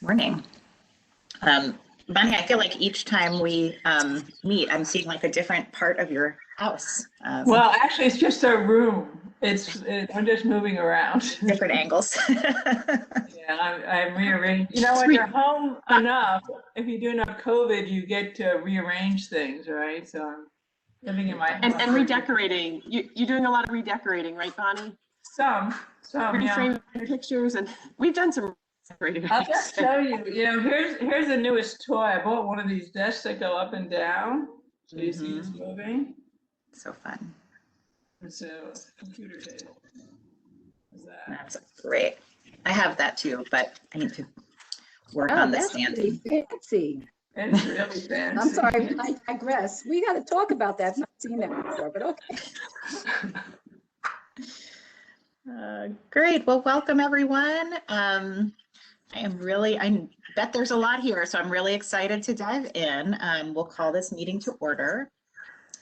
Morning. Bonnie, I feel like each time we meet, I'm seeing like a different part of your house. Well, actually, it's just a room. I'm just moving around. Different angles. Yeah, I'm rearranging. You know, when you're home enough, if you do enough COVID, you get to rearrange things, right? So I'm living in my house. And redecorating. You're doing a lot of redecorating, right, Bonnie? Some, yeah. Reframing pictures, and we've done some redecorating. I'll just show you. You know, here's the newest toy. I bought one of these desks that go up and down. So you see it's moving. So fun. It's a computer table. That's great. I have that too, but I need to work on the standing. Really fancy. It's really fancy. I'm sorry, I digress. We got to talk about that. I've not seen that before, but okay. Great. Well, welcome everyone. I bet there's a lot here, so I'm really excited to dive in. We'll call this meeting to order.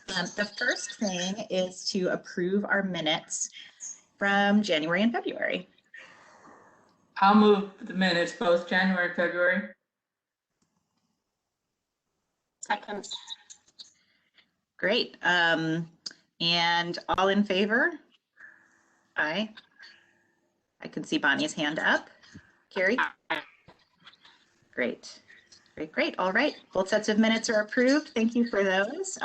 The first thing is to approve our minutes from January and February. I'll move the minutes, both January and February. Second. Great. And all in favor? Aye. I can see Bonnie's hand up. Carrie? Great. Great. All right. Both sets of minutes are approved. Thank you for those.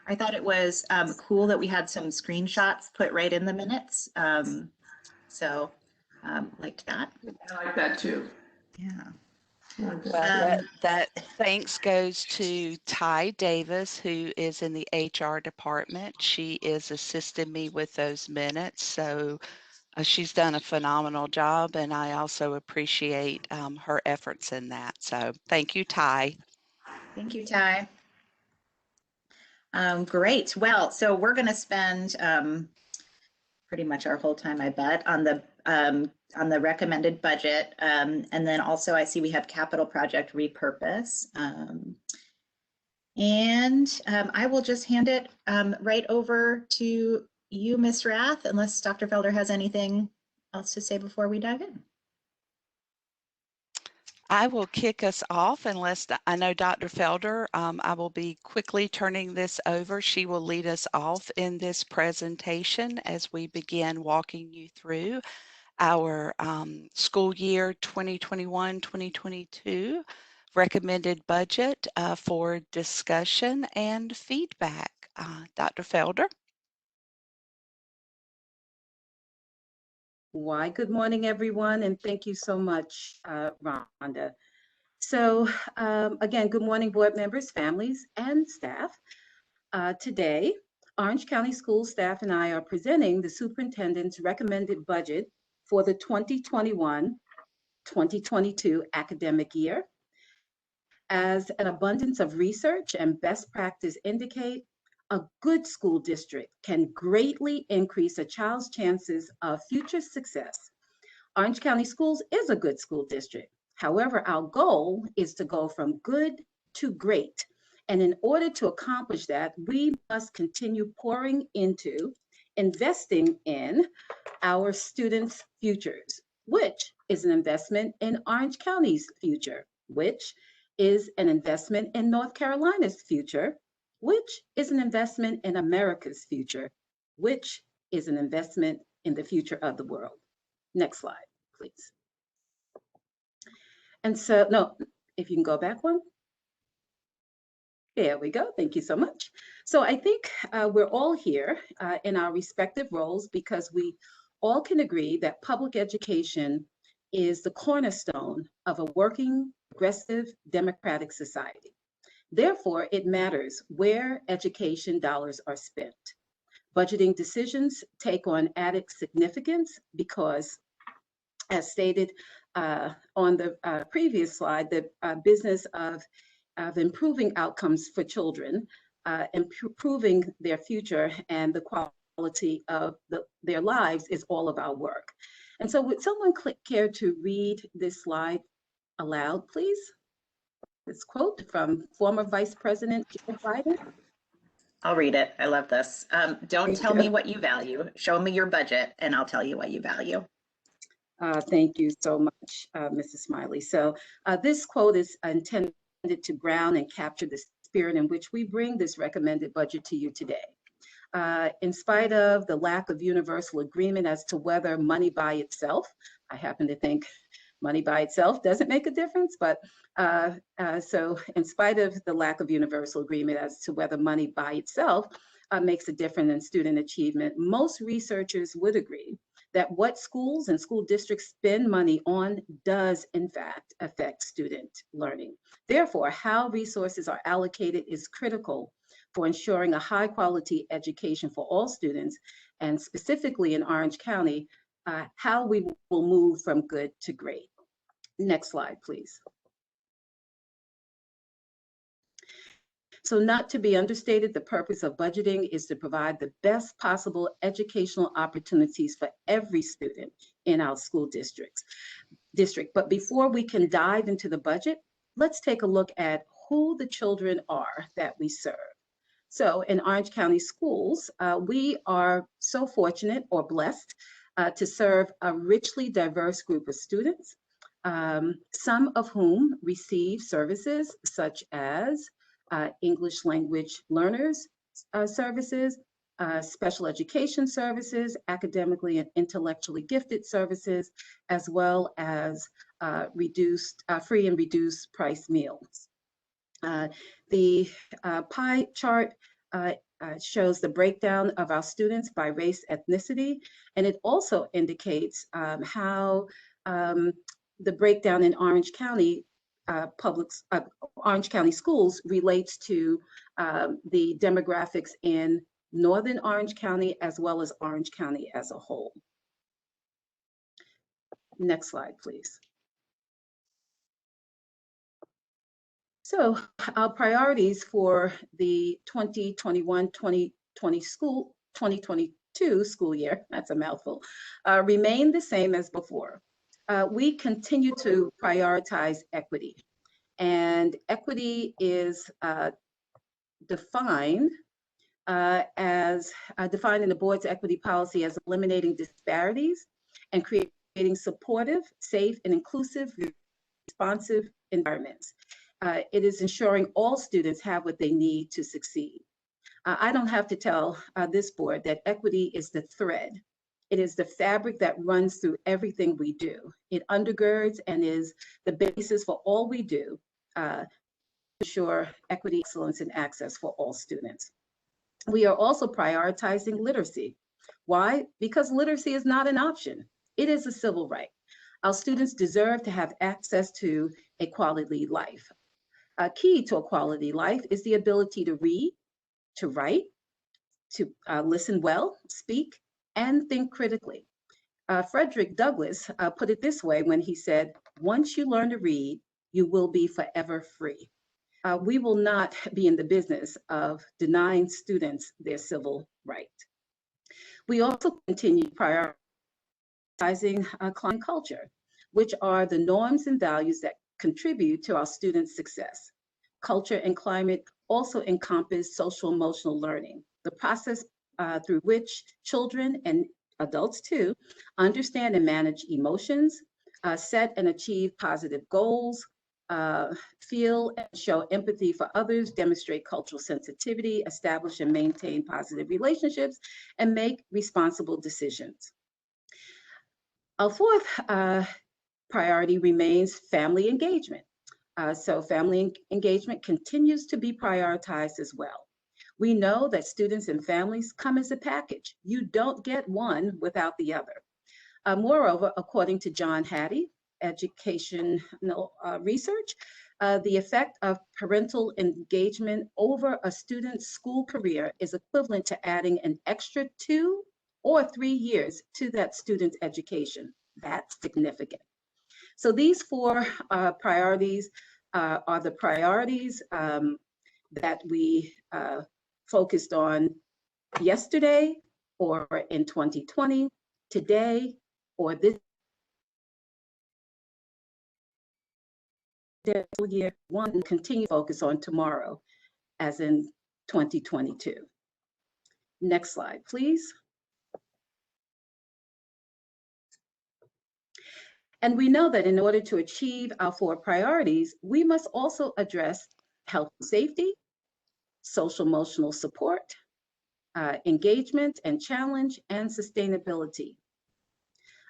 I thought it was cool that we had some screenshots put right in the minutes. So liked that. I like that too. Yeah. Well, that thanks goes to Ty Davis, who is in the HR department. She is assisting me with those minutes. So she's done a phenomenal job, and I also appreciate her efforts in that. So thank you, Ty. Thank you, Ty. Great. Well, so we're going to spend pretty much our whole time, I bet, on the recommended budget. And then also I see we have capital project repurpose. And I will just hand it right over to you, Ms. Rath, unless Dr. Felder has anything else to say before we dive in. I will kick us off unless I know Dr. Felder. I will be quickly turning this over. She will lead us off in this presentation as we begin walking you through our school year 2021-2022 recommended budget for discussion and feedback. Dr. Felder. Why, good morning, everyone, and thank you so much, Rhonda. So again, good morning, board members, families, and staff. Today, Orange County School staff and I are presenting the superintendent's recommended budget for the 2021-2022 academic year. As an abundance of research and best practice indicate, a good school district can greatly increase a child's chances of future success. Orange County Schools is a good school district. However, our goal is to go from good to great. And in order to accomplish that, we must continue pouring into, investing in our students' futures, which is an investment in Orange County's future, which is an investment in North Carolina's future, which is an investment in America's future, which is an investment in the future of the world. Next slide, please. And so, no, if you can go back one. There we go. Thank you so much. So I think we're all here in our respective roles because we all can agree that public education is the cornerstone of a working, progressive, democratic society. Therefore, it matters where education dollars are spent. Budgeting decisions take on added significance because, as stated on the previous slide, the business of improving outcomes for children, improving their future and the quality of their lives is all of our work. And so would someone care to read this slide aloud, please? This quote from former Vice President Joe Biden. I'll read it. I love this. Don't tell me what you value. Show me your budget and I'll tell you what you value. Thank you so much, Mrs. Smiley. So this quote is intended to ground and capture the spirit in which we bring this recommended budget to you today. In spite of the lack of universal agreement as to whether money by itself, I happen to think money by itself doesn't make a difference, but so in spite of the lack of universal agreement as to whether money by itself makes a difference in student achievement, most researchers would agree that what schools and school districts spend money on does in fact affect student learning. Therefore, how resources are allocated is critical for ensuring a high quality education for all students, and specifically in Orange County, how we will move from good to great. Next slide, please. So not to be understated, the purpose of budgeting is to provide the best possible educational opportunities for every student in our school district. But before we can dive into the budget, let's take a look at who the children are that we serve. So in Orange County Schools, we are so fortunate or blessed to serve a richly diverse group of students, some of whom receive services such as English language learners services, special education services, academically and intellectually gifted services, as well as free and reduced price meals. The pie chart shows the breakdown of our students by race, ethnicity, and it also indicates how the breakdown in Orange County Orange County schools relates to the demographics in Northern Orange County as well as Orange County as a whole. Next slide, please. So our priorities for the 2021-2022 school year, that's a mouthful, remain the same as before. We continue to prioritize equity, and equity is defined defined in the board's equity policy as eliminating disparities and creating supportive, safe, and inclusive, responsive environments. It is ensuring all students have what they need to succeed. I don't have to tell this board that equity is the thread. It is the fabric that runs through everything we do. It undergirds and is the basis for all we do to ensure equity, excellence, and access for all students. We are also prioritizing literacy. Why? Because literacy is not an option. It is a civil right. Our students deserve to have access to a quality life. A key to a quality life is the ability to read, to write, to listen well, speak, and think critically. Frederick Douglass put it this way when he said, "Once you learn to read, you will be forever free." We will not be in the business of denying students their civil right. We also continue prioritizing client culture, which are the norms and values that contribute to our students' success. Culture and climate also encompass social emotional learning, the process through which children and adults too understand and manage emotions, set and achieve positive goals, feel and show empathy for others, demonstrate cultural sensitivity, establish and maintain positive relationships, and make responsible decisions. Our fourth priority remains family engagement. So family engagement continues to be prioritized as well. We know that students and families come as a package. You don't get one without the other. Moreover, according to John Hattie, educational research, the effect of parental engagement over a student's school career is equivalent to adding an extra 2 or 3 years to that student's education. That's significant. So these 4 priorities are the priorities that we focused on yesterday or in 2020, today, or this year one, and continue to focus on tomorrow, as in 2022. Next slide, please. And we know that in order to achieve our 4 priorities, we must also address health and safety, social emotional support, engagement and challenge, and sustainability.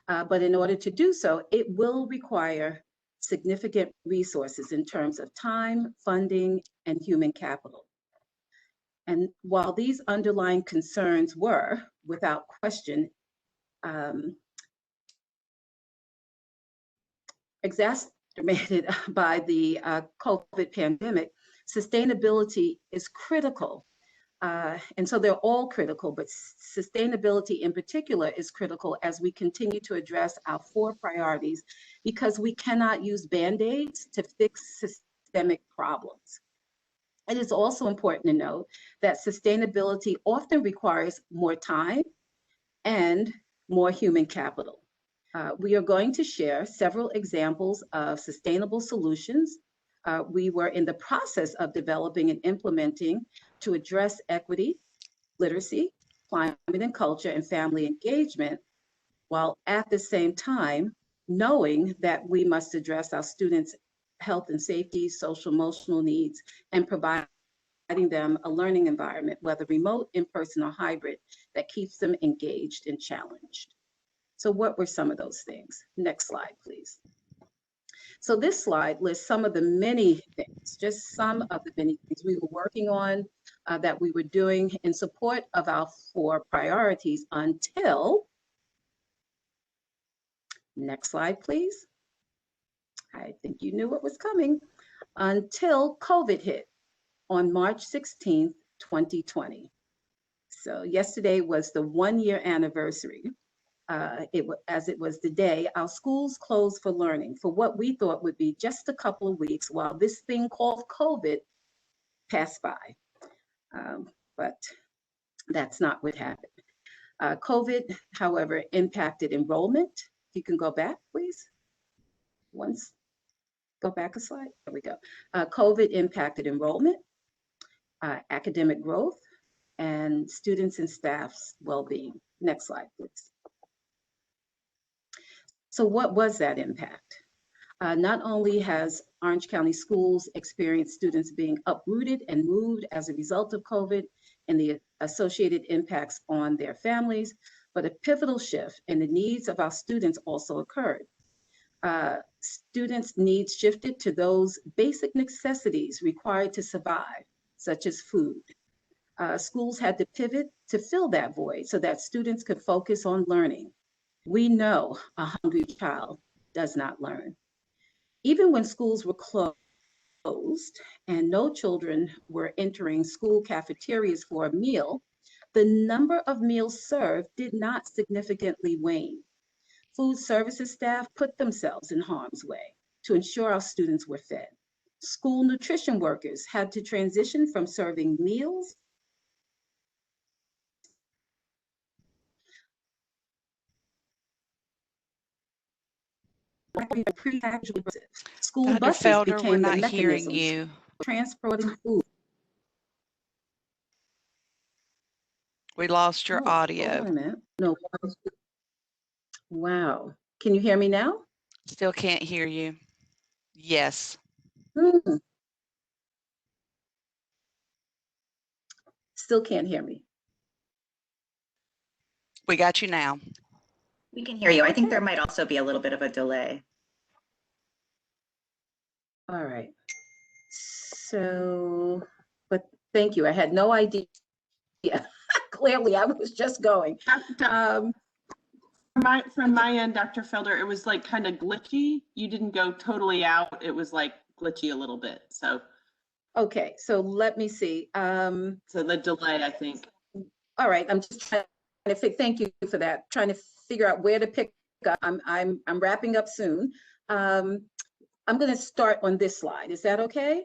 But in order to do so, it will require significant resources in terms of time, funding, and human capital. And while these underlying concerns were, without question, exacerbated by the COVID pandemic, sustainability is critical. And so they're all critical, but sustainability in particular is critical as we continue to address our 4 priorities, because we cannot use Band-Aids to fix systemic problems. It is also important to note that sustainability often requires more time and more human capital. We are going to share several examples of sustainable solutions we were in the process of developing and implementing to address equity, literacy, climate and culture, and family engagement, while at the same time knowing that we must address our students' health and safety, social emotional needs, and providing them a learning environment, whether remote, in-person, or hybrid, that keeps them engaged and challenged. So what were some of those things? Next slide, please. So this slide lists some of the many things, just some of the many things we were working on, that we were doing in support of our 4 priorities until, next slide, please. I think you knew what was coming. Until COVID hit on March 16th, 2020. So yesterday was the 1-year anniversary. As it was the day our schools closed for learning for what we thought would be just a couple of weeks while this thing called COVID passed by. But that's not what happened. COVID, however, impacted enrollment. You can go back, please. Go back a slide. There we go. COVID impacted enrollment, academic growth, and students and staff's well-being. Next slide, please. So what was that impact? Not only has Orange County Schools experienced students being uprooted and moved as a result of COVID and the associated impacts on their families, but a pivotal shift in the needs of our students also occurred. Students' needs shifted to those basic necessities required to survive, such as food. Schools had to pivot to fill that void so that students could focus on learning. We know a hungry child does not learn. Even when schools were closed and no children were entering school cafeterias for a meal, the number of meals served did not significantly wane. Food services staff put themselves in harm's way to ensure our students were fed. School nutrition workers had to transition from serving meals school Dr. buses Felder, we're became the not hearing mechanisms you. for transporting food. We lost your Oh, audio. hold on a minute. No. Wow. Can you hear me now? Still can't hear you. Yes. Still can't hear me. We got you now. We can hear you. I think Okay. there might also be a little bit of a delay. All right. So, but thank you. I had no idea. Clearly, I was just going. From my end, Dr. Felder, it was like kind of glitchy. You didn't go totally out. It was like glitchy a little bit. So, Okay, so let me see. so the delay, I think. All right, I'm just trying to thank you for that. Trying to figure out where to pick up. I'm wrapping up soon. I'm going to start on this slide. Is that okay?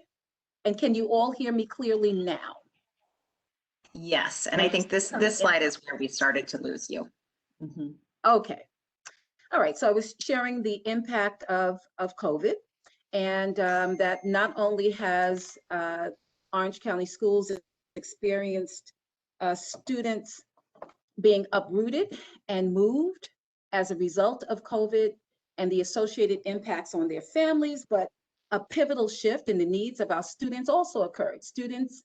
And can you all hear me clearly now? Yes, and I think this slide is where we started to lose you. Mm-hmm. Okay. All right, so I was sharing the impact of COVID, and that not only has Orange County Schools experienced students being uprooted and moved as a result of COVID, and the associated impacts on their families, but a pivotal shift in the needs of our students also occurred. Students'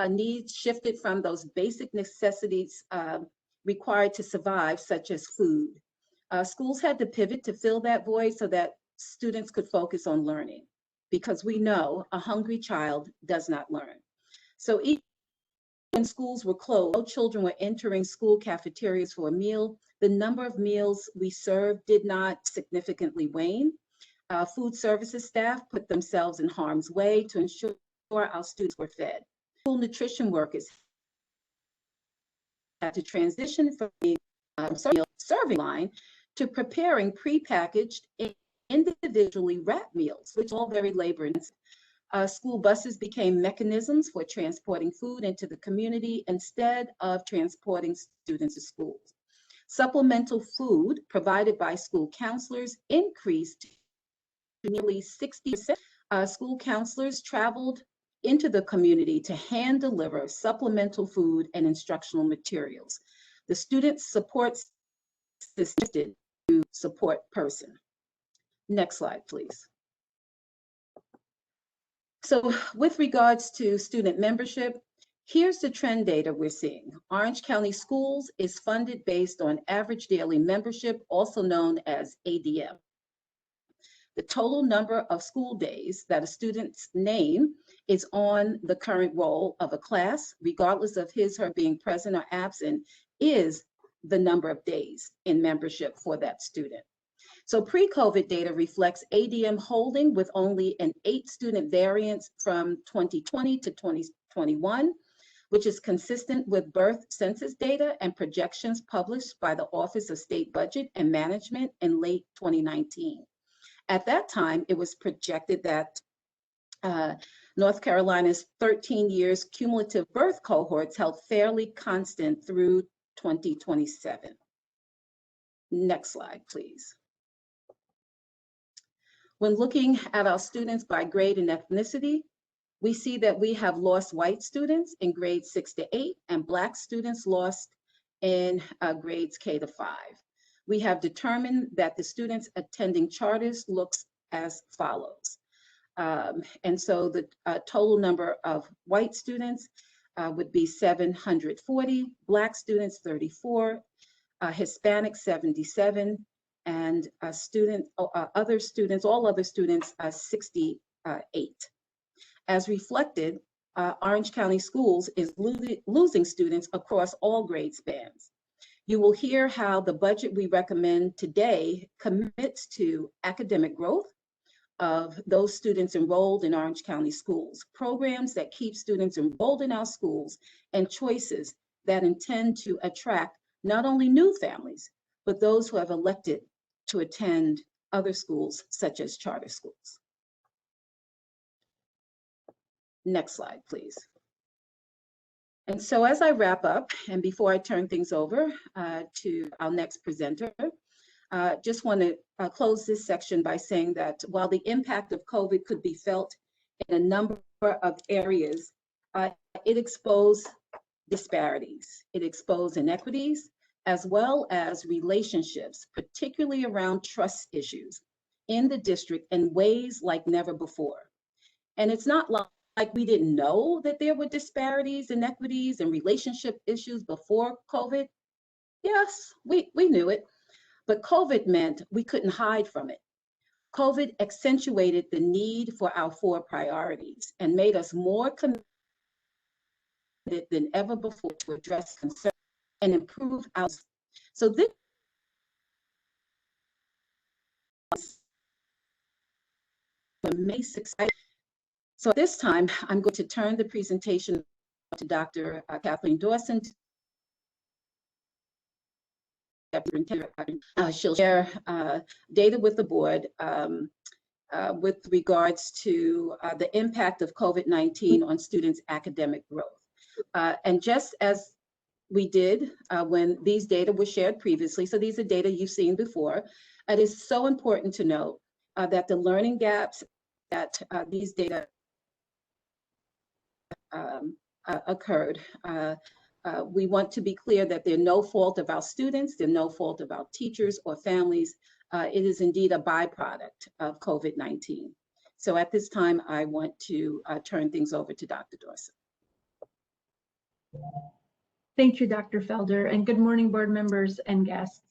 needs shifted from those basic necessities required to survive, such as food. Schools had to pivot to fill that void so that students could focus on learning, because we know a hungry child does not learn. So even when schools were closed, no children were entering school cafeterias for a meal. The number of meals we served did not significantly wane. Food services staff put themselves in harm's way to ensure our students were fed. School nutrition workers had to transition from the serving line to preparing prepackaged, individually wrapped meals, which are all very labor intensive. School buses became mechanisms for transporting food into the community instead of transporting students to schools. Supplemental food provided by school counselors increased to nearly 60%. School counselors traveled into the community to hand deliver supplemental food and instructional materials. The student support system to support person. Next slide, please. So with regards to student membership, here's the trend data we're seeing. Orange County Schools is funded based on average daily membership, also known as ADM. The total number of school days that a student's name is on the current roll of a class, regardless of his or her being present or absent, is the number of days in membership for that student. So pre-COVID data reflects ADM holding with only an 8-student variance from 2020 to 2021, which is consistent with birth census data and projections published by the Office of State Budget and Management in late 2019. At that time, it was projected that North Carolina's 13 years cumulative birth cohorts held fairly constant through 2027. Next slide, please. When looking at our students by grade and ethnicity, we see that we have lost white students in grades 6 to 8 and Black students lost in grades K to 5. We have determined that the students attending charters looks as follows. And so the total number of white students would be 740, Black students 34, Hispanic 77, and all other students 68. As reflected, Orange County Schools is losing students across all grade spans. You will hear how the budget we recommend today commits to academic growth of those students enrolled in Orange County Schools, programs that keep students enrolled in our schools, and choices that intend to attract not only new families, but those who have elected to attend other schools, such as charter schools. Next slide, please. And so as I wrap up, and before I turn things over to our next presenter, just want to close this section by saying that while the impact of COVID could be felt in a number of areas, it exposed disparities, it exposed inequities, as well as relationships, particularly around trust issues in the district in ways like never before. And it's not like we didn't know that there were disparities, inequities, and relationship issues before COVID. Yes, we knew it, but COVID meant we couldn't hide from it. COVID accentuated the need for our 4 priorities and made us more committed than ever before to address concerns and improve our. So this May 6th. So at this time, I'm going to turn the presentation to Dr. Kathleen Dawson. She'll share data with the board with regards to the impact of COVID-19 on students' academic growth. And just as we did when these data were shared previously, so these are data you've seen before, it is so important to note that the learning gaps that these data occurred, we want to be clear that they're no fault of our students, they're no fault of our teachers or families. It is indeed a byproduct of COVID-19. So at this time, I want to turn things over to Dr. Dorsey. Thank you, Dr. Felder, and good morning, board members and guests.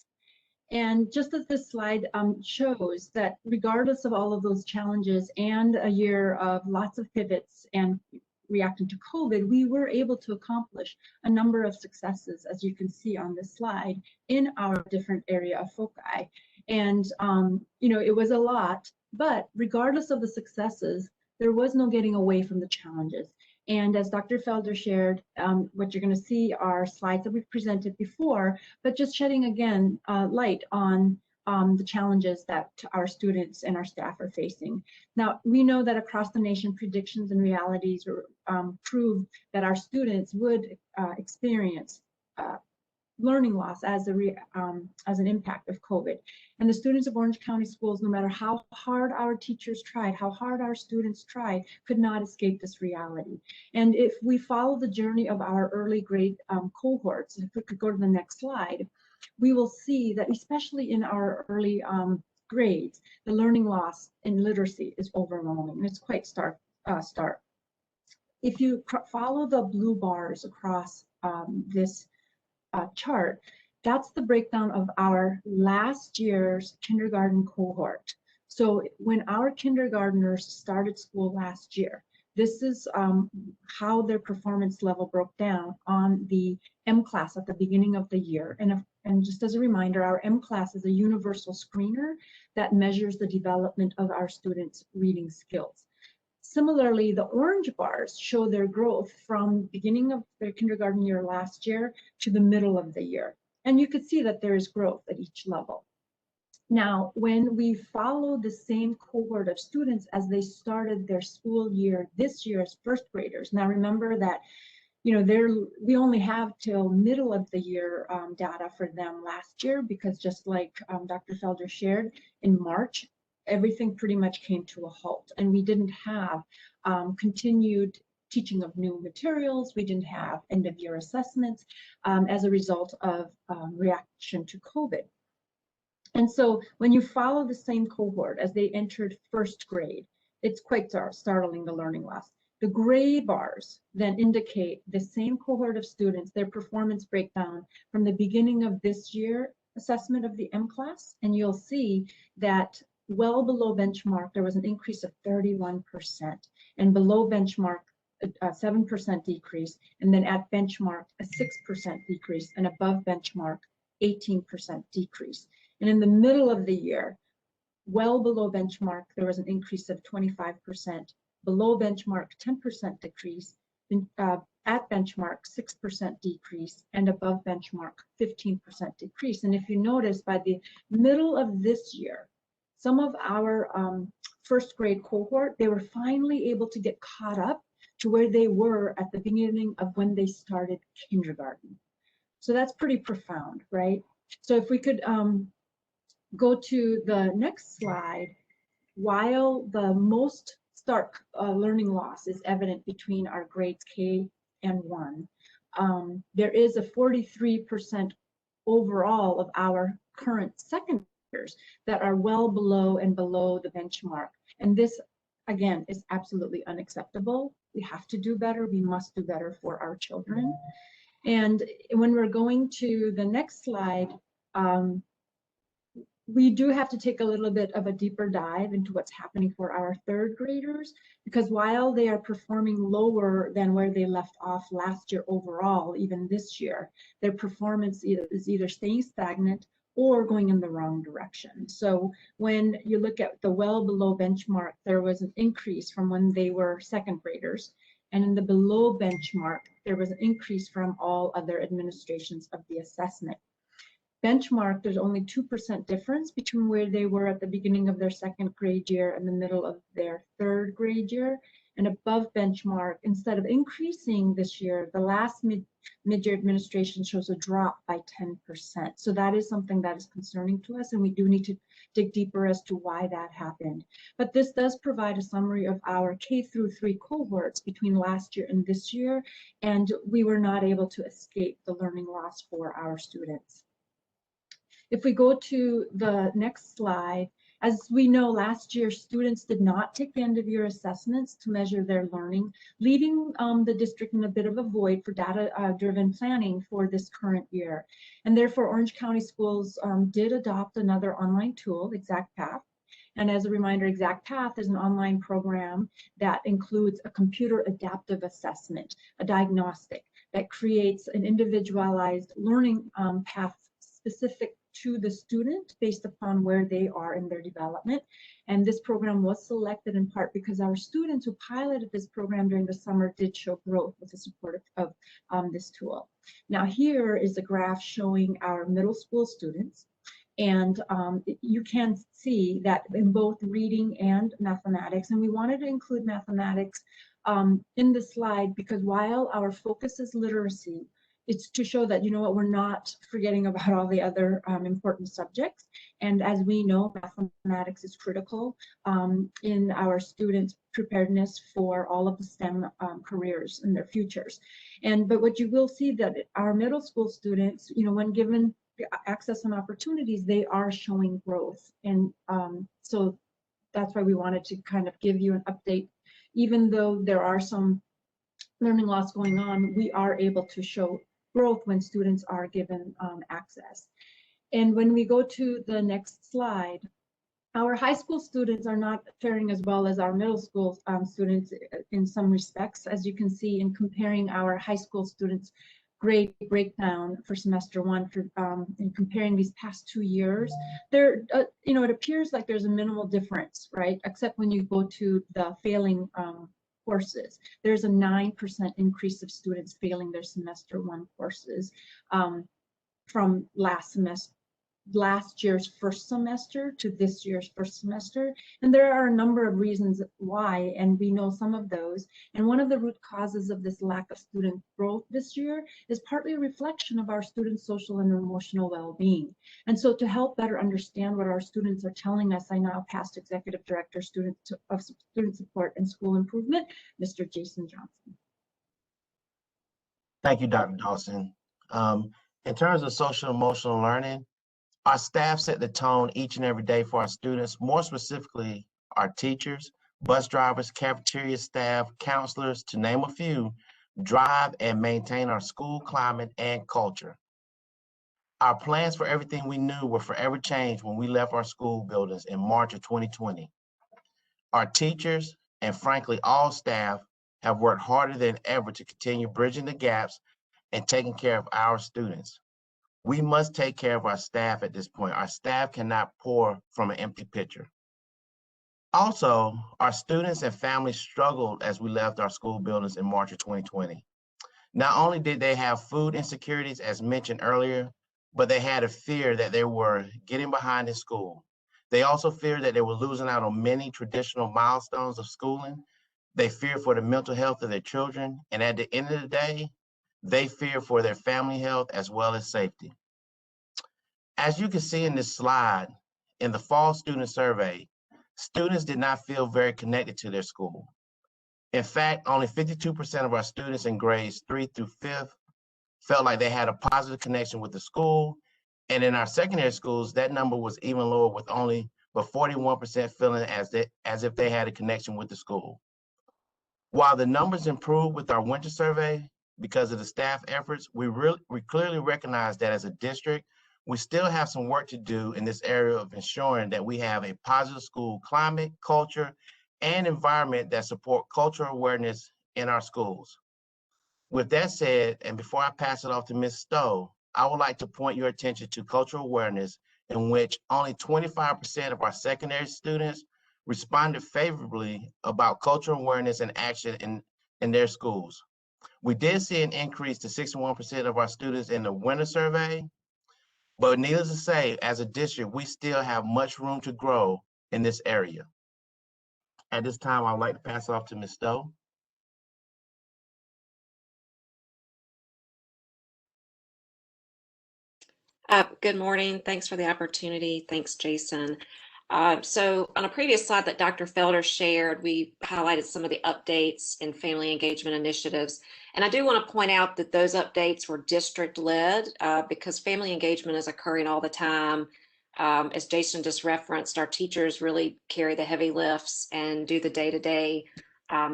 And just as this slide shows that regardless of all of those challenges and a year of lots of pivots and reacting to COVID, we were able to accomplish a number of successes, as you can see on this slide, in our different area of foci. And, you know, it was a lot, but regardless of the successes, there was no getting away from the challenges. And as Dr. Felder shared, what you're going to see are slides that we've presented before, but just shedding again light on the challenges that our students and our staff are facing. Now, we know that across the nation, predictions and realities prove that our students would experience learning loss as an impact of COVID. And the students of Orange County schools, no matter how hard our teachers tried, how hard our students tried, could not escape this reality. And if we follow the journey of our early grade cohorts, if we could go to the next slide, we will see that especially in our early grades, the learning loss in literacy is overwhelming. It's quite stark. If you follow the blue bars across this chart, that's the breakdown of our last year's kindergarten cohort. So when our kindergartners started school last year, this is how their performance level broke down on the M class at the beginning of the year. And just as a reminder, our M class is a universal screener that measures the development of our students' reading skills. Similarly, the orange bars show their growth from beginning of their kindergarten year last year to the middle of the year. And you could see that there is growth at each level. Now, when we follow the same cohort of students as they started their school year this year as first graders, now remember that, you know, we only have till middle of the year data for them last year, because just like Dr. Felder shared, in March, everything pretty much came to a halt, and we didn't have continued teaching of new materials. We didn't have end of year assessments as a result of reaction to COVID. And so when you follow the same cohort as they entered first grade, it's quite startling, the learning loss. The gray bars then indicate the same cohort of students, their performance breakdown from the beginning of this year assessment of the M class, and you'll see that well below benchmark, there was an increase of 31%, and below benchmark, a 7% decrease, and then at benchmark, a 6% decrease, and above benchmark, 18% decrease. And in the middle of the year, well below benchmark, there was an increase of 25%, below benchmark, 10% decrease, at benchmark, 6% decrease, and above benchmark, 15% decrease. And if you notice, by the middle of this year, some of our first grade cohort, they were finally able to get caught up to where they were at the beginning of when they started kindergarten. So that's pretty profound, right? So if we could go to the next slide, while the most stark learning loss is evident between our grades K and 1, there is a 43% overall of our current second graders that are well below and below the benchmark. And this, again, is absolutely unacceptable. We have to do better. We must do better for our children. And when we're going to the next slide, we do have to take a little bit of a deeper dive into what's happening for our third graders, because while they are performing lower than where they left off last year overall, even this year, their performance is either staying stagnant or going in the wrong direction. So when you look at the well below benchmark, there was an increase from when they were second graders. And in the below benchmark, there was an increase from all other administrations of the assessment. Benchmark, there's only 2% difference between where they were at the beginning of their second grade year and the middle of their third grade year. And above benchmark, instead of increasing this year, the last mid-year administration shows a drop by 10%. So that is something that is concerning to us, and we do need to dig deeper as to why that happened. But this does provide a summary of our K-3 cohorts between last year and this year, and we were not able to escape the learning loss for our students. If we go to the next slide, as we know, last year students did not take the end of year assessments to measure their learning, leaving the district in a bit of a void for data-driven planning for this current year. And therefore, Orange County Schools did adopt another online tool, ExactPath. And as a reminder, ExactPath is an online program that includes a computer adaptive assessment, a diagnostic that creates an individualized learning path specific to the student based upon where they are in their development. And this program was selected in part because our students who piloted this program during the summer did show growth with the support of this tool. Now here is a graph showing our middle school students. And you can see that in both reading and mathematics, and we wanted to include mathematics in the slide because while our focus is literacy, it's to show that, you know what, we're not forgetting about all the other important subjects. And as we know, mathematics is critical in our students' preparedness for all of the STEM careers in their futures. But what you will see that our middle school students, you know, when given access and opportunities, they are showing growth. And so that's why we wanted to kind of give you an update. Even though there are some learning loss going on, we are able to show growth when students are given access. And when we go to the next slide, our high school students are not faring as well as our middle school students in some respects. As you can see in comparing our high school students' grade breakdown for semester one for in comparing these past 2 years, there you know, it appears like there's a minimal difference, right? Except when you go to the failing courses, there's a 9% increase of students failing their semester one courses from last year's first semester to this year's first semester. And there are a number of reasons why, and we know some of those. And one of the root causes of this lack of student growth this year is partly a reflection of our students' social and emotional well-being. And so to help better understand what our students are telling us, I now pass to Executive Director of Student Support and School Improvement, Mr. Jason Johnson. Thank you, Dr. Dawson. In terms of social and emotional learning, our staff set the tone each and every day for our students, more specifically our teachers, bus drivers, cafeteria staff, counselors, to name a few, drive and maintain our school climate and culture. Our plans for everything we knew were forever changed when we left our school buildings in March of 2020. Our teachers, and frankly, all staff, have worked harder than ever to continue bridging the gaps and taking care of our students. We must take care of our staff at this point. Our staff cannot pour from an empty pitcher. Also, our students and families struggled as we left our school buildings in March of 2020. Not only did they have food insecurities, as mentioned earlier, but they had a fear that they were getting behind in school. They also feared that they were losing out on many traditional milestones of schooling. They feared for the mental health of their children. And at the end of the day, they fear for their family health as well as safety. As you can see in this slide, in the fall student survey, students did not feel very connected to their school. In fact, only 52% of our students in grades 3 through 5th felt like they had a positive connection with the school. And in our secondary schools, that number was even lower, with only 41% feeling as if they had a connection with the school. While the numbers improved with our winter survey because of the staff efforts, we clearly recognize that as a district, we still have some work to do in this area of ensuring that we have a positive school climate, culture, and environment that support cultural awareness in our schools. With that said, and before I pass it off to Ms. Stowe, I would like to point your attention to cultural awareness, in which only 25% of our secondary students responded favorably about cultural awareness and action in their schools. We did see an increase to 61% of our students in the winter survey, but needless to say, as a district, we still have much room to grow in this area. At this time, I would like to pass it off to Ms. Stowe. Good morning. Thanks for the opportunity. Thanks, Jason. So on a previous slide that Dr. Felder shared, we highlighted some of the updates in family engagement initiatives. And I do want to point out that those updates were district-led because family engagement is occurring all the time. As Jason just referenced, our teachers really carry the heavy lifts and do the day-to-day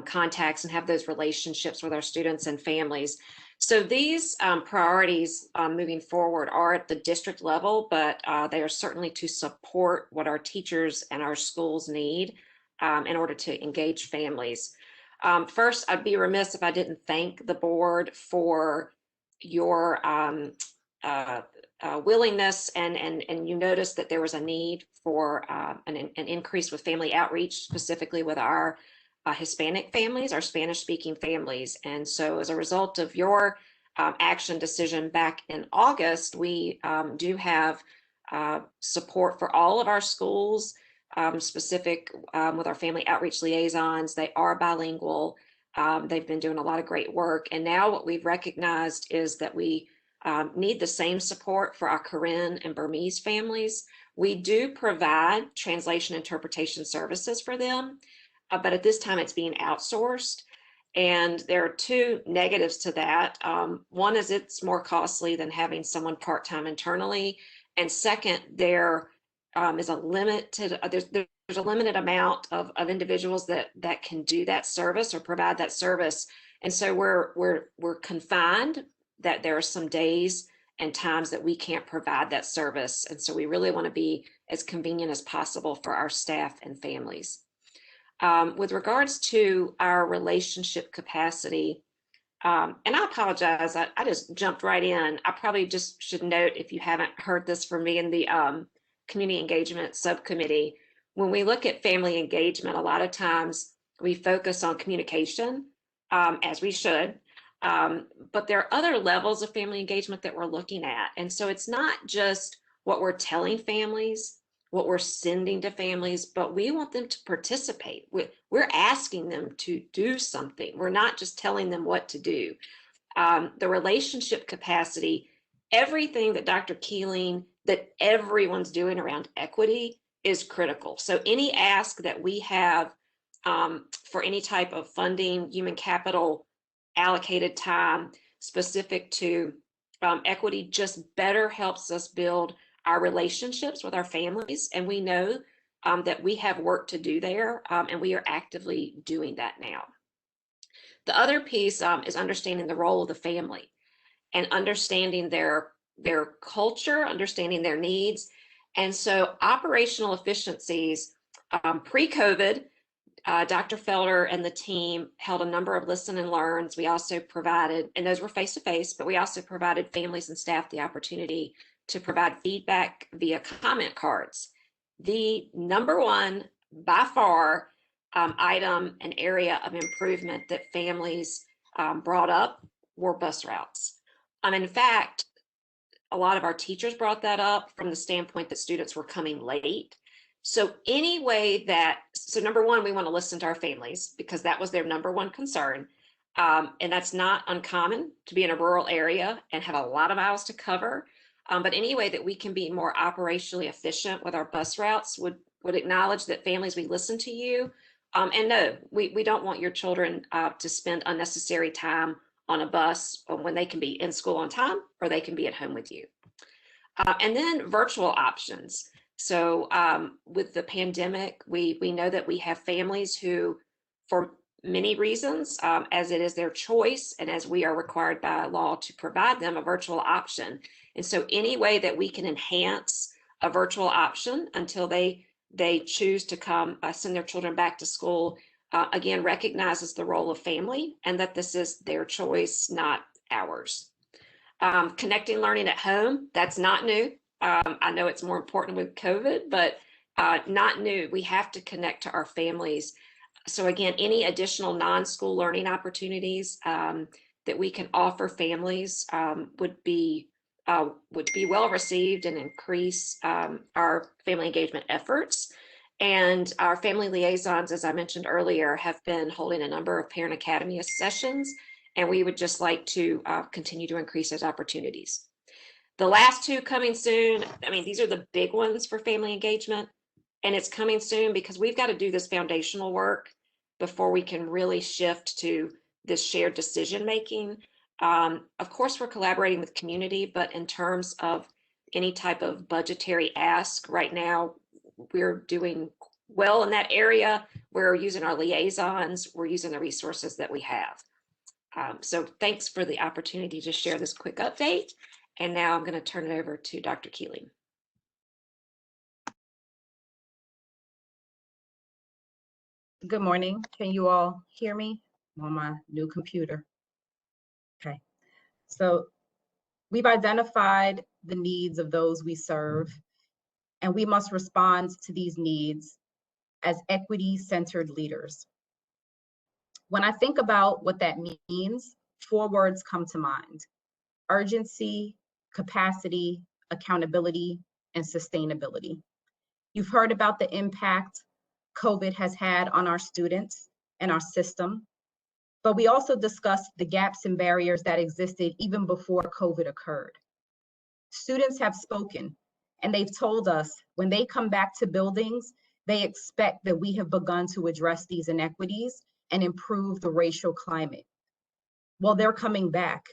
contacts and have those relationships with our students and families. So these priorities moving forward are at the district level, but they are certainly to support what our teachers and our schools need in order to engage families. First, I'd be remiss if I didn't thank the board for your willingness and you noticed that there was a need for an increase with family outreach, specifically with our Hispanic families, our Spanish-speaking families. And so as a result of your action decision back in August, we do have support for all of our schools, specific with our family outreach liaisons. They are bilingual. They've been doing a lot of great work. And now what we've recognized is that we need the same support for our Karen and Burmese families. We do provide translation interpretation services for them. But at this time it's being outsourced. And there are two negatives to that. One is it's more costly than having someone part-time internally. And second, there is a limit to, there's a limited amount of individuals that can do that service or provide that service. And so we're confined that there are some days and times that we can't provide that service. And so we really want to be as convenient as possible for our staff and families. With regards to our relationship capacity, and I apologize, I just jumped right in. I probably just should note, if you haven't heard this from me in the community engagement subcommittee, when we look at family engagement, a lot of times we focus on communication, as we should, but there are other levels of family engagement that we're looking at. And so it's not just what we're telling families, what we're sending to families, but we want them to participate. We're asking them to do something. We're not just telling them what to do. The relationship capacity, everything that Dr. Keeling, that everyone's doing around equity is critical. So any ask that we have for any type of funding, human capital, allocated time specific to equity just better helps us build our relationships with our families. And we know that we have work to do there, and we are actively doing that now. The other piece is understanding the role of the family and understanding their culture, understanding their needs. And so operational efficiencies, pre-COVID, Dr. Felder and the team held a number of listen and learns. We also provided, and those were face-to-face, but we also provided families and staff the opportunity to provide feedback via comment cards. The number one, by far, item and area of improvement that families brought up were bus routes. In fact, a lot of our teachers brought that up from the standpoint that students were coming late. So any way that, so number one, we want to listen to our families because that was their number one concern. And that's not uncommon to be in a rural area and have a lot of miles to cover. But any way that we can be more operationally efficient with our bus routes would acknowledge that families, we listen to you. And no, we don't want your children to spend unnecessary time on a bus when they can be in school on time or they can be at home with you. And then virtual options. So with the pandemic, we know that we have families who, for many reasons, as it is their choice and as we are required by law to provide them a virtual option. And so any way that we can enhance a virtual option until they choose to come send their children back to school, again, recognizes the role of family and that this is their choice, not ours. Connecting learning at home, that's not new. I know it's more important with COVID, but not new. We have to connect to our families. So again, any additional non-school learning opportunities that we can offer families would be well received and increase our family engagement efforts. And our family liaisons, as I mentioned earlier, have been holding a number of parent academy sessions, and we would just like to continue to increase those opportunities. The last two coming soon, I mean, these are the big ones for family engagement. and it's coming soon because we've got to do this foundational work before we can really shift to this shared decision making. Of course, we're collaborating with community, but in terms of any type of budgetary ask right now, we're doing well in that area. We're using our liaisons, we're using the resources that we have. So thanks for the opportunity to share this quick update. And now I'm going to turn it over to Dr. Keeling. Good morning. Can you all hear me? I'm on my new computer. Okay. So we've identified the needs of those we serve, and we must respond to these needs as equity-centered leaders. When I think about what that means, 4 words come to mind: urgency, capacity, accountability, and sustainability. You've heard about the impact COVID has had on our students and our system, but we also discussed the gaps and barriers that existed even before COVID occurred. Students have spoken, and they've told us when they come back to buildings, they expect that we have begun to address these inequities and improve the racial climate. Well, they're coming back.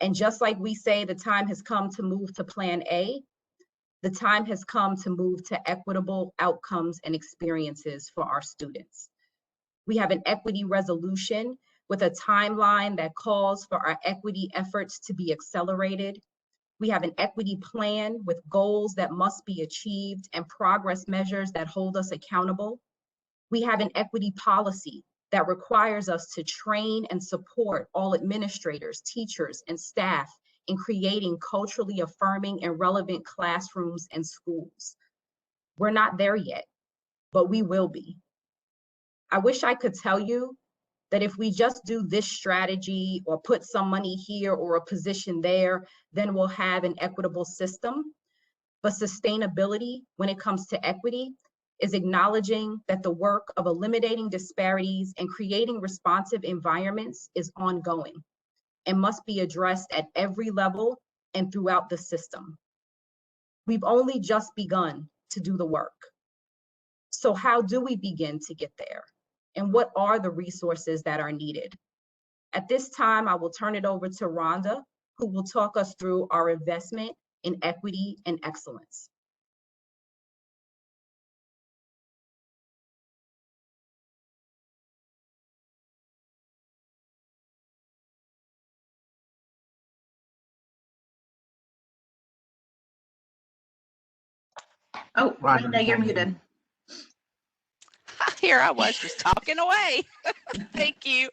And just like we say the time has come to move to Plan A, the time has come to move to equitable outcomes and experiences for our students. We have an equity resolution with a timeline that calls for our equity efforts to be accelerated. We have an equity plan with goals that must be achieved and progress measures that hold us accountable. We have an equity policy that requires us to train and support all administrators, teachers, and staff in creating culturally affirming and relevant classrooms and schools. We're not there yet, but we will be. I wish I could tell you that if we just do this strategy or put some money here or a position there, then we'll have an equitable system. But sustainability, when it comes to equity, is acknowledging that the work of eliminating disparities and creating responsive environments is ongoing and must be addressed at every level and throughout the system. We've only just begun to do the work. So how do we begin to get there? And what are the resources that are needed? At this time, I will turn it over to Rhonda, who will talk us through our investment in equity and excellence. Oh, Right. Rhonda, you're muted. Here I was just talking away. Thank you.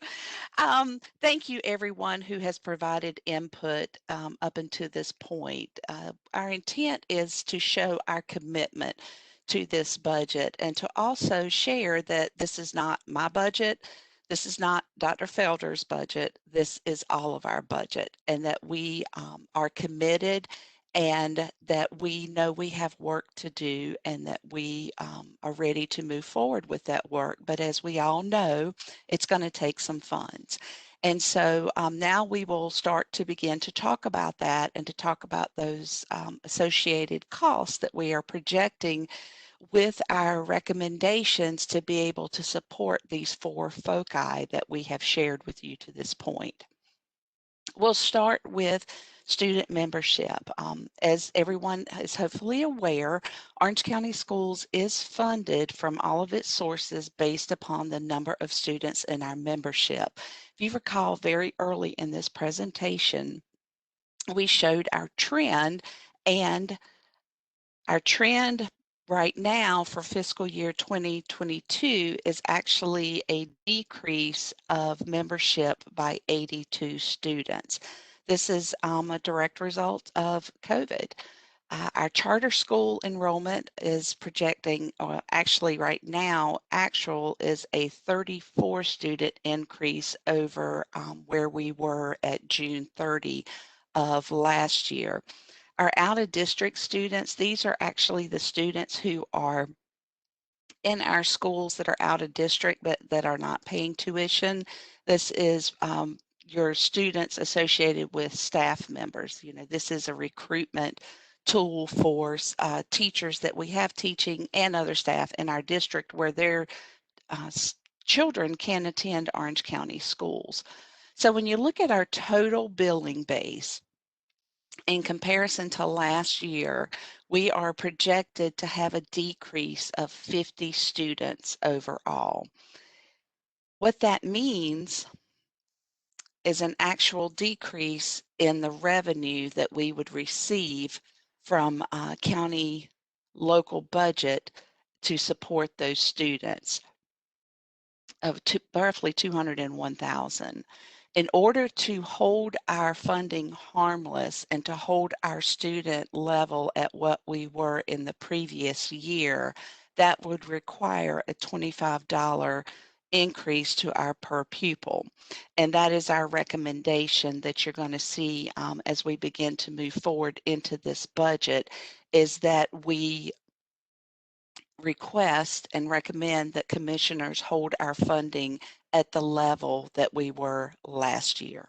Thank you, everyone who has provided input up until this point. Our intent is to show our commitment to this budget and to also share that this is not my budget. This is not Dr. Felder's budget. This is all of our budget, and that we are committed, and that we know we have work to do, and that we are ready to move forward with that work. But as we all know, it's going to take some funds. And so now we will start to begin to talk about that and to talk about those associated costs that we are projecting with our recommendations to be able to support these 4 foci that we have shared with you to this point. We'll start with student membership. As everyone is hopefully aware, Orange County Schools is funded from all of its sources based upon the number of students in our membership. If you recall, very early in this presentation, we showed our trend, and our trend right now for fiscal year 2022 is actually a decrease of membership by 82 students. This is a direct result of COVID. Our charter school enrollment is projecting, or actually right now, actual is a 34 student increase over where we were at June 30 of last year. Our out-of-district students, these are actually the students who are in our schools that are out of district but that are not paying tuition. This is your students associated with staff members. You know, this is a recruitment tool for teachers that we have teaching and other staff in our district where their children can attend Orange County schools. So when you look at our total billing base, in comparison to last year, we are projected to have a decrease of 50 students overall. What that means is an actual decrease in the revenue that we would receive from county local budget to support those students of roughly 201,000. In order to hold our funding harmless and to hold our student level at what we were in the previous year, that would require a $25 increase to our per pupil. And that is our recommendation that you're going to see as we begin to move forward into this budget, is that we request and recommend that commissioners hold our funding at the level that we were last year.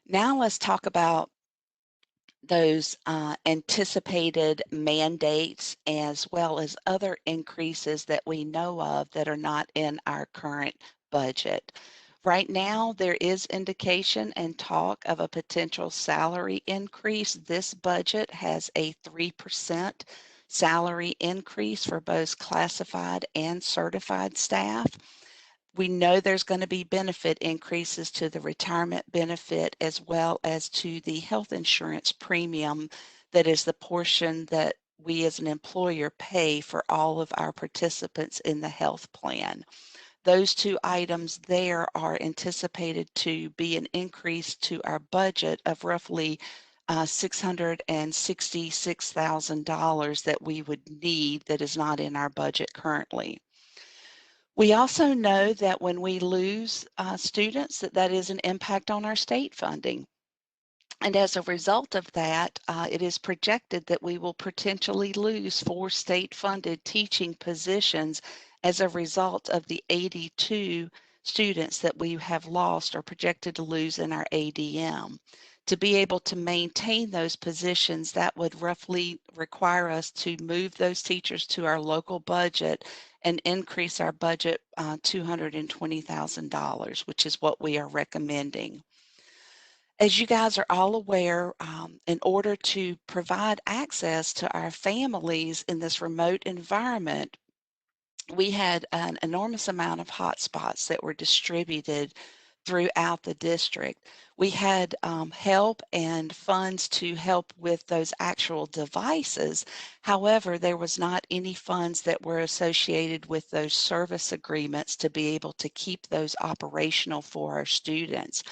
Now let's talk about those anticipated mandates as well as other increases that we know of that are not in our current budget. Right now, there is indication and talk of a potential salary increase. This budget has a 3% salary increase for both classified and certified staff. We know there's going to be benefit increases to the retirement benefit as well as to the health insurance premium, that is the portion that we as an employer pay for all of our participants in the health plan. Those two items there are anticipated to be an increase to our budget of roughly $666,000 that we would need that is not in our budget currently. We also know that when we lose students, that is an impact on our state funding. And as a result of that, it is projected that we will potentially lose 4 state-funded teaching positions as a result of the 82 students that we have lost or projected to lose in our ADM. To be able to maintain those positions, that would roughly require us to move those teachers to our local budget and increase our budget $220,000, which is what we are recommending. As you guys are all aware, in order to provide access to our families in this remote environment, we had an enormous amount of hotspots that were distributed throughout the district. We had help and funds to help with those actual devices. However, there was not any funds that were associated with those service agreements to be able to keep those operational for our students.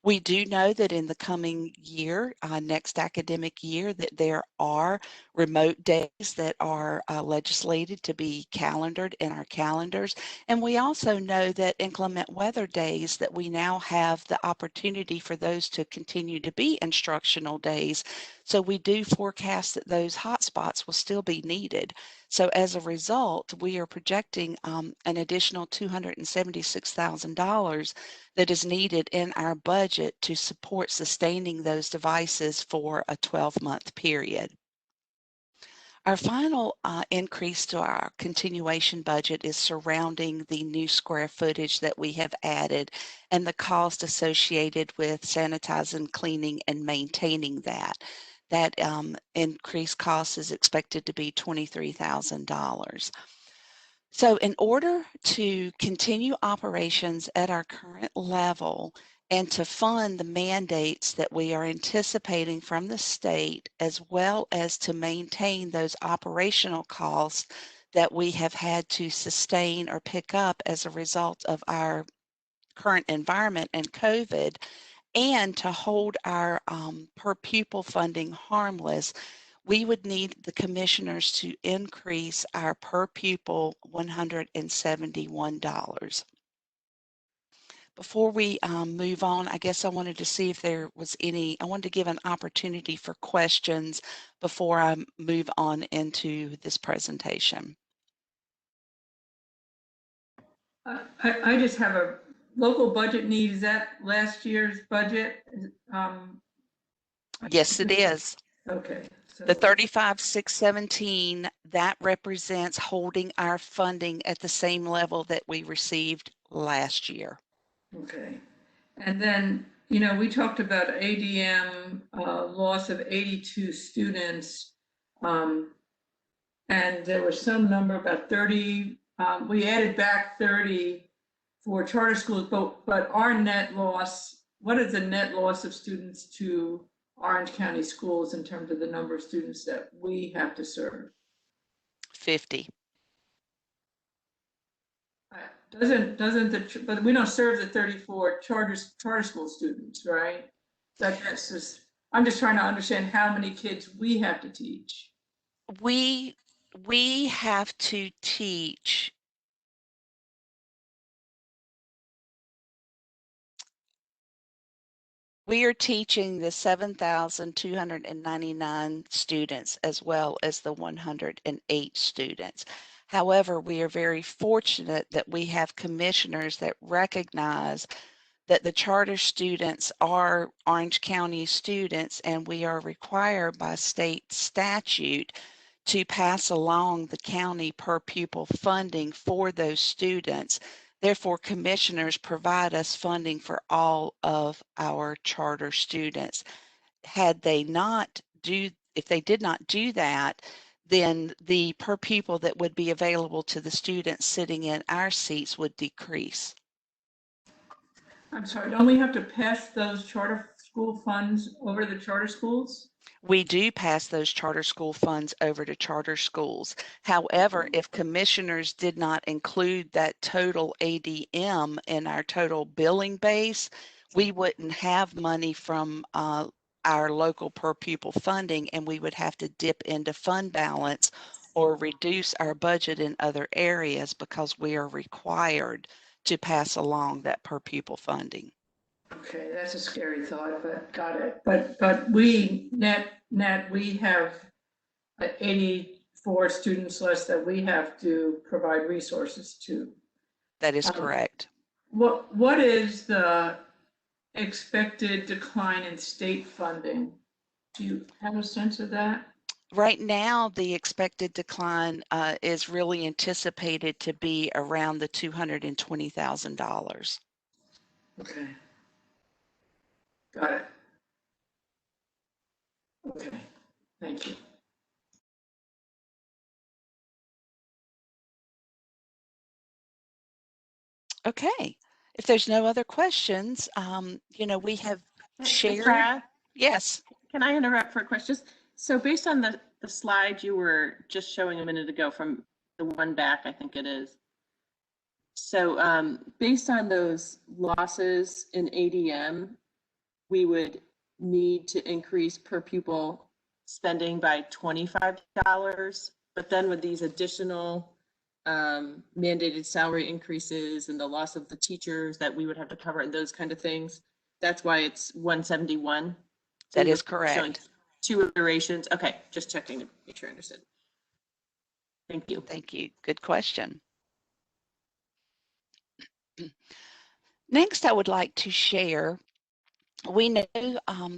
We do know that in the coming year, next academic year, that there are remote days that are legislated to be calendared in our calendars. And we also know that inclement weather days, that we now have the opportunity for those to continue to be instructional days. So we do forecast that those hotspots will still be needed. So as a result, we are projecting an additional $276,000 that is needed in our budget to support sustaining those devices for a 12-month period. Our final increase to our continuation budget is surrounding the new square footage that we have added and the cost associated with sanitizing, cleaning, and maintaining that. That increased cost is expected to be $23,000. So in order to continue operations at our current level and to fund the mandates that we are anticipating from the state, as well as to maintain those operational costs that we have had to sustain or pick up as a result of our current environment and COVID, and to hold our per pupil funding harmless, we would need the commissioners to increase our per pupil $171. Before we move on, I guess I wanted to see if there was I wanted to give an opportunity for questions before I move on into this presentation. I just have a local budget need. Is that last year's budget? Yes, it is. Okay. So, The 35,617, that represents holding our funding at the same level that we received last year. okay. And then, you know, we talked about ADM, loss of 82 students. And there was some number about 30, we added back 30 for charter schools, but our net loss, what is the net loss of students to Orange County schools in terms of the number of students that we have to serve? 50. But we don't serve the 34 charter school students, right? That's just, I'm just trying to understand how many kids we have to teach. We have to teach we are teaching the 7,299 students as well as the 108 students. However, we are very fortunate that we have commissioners that recognize that the charter students are Orange County students, and we are required by state statute to pass along the county per pupil funding for those students. Therefore, commissioners provide us funding for all of our charter students. If they did not do that, then the per pupil that would be available to the students sitting in our seats would decrease. I'm sorry, don't we have to pass those charter school funds over to the charter schools? We do pass those charter school funds over to charter schools. However, if commissioners did not include that total ADM in our total billing base, we wouldn't have money from our local per pupil funding, and we would have to dip into fund balance or reduce our budget in other areas because we are required to pass along that per pupil funding. Okay, that's a scary thought, but got it. But we, we have 84 students less that we have to provide resources to. That is correct. What is the expected decline in state funding? Do you have a sense of that? Right now, the expected decline is really anticipated to be around the $220,000. Okay. Got it. Okay, thank you. Okay, if there's no other questions, we have shared. Sarah, Yes. can I interrupt for a question? So based on the slide you were just showing a minute ago from the one back, I think it is. So based on those losses in ADM, we would need to increase per pupil spending by $25. But then with these additional mandated salary increases and the loss of the teachers that we would have to cover and those kind of things, that's why it's 171. So That is correct. 2 iterations. Okay, just checking to make sure I understood. Thank you. Thank you. Good question. Next, I would like to share, we know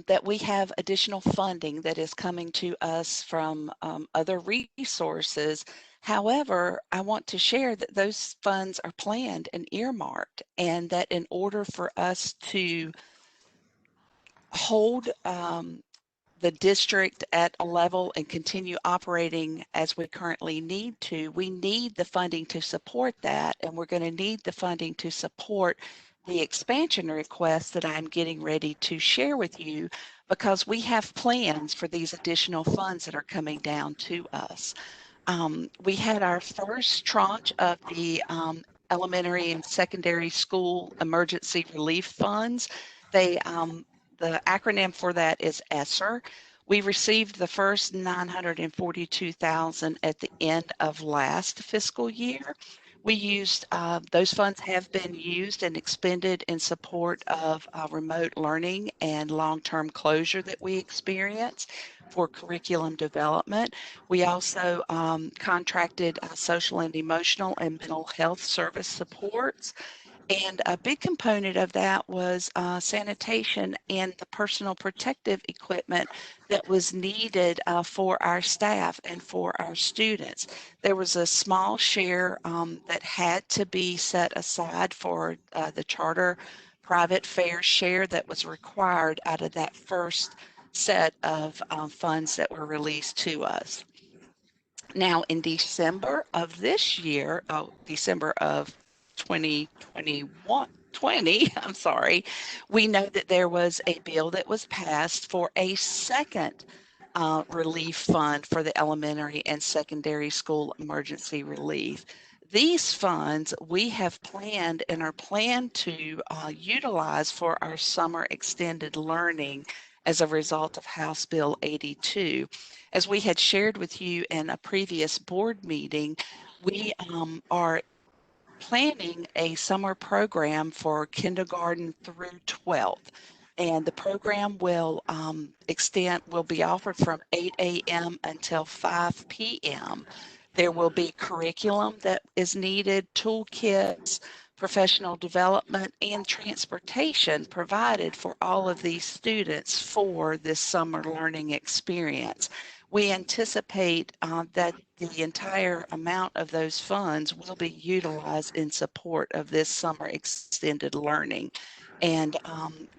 that we have additional funding that is coming to us from other resources. However, I want to share that those funds are planned and earmarked, and that in order for us to hold the district at a level and continue operating as we currently need to, we need the funding to support that, and we're going to need the funding to support the expansion requests that I'm getting ready to share with you, because we have plans for these additional funds that are coming down to us. We had our first tranche of the elementary and secondary school emergency relief funds. The acronym for that is ESSER. We received the first $942,000 at the end of last fiscal year. We used, those funds have been used and expended in support of remote learning and long-term closure that we experience for curriculum development. We also contracted social and emotional and mental health service supports. And a big component of that was sanitation and the personal protective equipment that was needed for our staff and for our students. There was a small share that had to be set aside for the charter private fair share that was required out of that first set of funds that were released to us. Now, in December of this year, December of 2020, I'm sorry, we know that there was a bill that was passed for a second relief fund for the elementary and secondary school emergency relief. These funds we have planned and are planned to utilize for our summer extended learning as a result of House Bill 82. As we had shared with you in a previous board meeting, we are planning a summer program for kindergarten through 12th. And the program will will be offered from 8 a.m. until 5 p.m. There will be curriculum that is needed, toolkits, professional development, and transportation provided for all of these students for this summer learning experience. We anticipate that the entire amount of those funds will be utilized in support of this summer extended learning. And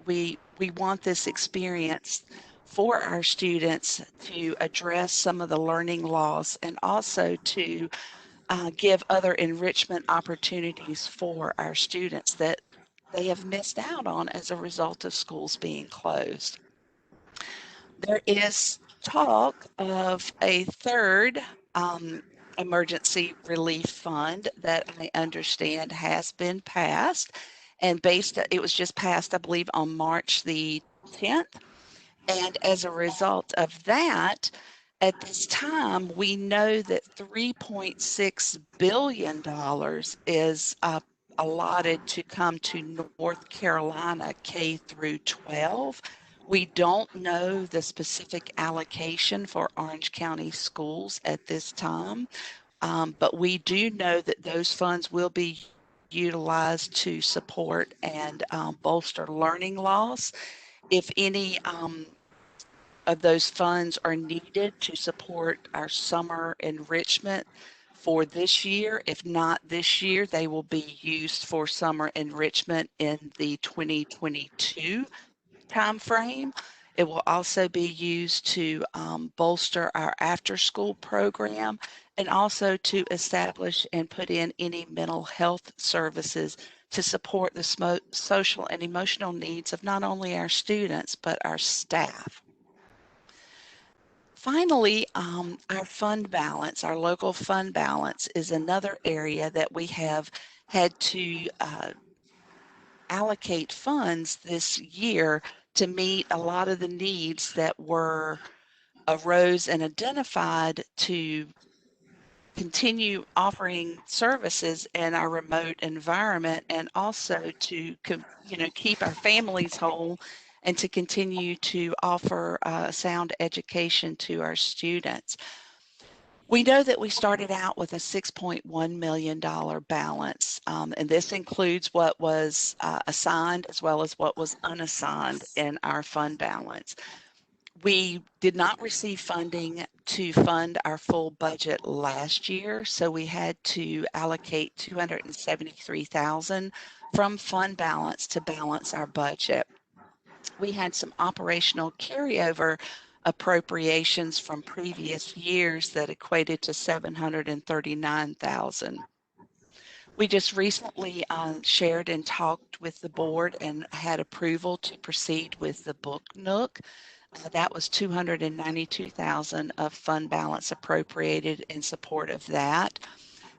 we want this experience for our students to address some of the learning loss and also to give other enrichment opportunities for our students that they have missed out on as a result of schools being closed. There is talk of a third emergency relief fund that I understand has been passed, and it was just passed, I believe, on March the 10th. And as a result of that, at this time, we know that $3.6 billion is allotted to come to North Carolina K through 12. We don't know the specific allocation for Orange County schools at this time, but we do know that those funds will be utilized to support and bolster learning loss. If any of those funds are needed to support our summer enrichment for this year. If not this year, they will be used for summer enrichment in the 2022 timeframe. It will also be used to bolster our after-school program and also to establish and put in any mental health services to support the social and emotional needs of not only our students, but our staff. Finally, our fund balance, our local fund balance is another area that we have had to allocate funds this year to meet a lot of the needs that arose and identified to continue offering services in our remote environment and also to keep our families whole and to continue to offer sound education to our students. We know that we started out with a $6.1 million balance, and this includes what was assigned as well as what was unassigned in our fund balance. We did not receive funding to fund our full budget last year, so we had to allocate $273,000 from fund balance to balance our budget. We had some operational carryover appropriations from previous years that equated to $739,000. We just recently shared and talked with the board and had approval to proceed with the Book Nook. That was $292,000 of fund balance appropriated in support of that.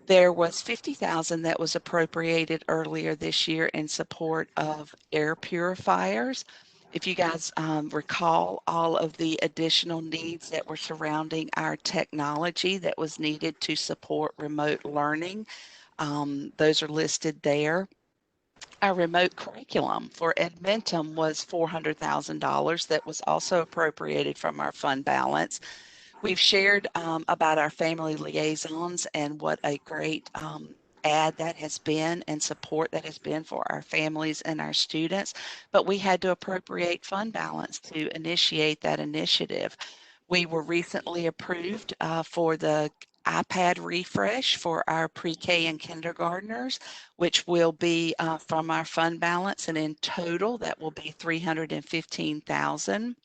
There was $50,000 that was appropriated earlier this year in support of air purifiers. If you guys recall all of the additional needs that were surrounding our technology that was needed to support remote learning, those are listed there. Our remote curriculum for Edmentum was $400,000 that was also appropriated from our fund balance. We've shared about our family liaisons and what a great add that has been and support that has been for our families and our students, but we had to appropriate fund balance to initiate that initiative. We were recently approved for the iPad refresh for our pre-K and kindergartners, which will be from our fund balance, and in total that will be $315,000.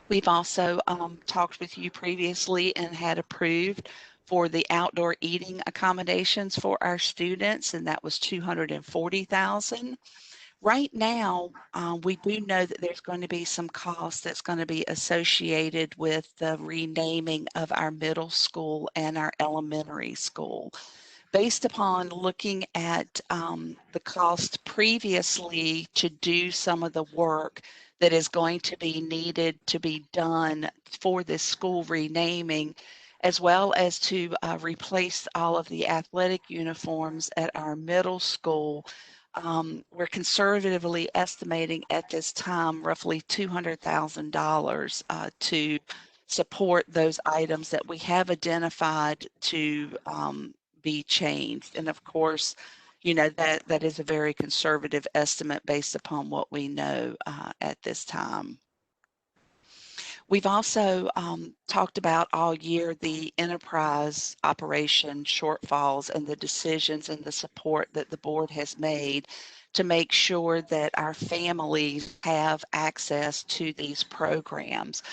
We've also talked with you previously and had approved for the outdoor eating accommodations for our students, and that was $240,000. Right now, we do know that there's going to be some cost that's going to be associated with the renaming of our middle school and our elementary school. Based upon looking at the cost previously to do some of the work that is going to be needed to be done for this school renaming, as well as to replace all of the athletic uniforms at our middle school, we're conservatively estimating at this time roughly $200,000 to support those items that we have identified to be changed. And of course, you know, that is a very conservative estimate based upon what we know at this time. We've also talked about all year the enterprise operation shortfalls and the decisions and the support that the board has made to make sure that our families have access to these programs.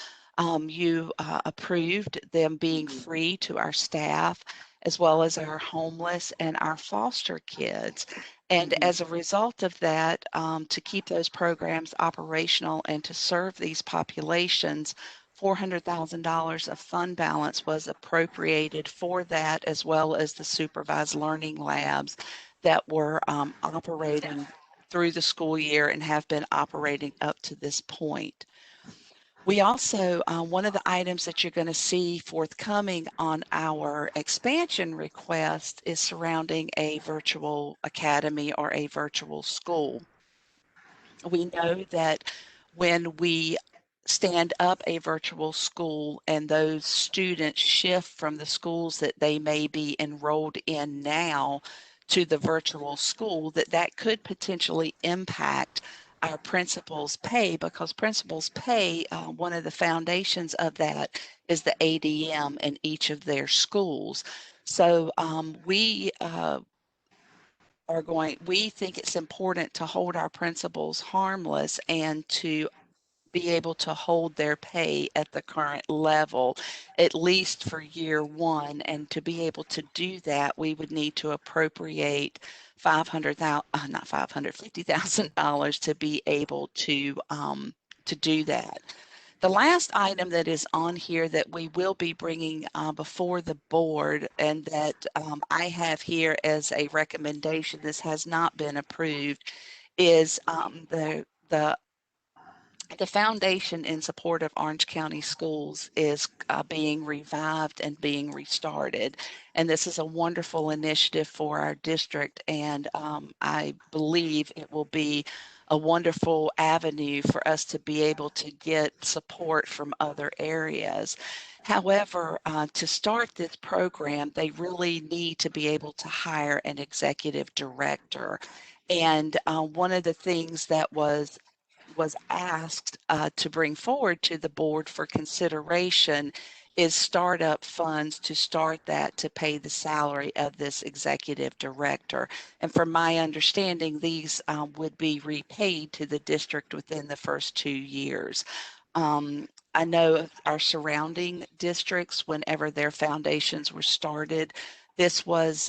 You approved them being free to our staff, as well as our homeless and our foster kids. And as a result of that, to keep those programs operational and to serve these populations, $400,000 of fund balance was appropriated for that, as well as the supervised learning labs that were operating through the school year and have been operating up to this point. We also, one of the items that you're going to see forthcoming on our expansion request is surrounding a virtual academy or a virtual school. We know that when we stand up a virtual school and those students shift from the schools that they may be enrolled in now to the virtual school, that could potentially impact our principals' pay, because principals' pay, one of the foundations of that is the ADM in each of their schools. So we think it's important to hold our principals harmless and to be able to hold their pay at the current level, at least for year one. And to be able to do that, we would need to appropriate $50,000 to be able to do that. The last item that is on here that we will be bringing before the board, and that I have here as a recommendation, this has not been approved, is the foundation in support of Orange County Schools is being revived and being restarted. And this is a wonderful initiative for our district. And I believe it will be a wonderful avenue for us to be able to get support from other areas. However, to start this program, they really need to be able to hire an executive director. And one of the things that was asked to bring forward to the board for consideration is startup funds to start that to pay the salary of this executive director. And from my understanding, these would be repaid to the district within the first 2 years. I know our surrounding districts, whenever their foundations were started, this was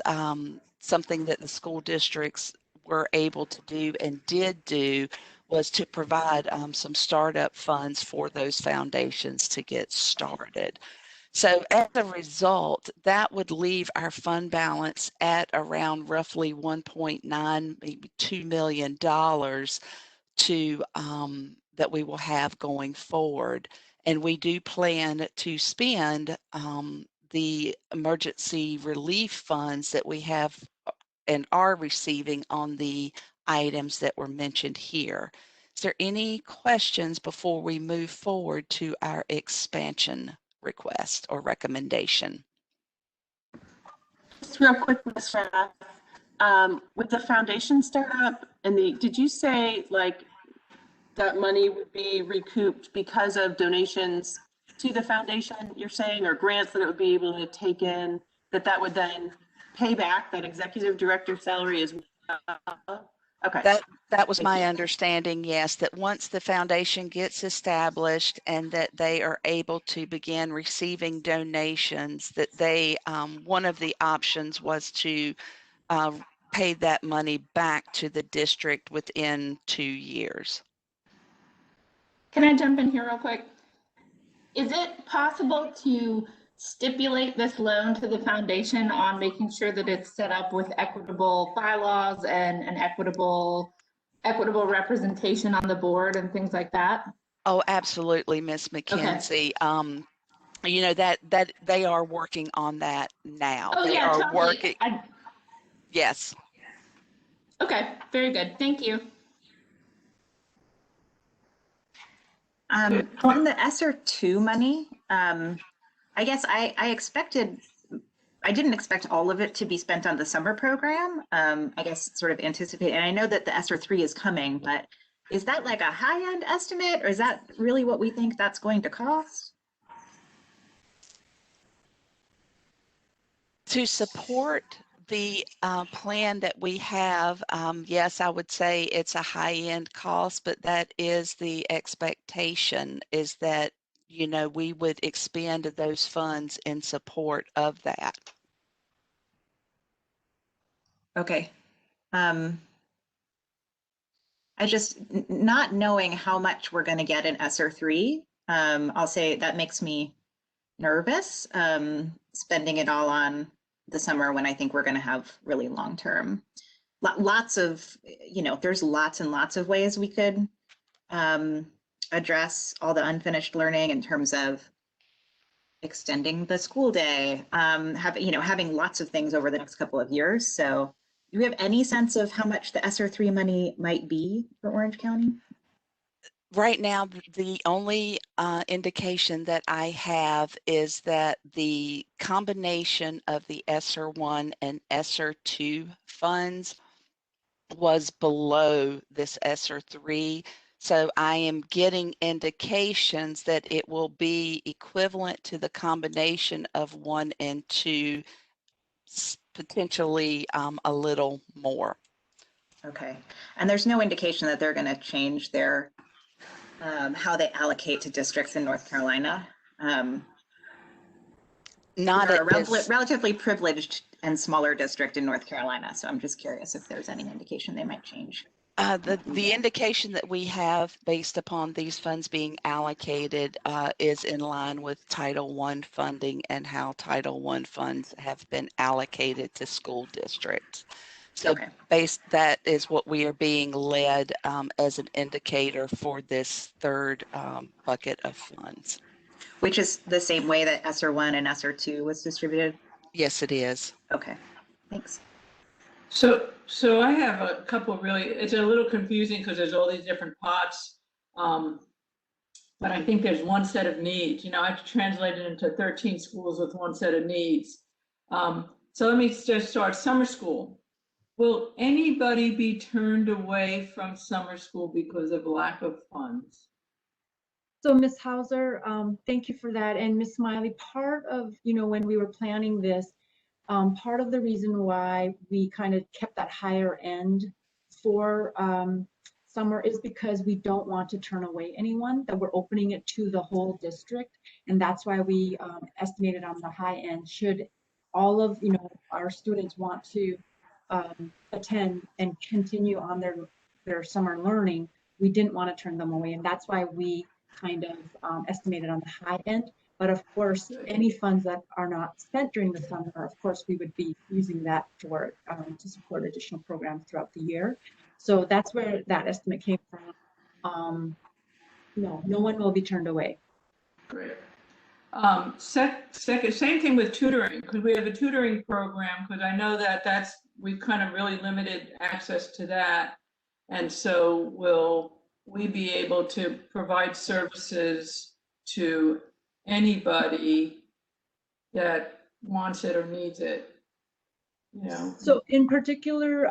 something that the school districts were able to do and did do, was to provide some startup funds for those foundations to get started. So as a result, that would leave our fund balance at around roughly $1.9, maybe $2 million to that we will have going forward. And we do plan to spend the emergency relief funds that we have and are receiving on the items that were mentioned here. Is there any questions before we move forward to our expansion request or recommendation? Just real quick, Ms. Rath, with the foundation startup and did you say like that money would be recouped because of donations to the foundation, you're saying, or grants that it would be able to take in, that would then pay back that executive director salary as well? Okay. That was Thank my you. understanding, yes, that once the foundation gets established and that they are able to begin receiving donations, that they, one of the options was to pay that money back to the district within 2 years. Can I jump in here real quick? Is it possible to stipulate this loan to the foundation on making sure that it's set up with equitable bylaws and an equitable representation on the board and things like that? Oh, absolutely, Miss McKenzie. You know, that they are working on that now. Oh They yeah, are totally. working. Yes. Okay, very good. Thank you. On the ESSER 2 money, I guess I didn't expect all of it to be spent on the summer program. I guess sort of anticipate, and I know that the ESSER 3 is coming, but is that like a high-end estimate, or is that really what we think that's going to cost? To support the plan that we have, yes, I would say it's a high-end cost, but that is the expectation, is that, you know, we would expend those funds in support of that. Okay. I just, not knowing how much we're going to get in ESSER 3, I'll say that makes me nervous, spending it all on the summer when I think we're going to have really long-term, lots of, you know, there's lots and lots of ways we could address all the unfinished learning in terms of extending the school day, having lots of things over the next couple of years. So do we have any sense of how much the ESSER 3 money might be for Orange County? Right now, the only indication that I have is that the combination of the ESSER 1 and ESSER 2 funds was below this ESSER 3. So I am getting indications that it will be equivalent to the combination of 1 and 2, potentially a little more. Okay, and there's no indication that they're going to change their how they allocate to districts in North Carolina. Not we're at a relatively privileged and smaller district in North Carolina, so I'm just curious if there's any indication they might change. The indication that we have based upon these funds being allocated is in line with Title I funding and how Title I funds have been allocated to school districts. So Okay. That is what we are being led as an indicator for this third bucket of funds. Which is the same way that ESSER 1 and ESSER 2 was distributed? Yes, it is. Okay, thanks. So I have a couple really, it's a little confusing because there's all these different pots. But I think there's one set of needs. You know, I've translated into 13 schools with one set of needs. So let me just start summer school. Will anybody be turned away from summer school because of lack of funds? So Ms. Hauser, thank you for that. And Ms. Smiley, part of, you know, when we were planning this, part of the reason why we kind of kept that higher end for summer is because we don't want to turn away anyone, that we're opening it to the whole district. And that's why we estimated on the high end, should all of, you know, our students want to attend and continue on their summer learning, we didn't want to turn them away. And that's why we kind of estimated on the high end. But of course, any funds that are not spent during the summer, of course, we would be using that for to support additional programs throughout the year. So that's where that estimate came from. No one will be turned away. Great. Second, same thing with tutoring, because we have a tutoring program, because I know that we've kind of really limited access to that. And so will we be able to provide services to anybody that wants it or needs it? Yeah. So in particular,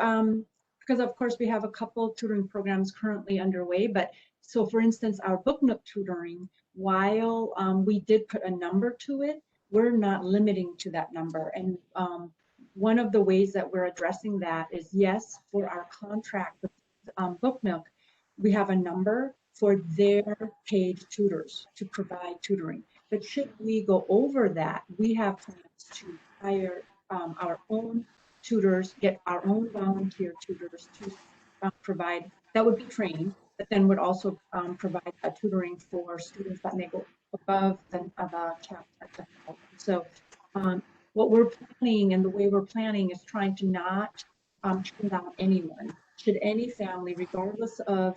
because of course we have a couple tutoring programs currently underway, but so for instance, our Book Nook tutoring, while we did put a number to it, we're not limiting to that number. And one of the ways that we're addressing that is, yes, for our contract with Book Nook, we have a number for their paid tutors to provide tutoring. But should we go over that, we have plans to hire our own tutors, get our own volunteer tutors to provide, that would be trained, but then would also provide tutoring for students that may go above the cap. So what we're planning and the way we're planning is trying to not turn down anyone. Should any family, regardless of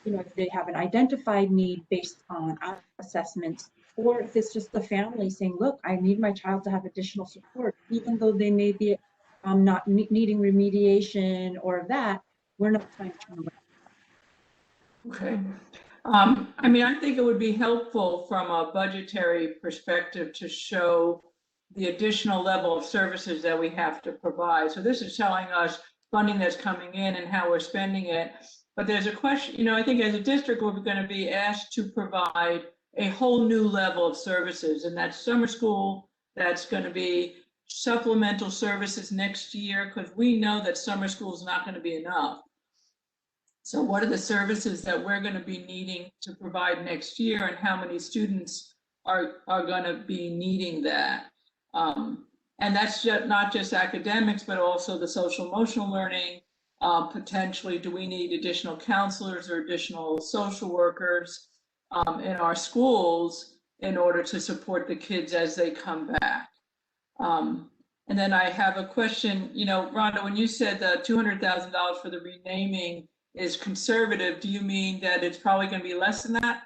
if they have an identified need based on our assessments, or if it's just the family saying, look, I need my child to have additional support, even though they may be not needing remediation or that, we're not trying to turn away. Okay. I mean, I think it would be helpful from a budgetary perspective to show the additional level of services that we have to provide. So this is telling us funding that's coming in and how we're spending it. But there's a question, I think as a district, we're going to be asked to provide a whole new level of services, and that's summer school. That's going to be supplemental services next year, because we know that summer school is not going to be enough. So what are the services that we're going to be needing to provide next year, and how many students are going to be needing that? And that's just not just academics, but also the social emotional learning. Potentially, do we need additional counselors or additional social workers in our schools in order to support the kids as they come back? And then I have a question, Rhonda, when you said the $200,000 for the renaming is conservative, do you mean that it's probably going to be less than that?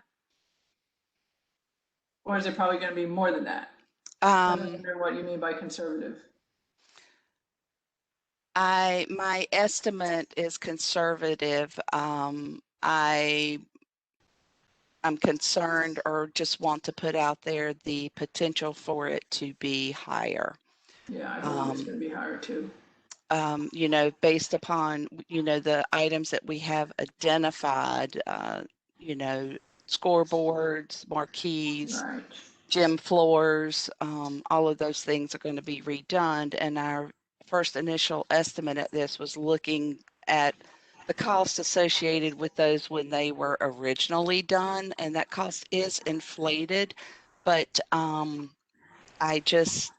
Or is it probably going to be more than that? I don't know what you mean by conservative. My estimate is conservative. I'm concerned, or just want to put out there the potential for it to be higher. Yeah, I believe it's going to be higher too. Based upon, the items that we have identified, scoreboards, marquees, Right. gym floors, all of those things are going to be redone. And our first initial estimate at this was looking at the cost associated with those when they were originally done, and that cost is inflated, but I just,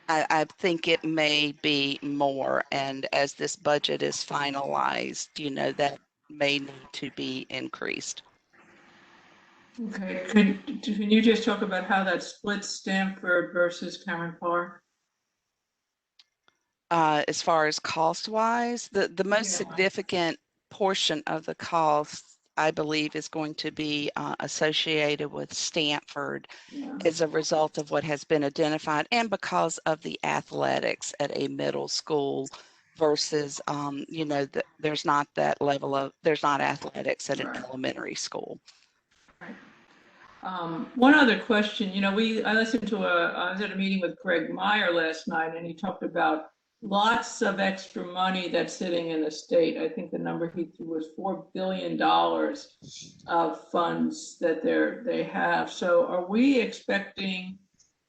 I think it may be more, and as this budget is finalized, that may need to be increased. Okay, can you just talk about how that splits Stanford versus Cameron Park? As far as cost-wise, the most significant portion of the cost, I believe, is going to be associated with Stanford as a result of what has been identified, and because of the athletics at a middle school versus, there's not that level of, there's not athletics at an elementary school. Right. One other question, I listened to I was at a meeting with Greg Meyer last night, and he talked about lots of extra money that's sitting in the state. I think the number he threw was $4 billion of funds that they have. So are we expecting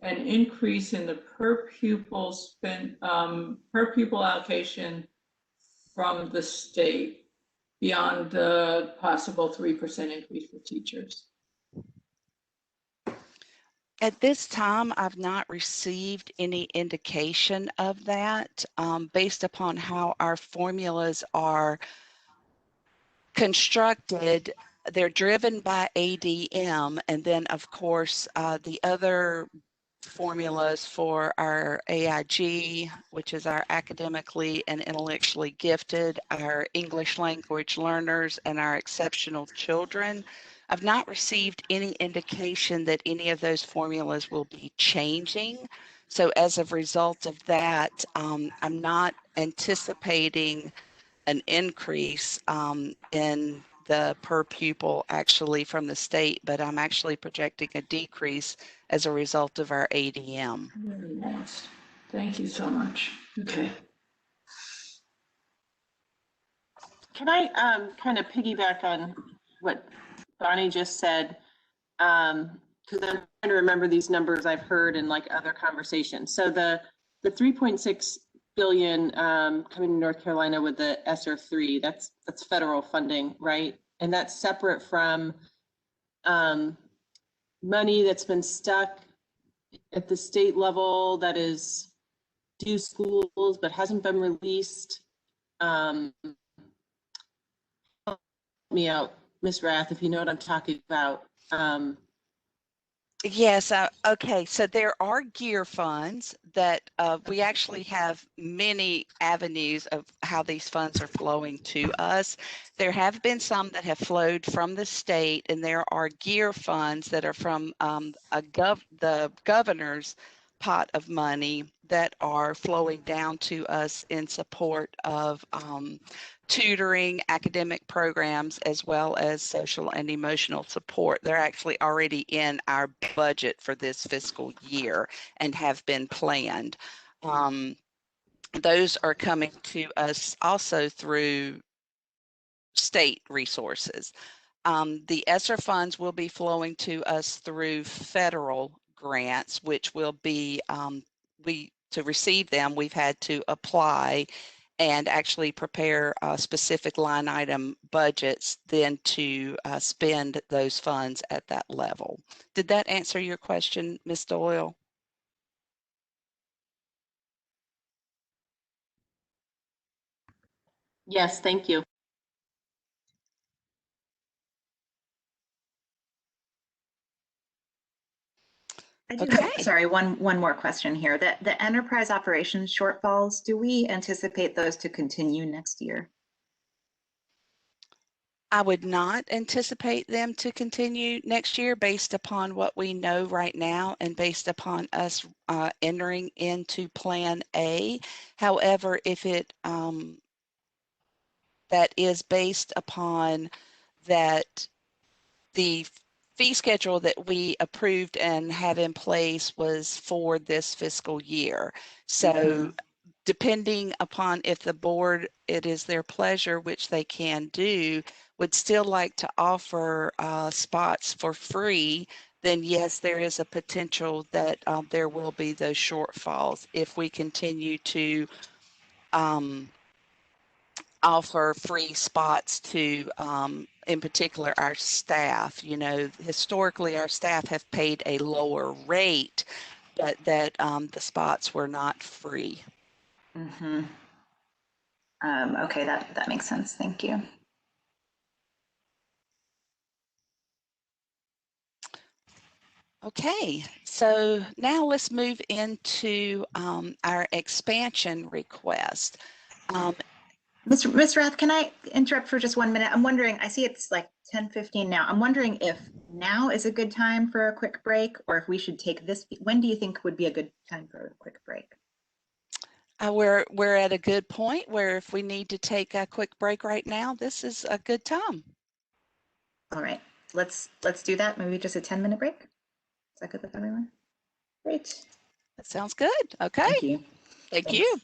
an increase in the per pupil allocation from the state beyond the possible 3% increase for teachers? At this time, I've not received any indication of that. Based upon how our formulas are constructed, they're driven by ADM, and then of course the other formulas for our AIG, which is our academically and intellectually gifted, our English language learners, and our exceptional children. I've not received any indication that any of those formulas will be changing. So as a result of that, I'm not anticipating an increase in the per pupil actually from the state, but I'm actually projecting a decrease as a result of our ADM. Very nice. Thank you so much. Okay. Can I kind of piggyback on what Bonnie just said? Because I'm trying to remember these numbers I've heard in like other conversations. So the 3.6 billion coming to North Carolina with the ESSER 3, that's federal funding, right? And that's separate from money that's been stuck at the state level that is due schools but hasn't been released. Help me out, Ms. Rath, if you know what I'm talking about. Yes, okay, so there are gear funds that we actually have many avenues of how these funds are flowing to us. There have been some that have flowed from the state, and there are gear funds that are from the governor's pot of money that are flowing down to us in support of tutoring, academic programs, as well as social and emotional support. They're actually already in our budget for this fiscal year and have been planned. Those are coming to us also through state resources. The ESSER funds will be flowing to us through federal grants, which will be, to receive them, we've had to apply and actually prepare specific line item budgets then to spend those funds at that level. Did that answer your question, Ms. Doyle? Yes, thank you. I do Okay. have, sorry, one more question here. The enterprise operations shortfalls, do we anticipate those to continue next year? I would not anticipate them to continue next year based upon what we know right now and based upon us entering into Plan A. However, if it that is based upon that the fee schedule that we approved and have in place was for this fiscal year. So depending upon if the board, it is their pleasure, which they can do, would still like to offer spots for free, then yes, there is a potential that there will be those shortfalls if we continue to offer free spots to, in particular, our staff. You know, historically, our staff have paid a lower rate, but that the spots were not free. Mm-hmm. Okay, that makes sense. Thank you. Okay, so now let's move into our expansion request. Ms. Rath, can I interrupt for just 1 minute? I'm wondering, I see it's like 10:15 now. I'm wondering if now is a good time for a quick break, or if we should take this. When do you think would be a good time for a quick break? We're at a good point where if we need to take a quick break right now, this is a good time. All right, let's do that. Maybe just a 10-minute break. Is that good with everyone? Great. That sounds good. Okay. Thank you. Thank Thanks. you.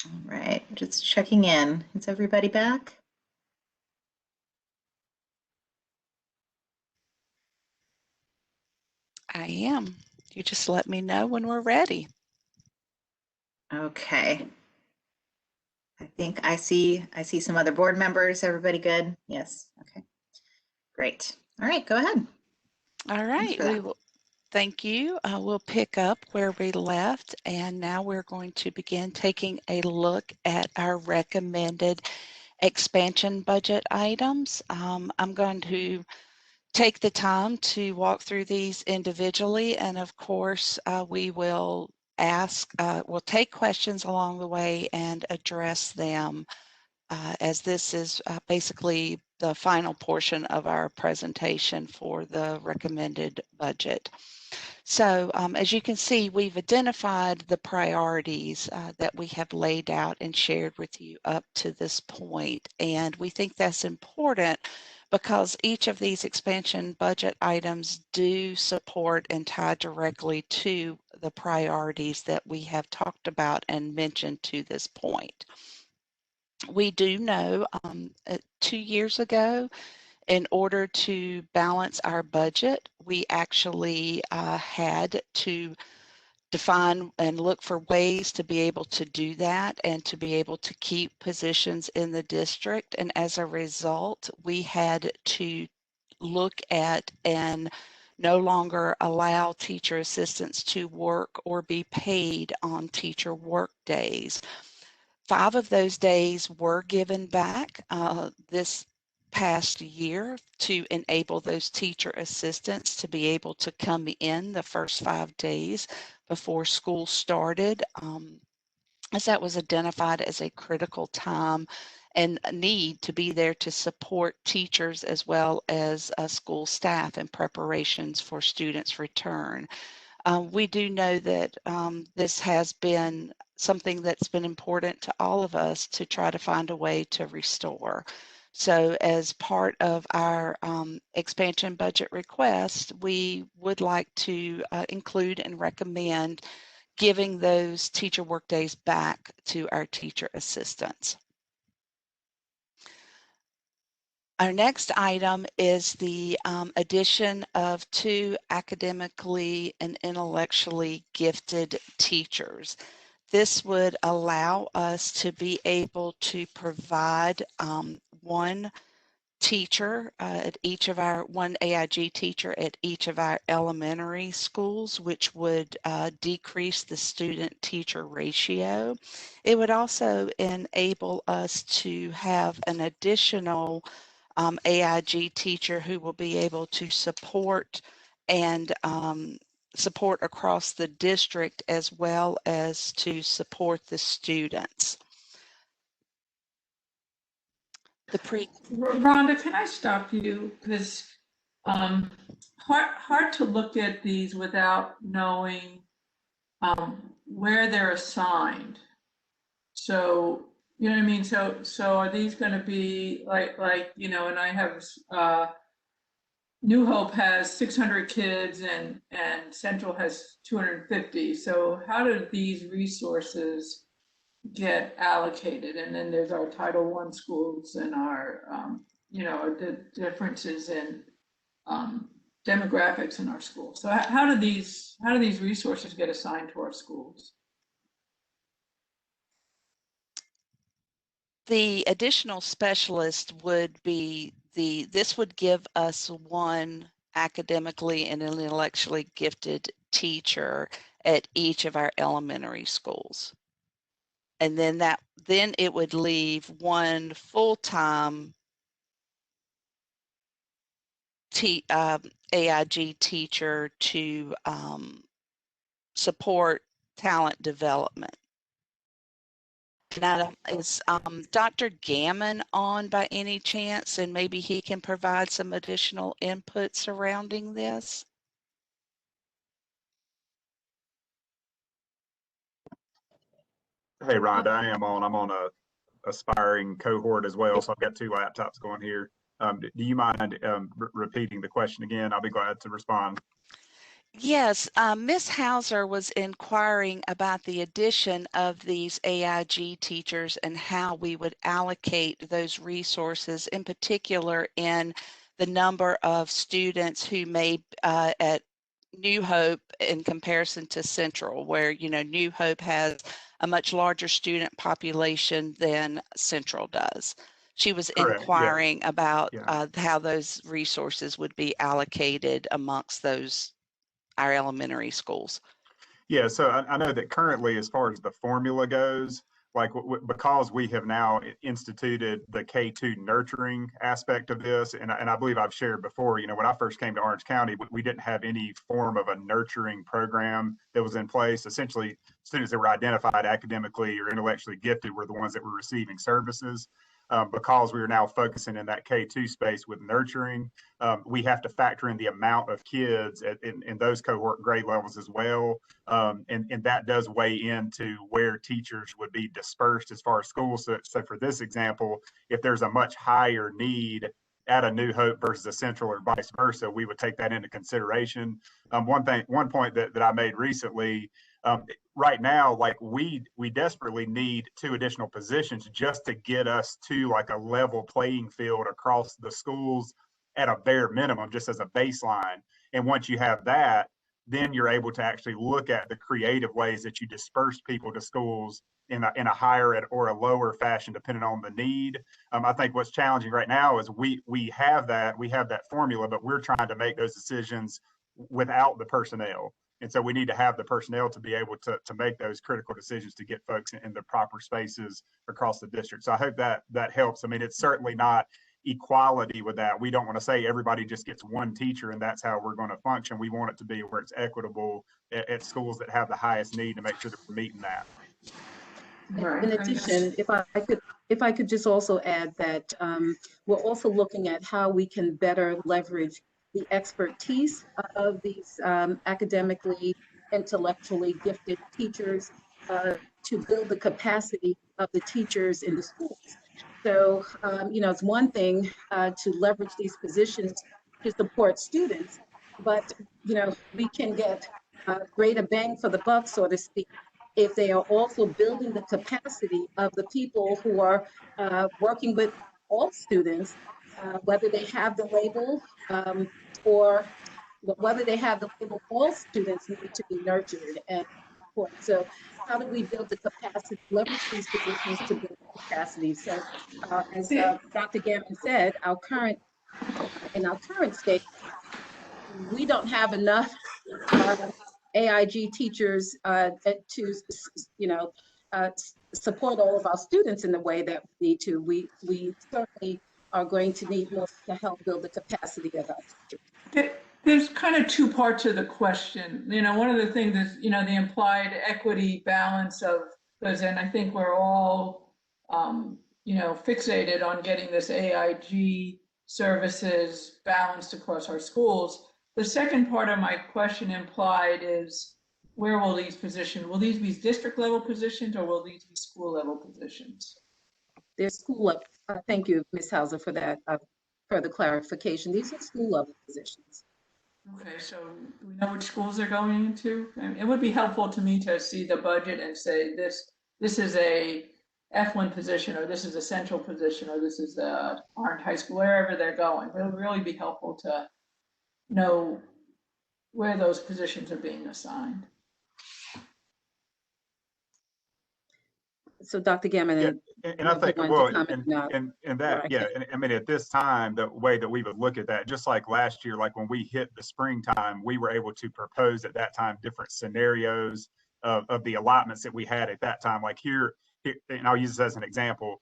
All right, just checking in. Is everybody back? I am. You just let me know when we're ready. Okay. I think I see some other board members. Everybody good? Yes. Okay. Great. All right, go ahead. All right, for that. we will. Thank you. We'll pick up where we left, and now we're going to begin taking a look at our recommended expansion budget items. I'm going to take the time to walk through these individually, and of course, we will we'll take questions along the way and address them as this is basically the final portion of our presentation for the recommended budget. So as you can see, we've identified the priorities that we have laid out and shared with you up to this point. And we think that's important because each of these expansion budget items do support and tie directly to the priorities that we have talked about and mentioned to this point. We do know 2 years ago, in order to balance our budget, we actually had to define and look for ways to be able to do that and to be able to keep positions in the district. And as a result, we had to look at and no longer allow teacher assistants to work or be paid on teacher work days. 5 of those days were given back this past year to enable those teacher assistants to be able to come in the first 5 days before school started, as that was identified as a critical time and a need to be there to support teachers as well as school staff in preparations for students' return. We do know that this has been something that's been important to all of us to try to find a way to restore. So as part of our expansion budget request, we would like to include and recommend giving those teacher workdays back to our teacher assistants. Our next item is the addition of 2 academically and intellectually gifted teachers. This would allow us to be able to provide one teacher at each of our, one AIG teacher at each of our elementary schools, which would decrease the student-teacher ratio. It would also enable us to have an additional AIG teacher who will be able to support and support across the district as well as to support the students. Rhonda, can I stop you? Because hard to look at these without knowing where they're assigned. So, you know what I mean? So are these going to be like, you know, and I have, New Hope has 600 kids and Central has 250. So how do these resources get allocated? And then there's our Title I schools and our, you know, the differences in demographics in our schools. So how do these resources get assigned to our schools? The additional specialist would be this would give us one academically and intellectually gifted teacher at each of our elementary schools. And then it would leave one full-time AIG teacher to support talent development. Now, is Dr. Gammon on by any chance, and maybe he can provide some additional input surrounding this? Hey, Rhonda, I am on. I'm on a aspiring cohort as well, so I've got 2 laptops going here. Do you mind repeating the question again? I'll be glad to respond. Yes, Ms. Hauser was inquiring about the addition of these AIG teachers and how we would allocate those resources, in particular in the number of students who may at New Hope in comparison to Central, where, you know, New Hope has a much larger student population than Central does. She was Correct, yeah. inquiring about Yeah. how those resources would be allocated amongst those our elementary schools. Yeah, so I know that currently, as far as the formula goes, like because we have now instituted the K-2 nurturing aspect of this, and I believe I've shared before, you know, when I first came to Orange County, we didn't have any form of a nurturing program that was in place. Essentially, students that were identified academically or intellectually gifted were the ones that were receiving services. Because we are now focusing in that K-2 space with nurturing, we have to factor in the amount of kids in those cohort grade levels as well. And that does weigh into where teachers would be dispersed as far as schools. So for this example, if there's a much higher need at a New Hope versus a Central or vice versa, we would take that into consideration. One point that I made recently, right now, like we desperately need 2 additional positions just to get us to like a level playing field across the schools at a bare minimum, just as a baseline. And once you have that, then you're able to actually look at the creative ways that you disperse people to schools in a higher or a lower fashion, depending on the need. I think what's challenging right now is we have that formula, but we're trying to make those decisions without the personnel. And so we need to have the personnel to be able to make those critical decisions to get folks in the proper spaces across the district. So I hope that helps. I mean, it's certainly not equality with that. We don't want to say everybody just gets one teacher and that's how we're going to function. We want it to be where it's equitable at schools that have the highest need to make sure that we're meeting that. Right. In addition, if I could just also add that we're also looking at how we can better leverage the expertise of these academically, intellectually gifted teachers to build the capacity of the teachers in the schools. So, you know, it's one thing to leverage these positions to support students, but, you know, we can get greater bang for the buck, so to speak, if they are also building the capacity of the people who are working with all students, whether they have the label or whether they have the label, all students need to be nurtured and supported. So how do we build the capacity, leverage these positions to build the capacity? So as Dr. Gammon said, in our current state, we don't have enough AIG teachers to, you know, support all of our students in the way that we need to. We certainly are going to need more to help build the capacity of our teachers. There's kind of 2 parts to the question. You know, one of the things is, you know, the implied equity balance of those, and I think we're all, you know, fixated on getting this AIG services balanced across our schools. The second part of my question implied is, where will these positions, will these be district level positions or will these be school level positions? They're school level. Thank you, Ms. Hauser, for that further clarification. These are school level positions. Okay, so do we know which schools they're going into? And it would be helpful to me to see the budget and say this is a F1 position, or this is a central position, or this is the Orange High School, wherever they're going. It would really be helpful to know where those positions are being assigned. So Dr. Gammon, and I think, well, and that, yeah, and I mean, at this time, the way that we would look at that, just like last year, like when we hit the springtime, we were able to propose at that time different scenarios of the allotments that we had at that time. Like here, and I'll use this as an example.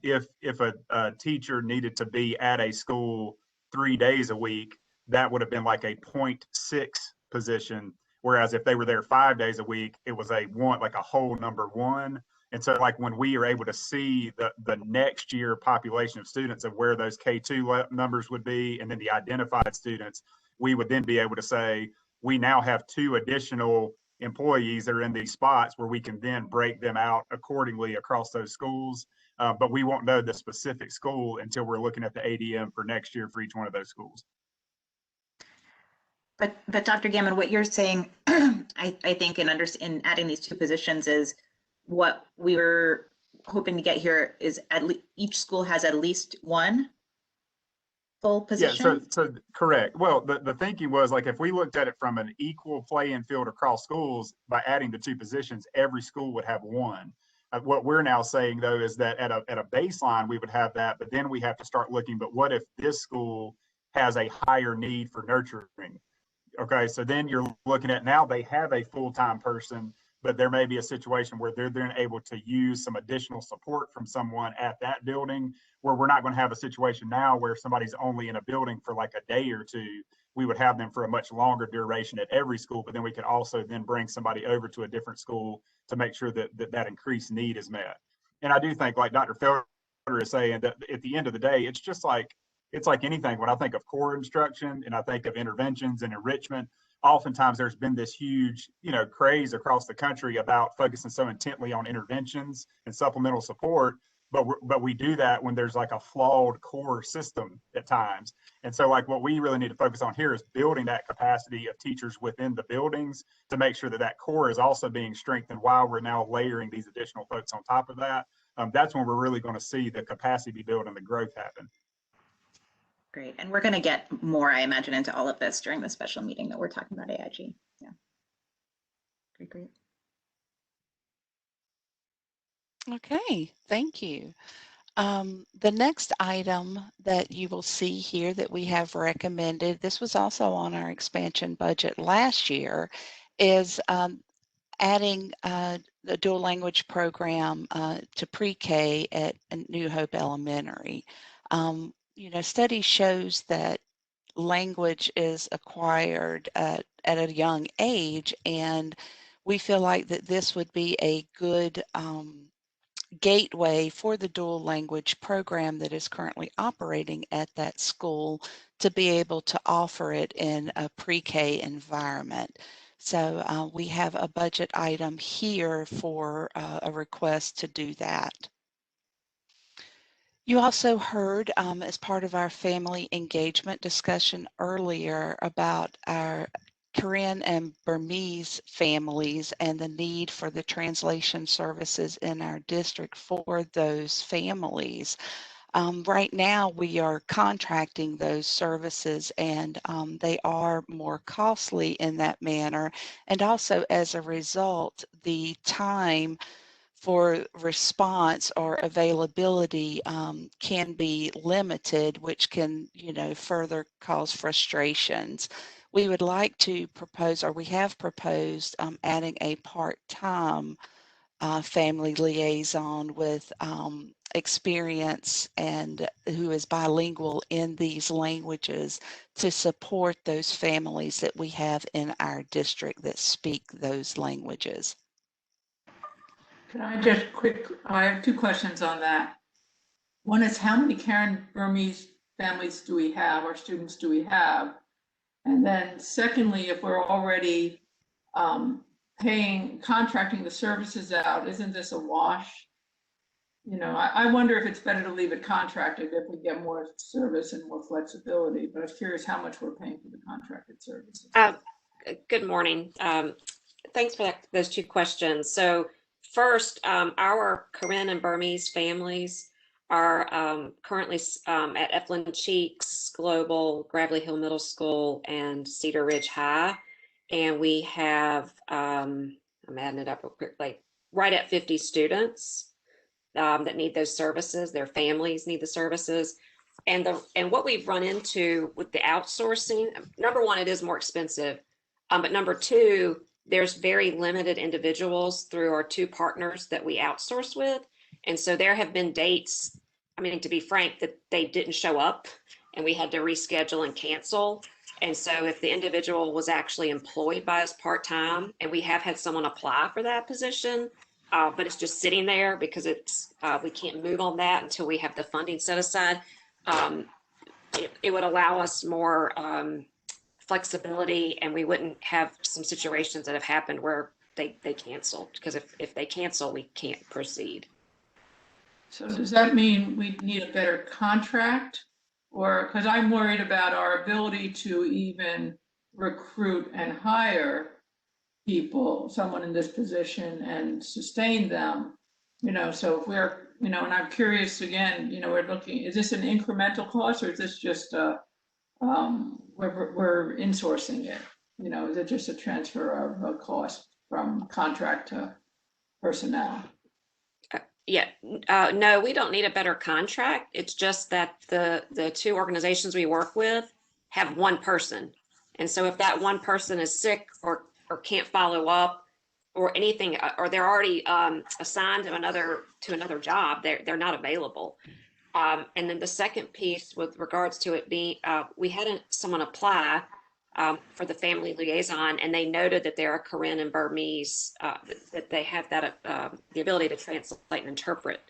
If a teacher needed to be at a school 3 days a week, that would have been like a 0.6 position. Whereas if they were there 5 days a week, it was a whole number 1. And so like when we are able to see the next year population of students of where those K2 numbers would be, and then the identified students, we would then be able to say, we now have 2 additional employees that are in these spots where we can then break them out accordingly across those schools. But we won't know the specific school until we're looking at the ADM for next year for each one of those schools. But Dr. Gammon, what you're saying, I think in adding these two positions is what we were hoping to get here is each school has at least one full position. Yeah, so correct. Well, the thinking was like if we looked at it from an equal playing field across schools, by adding the two positions, every school would have one. What we're now saying though is that at a baseline we would have that, but then we have to start looking. But what if this school has a higher need for nurturing? Okay, so then you're looking at now they have a full-time person, but there may be a situation where they're then able to use some additional support from someone at that building, where we're not going to have a situation now where somebody's only in a building for like a day or two. We would have them for a much longer duration at every school, but then we could also then bring somebody over to a different school to make sure that that increased need is met. And I do think, like Dr. Felder is saying, that at the end of the day, it's just like, it's like anything. When I think of core instruction and I think of interventions and enrichment, oftentimes there's been this huge, craze across the country about focusing so intently on interventions and supplemental support. But we do that when there's like a flawed core system at times. And so like what we really need to focus on here is building that capacity of teachers within the buildings to make sure that that core is also being strengthened while we're now layering these additional folks on top of that. That's when we're really going to see the capacity build and the growth happen. Great. And we're going to get more, I imagine, into all of this during the special meeting that we're talking about AIG. Yeah. Great. Okay, thank you. The next item that you will see here that we have recommended, this was also on our expansion budget last year, is adding the dual language program to pre-K at New Hope Elementary. Study shows that language is acquired at a young age, and we feel like that this would be a good gateway for the dual language program that is currently operating at that school to be able to offer it in a pre-K environment. So we have a budget item here for a request to do that. You also heard as part of our family engagement discussion earlier about our Korean and Burmese families and the need for the translation services in our district for those families. Right now, we are contracting those services, and they are more costly in that manner. And also, as a result, the time for response or availability can be limited, which can, further cause frustrations. We would like to propose, or we have proposed, adding a part-time family liaison with experience and who is bilingual in these languages to support those families that we have in our district that speak those languages. Can I just I have two questions on that. One is, how many Karen Burmese families do we have, or students do we have? And then secondly, if we're already contracting the services out, isn't this a wash? I wonder if it's better to leave it contracted if we get more service and more flexibility, but I was curious how much we're paying for the contracted services. Good morning. Thanks for those two questions. So first, our Korean and Burmese families are currently at Eflin Cheeks Global, Gravely Hill Middle School, and Cedar Ridge High. And we have, I'm adding it up real quick, like right at 50 students that need those services. Their families need the services. And what we've run into with the outsourcing, number one, it is more expensive. But number two, there's very limited individuals through our two partners that we outsource with. And so there have been dates, to be frank, that they didn't show up and we had to reschedule and cancel. And so if the individual was actually employed by us part-time, and we have had someone apply for that position, but it's just sitting there because we can't move on that until we have the funding set aside, it would allow us more flexibility, and we wouldn't have some situations that have happened where they canceled, because if they cancel, we can't proceed. So does that mean we need a better contract? Or, because I'm worried about our ability to even recruit and hire people, someone in this position and sustain them, so if we're, and I'm curious again, we're looking, is this an incremental cost or is this just we're insourcing it? Is it just a transfer of a cost from contract to personnel? Yeah, no, we don't need a better contract. It's just that the two organizations we work with have one person. And so if that one person is sick or can't follow up or anything, or they're already assigned to another job, they're not available. And then the second piece with regards to it being, we had someone apply for the family liaison, and they noted that they're a Karen and Burmese, that they have that the ability to translate and interpret.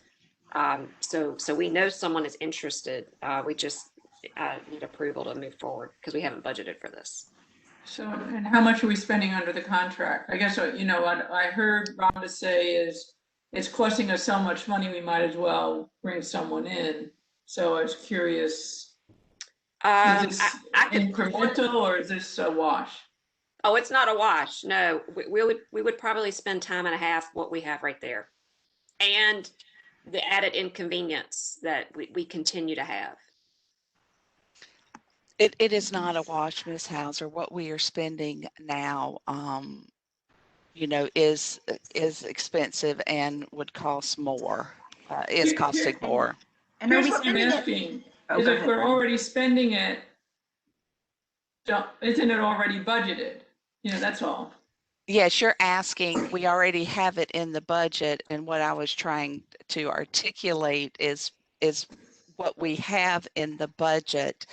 So we know someone is interested. We just need approval to move forward because we haven't budgeted for this. So, and how much are we spending under the contract? I guess, what I heard Rhonda say is it's costing us so much money, we might as well bring someone in. So I was curious, is this incremental or is this a wash? Oh, it's not a wash. No, we would probably spend time and a half what we have right there, and the added inconvenience that we continue to have. It is not a wash, Ms. Hauser. What we are spending now, is expensive and would cost more. Is costing more. And are Here's we what I'm spending it? asking, Oh, is go if ahead. we're already spending it, isn't it already budgeted? That's all. Yes, you're asking, we already have it in the budget, and what I was trying to articulate is what we have in the budget.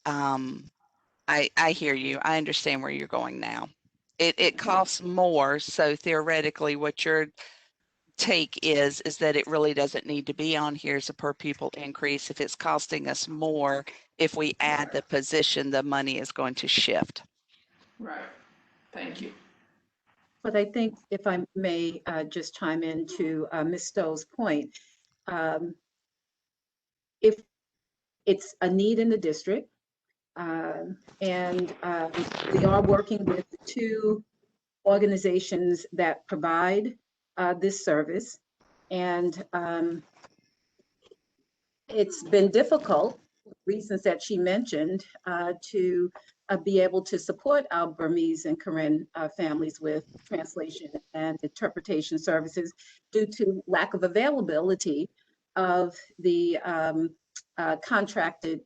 I hear you. I understand where you're going now. It costs more, so theoretically what your take is that it really doesn't need to be on here as a per pupil increase. If it's costing us more, if we add the position, the money is going to shift. Right. Thank you. But I think if I may just chime in to Ms. Stowe's point, if it's a need in the district, and we are working with two organizations that provide this service, and it's been difficult, reasons that she mentioned, to be able to support our Burmese and Karen families with translation and interpretation services due to lack of availability of the contracted,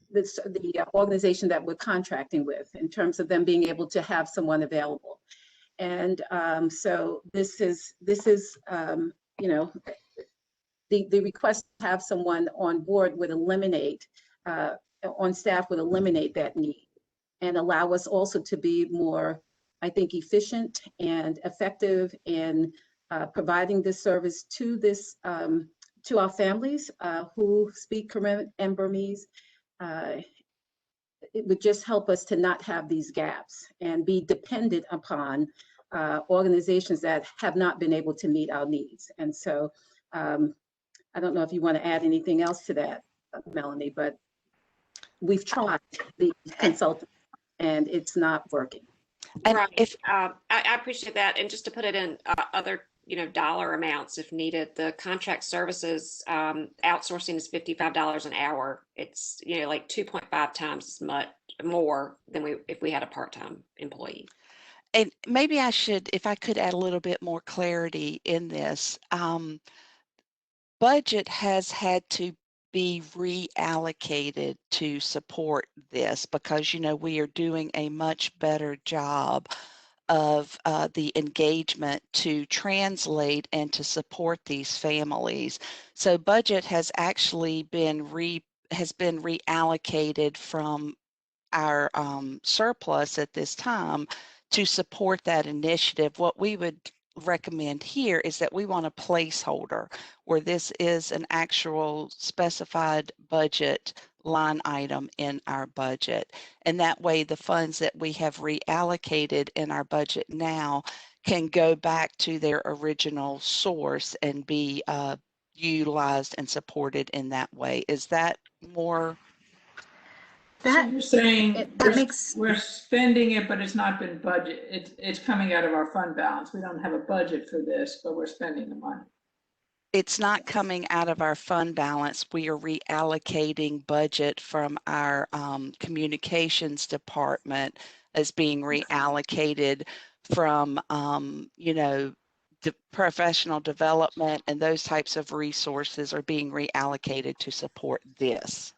the organization that we're contracting with, in terms of them being able to have someone available. And so this is the request to have someone on board would eliminate, on staff would eliminate that need and allow us also to be more, I think, efficient and effective in providing this service to to our families who speak Karen and Burmese. It would just help us to not have these gaps and be dependent upon organizations that have not been able to meet our needs. And so I don't know if you want to add anything else to that, Melanie, but we've tried the consultant and it's not working. And right. if I appreciate that. And just to put it in other, dollar amounts if needed, the contract services outsourcing is $55 an hour. It's, like 2.5 times as much more than if we had a part-time employee. And maybe I should, if I could add a little bit more clarity in this, budget has had to be reallocated to support this because, we are doing a much better job of the engagement to translate and to support these families. So budget has actually been reallocated from our surplus at this time to support that initiative. What we would recommend here is that we want a placeholder where this is an actual specified budget line item in our budget. And that way the funds that we have reallocated in our budget now can go back to their original source and be utilized and supported in that way. Is that more So That, you're saying that makes, we're spending it, but it's not been budget. It's coming out of our fund balance. We don't have a budget for this, but we're spending the money. It's not coming out of our fund balance. We are reallocating budget from our communications department as being reallocated from, professional development, and those types of resources are being reallocated to support this.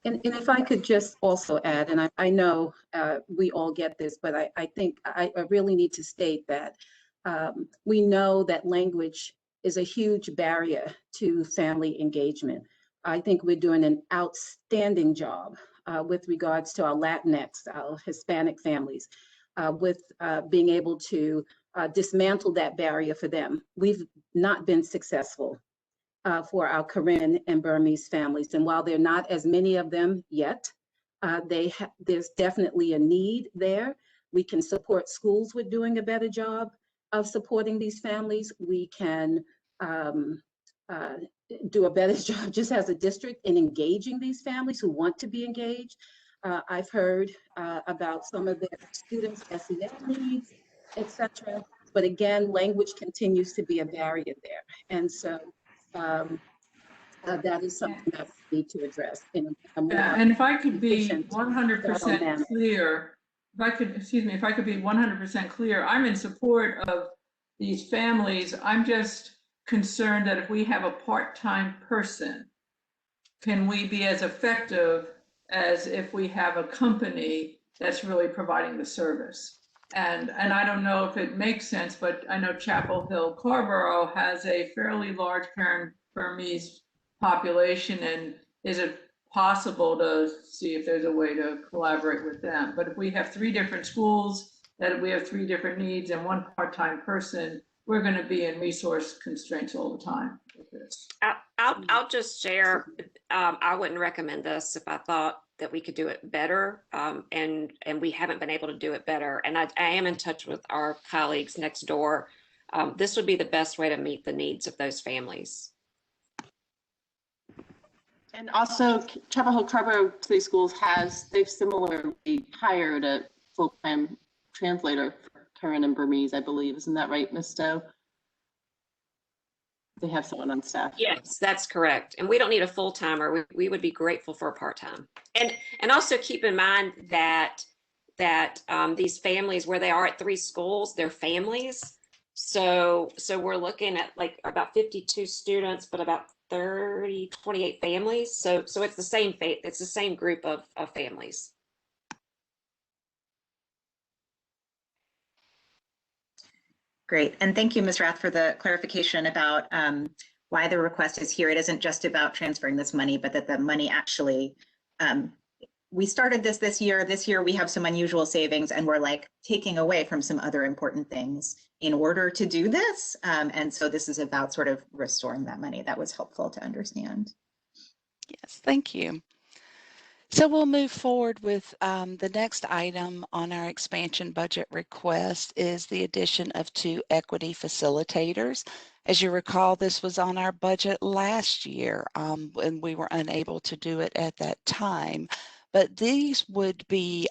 And if I could just also add, and I know we all get this, but I think I really need to state that we know that language is a huge barrier to family engagement. I think we're doing an outstanding job with regards to our Latinx, our Hispanic families, with being able to dismantle that barrier for them. We've not been successful for our Karen and Burmese families. And while there are not as many of them yet, there's definitely a need there. We can support schools with doing a better job of supporting these families. We can do a better job just as a district in engaging these families who want to be engaged. I've heard about some of the students' SEL needs, etc. But again, language continues to be a barrier there. And so that is something that we need to address in a more And if I could be efficient, 100% manner. clear, if I could be 100% clear, I'm in support of these families. I'm just concerned that if we have a part-time person, can we be as effective as if we have a company that's really providing the service? And I don't know if it makes sense, but I know Chapel Hill Carborough has a fairly large Karen Burmese population, and is it possible to see if there's a way to collaborate with them? But if we have 3 different schools, that we have 3 different needs and 1 part-time person, we're going to be in resource constraints all the time with this. I'll just share, I wouldn't recommend this if I thought that we could do it better, and we haven't been able to do it better. And I am in touch with our colleagues next door. This would be the best way to meet the needs of those families. And also, Chapel Hill Carborough City Schools they've similarly hired a full-time translator for Karen and Burmese, I believe. Isn't that right, Ms. Stowe? They have someone on staff. Yes, that's correct. And we don't need a full-timer. We would be grateful for a part-time. And also keep in mind that these families, where they are at 3 schools, they're families. So we're looking at like about 52 students, but about 28 families. So it's the same group of families. great. And thank you, Ms. Rath, for the clarification about why the request is here. It isn't just about transferring this money, but that the money actually, we started this year. This year we have some unusual savings, and we're like taking away from some other important things in order to do this. And so this is about sort of restoring that money. That was helpful to understand. Yes, thank you. So we'll move forward with the next item on our expansion budget request is the addition of 2 equity facilitators. As you recall, this was on our budget last year, and we were unable to do it at that time. But these would be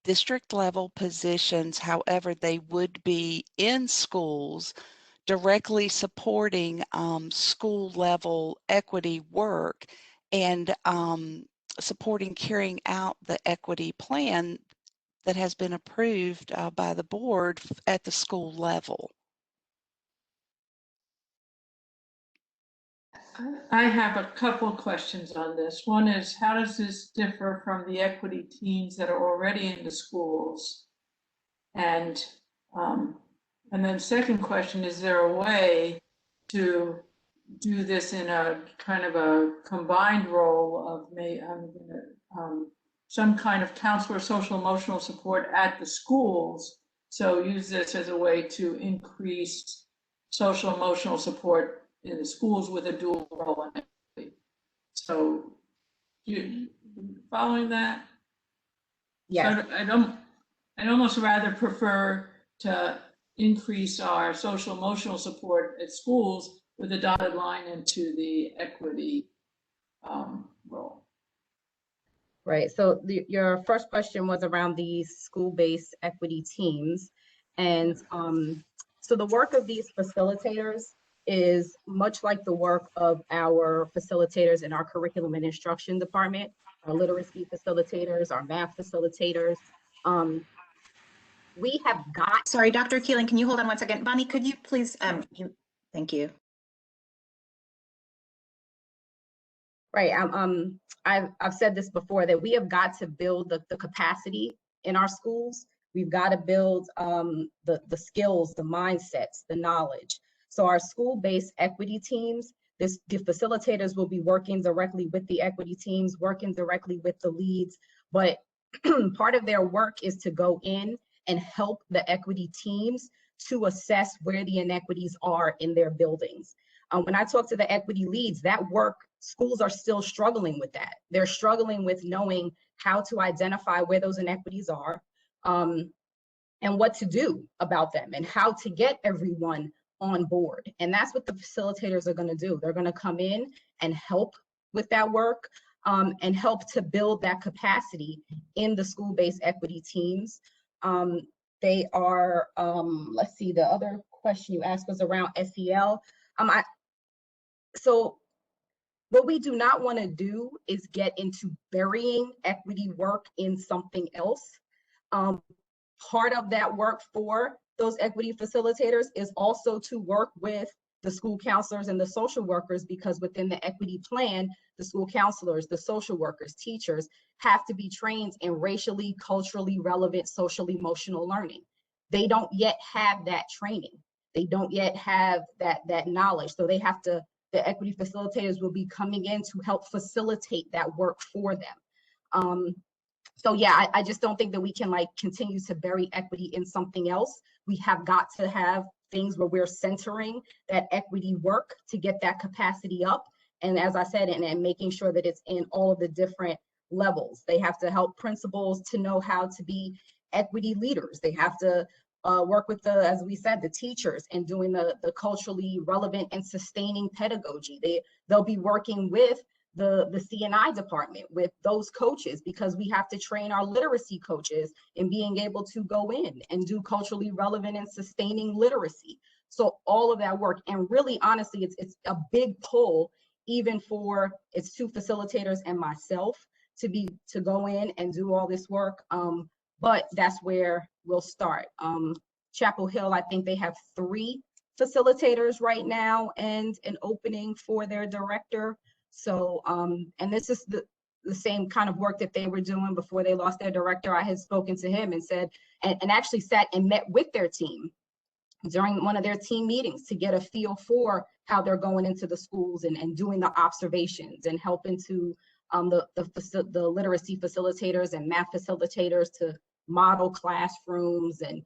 district level positions. However, they would be in schools directly supporting school level equity work and supporting carrying out the equity plan that has been approved by the board at the school level. I have a couple questions on this. One is, how does this differ from the equity teams that are already in the schools? And then second question, is there a way to do this in a kind of a combined role of some kind of counselor, social emotional support at the schools? So use this as a way to increase social emotional support in the schools with a dual role in equity. So you following that? Yes. So I'd almost rather prefer to increase our social emotional support at schools with a dotted line into the equity role. Right, so your first question was around the school-based equity teams. And so the work of these facilitators is much like the work of our facilitators in our curriculum and instruction department, our literacy facilitators, our math facilitators. We have got. Sorry, Dr. Keeling, can you hold on one second? Bonnie, could you please, thank you. Right, I've said this before, that we have got to build the capacity in our schools. We've got to build the skills, the mindsets, the knowledge. So our school-based equity teams, the facilitators will be working directly with the equity teams, working directly with the leads, but part of their work is to go in and help the equity teams to assess where the inequities are in their buildings. When I talk to the equity leads, that work, schools are still struggling with that. They're struggling with knowing how to identify where those inequities are, and what to do about them, and how to get everyone on board. And that's what the facilitators are going to do. They're going to come in and help with that work, and help to build that capacity in the school-based equity teams. They are, let's see, the other question you asked was around SEL. So what we do not want to do is get into burying equity work in something else. Part of that work for those equity facilitators is also to work with the school counselors and the social workers, because within the equity plan, the school counselors, the social workers, teachers have to be trained in racially, culturally relevant, social emotional learning. They don't yet have that training. They don't yet have that knowledge. So they have to, the equity facilitators will be coming in to help facilitate that work for them. So yeah, I just don't think that we can continue to bury equity in something else. We have got to have things where we're centering that equity work to get that capacity up. And as I said, and making sure that it's in all of the different levels. They have to help principals to know how to be equity leaders. They have to work with as we said, the teachers and doing the culturally relevant and sustaining pedagogy. They'll be working with the C&I department, with those coaches, because we have to train our literacy coaches in being able to go in and do culturally relevant and sustaining literacy. So all of that work, and really honestly, it's a big pull even for its two facilitators and myself to go in and do all this work. But that's where we'll start. Chapel Hill, I think they have 3 facilitators right now and an opening for their director. So, and this is the same kind of work that they were doing before they lost their director. I had spoken to him and said, and actually sat and met with their team during one of their team meetings to get a feel for how they're going into the schools and doing the observations and helping to the literacy facilitators and math facilitators to model classrooms and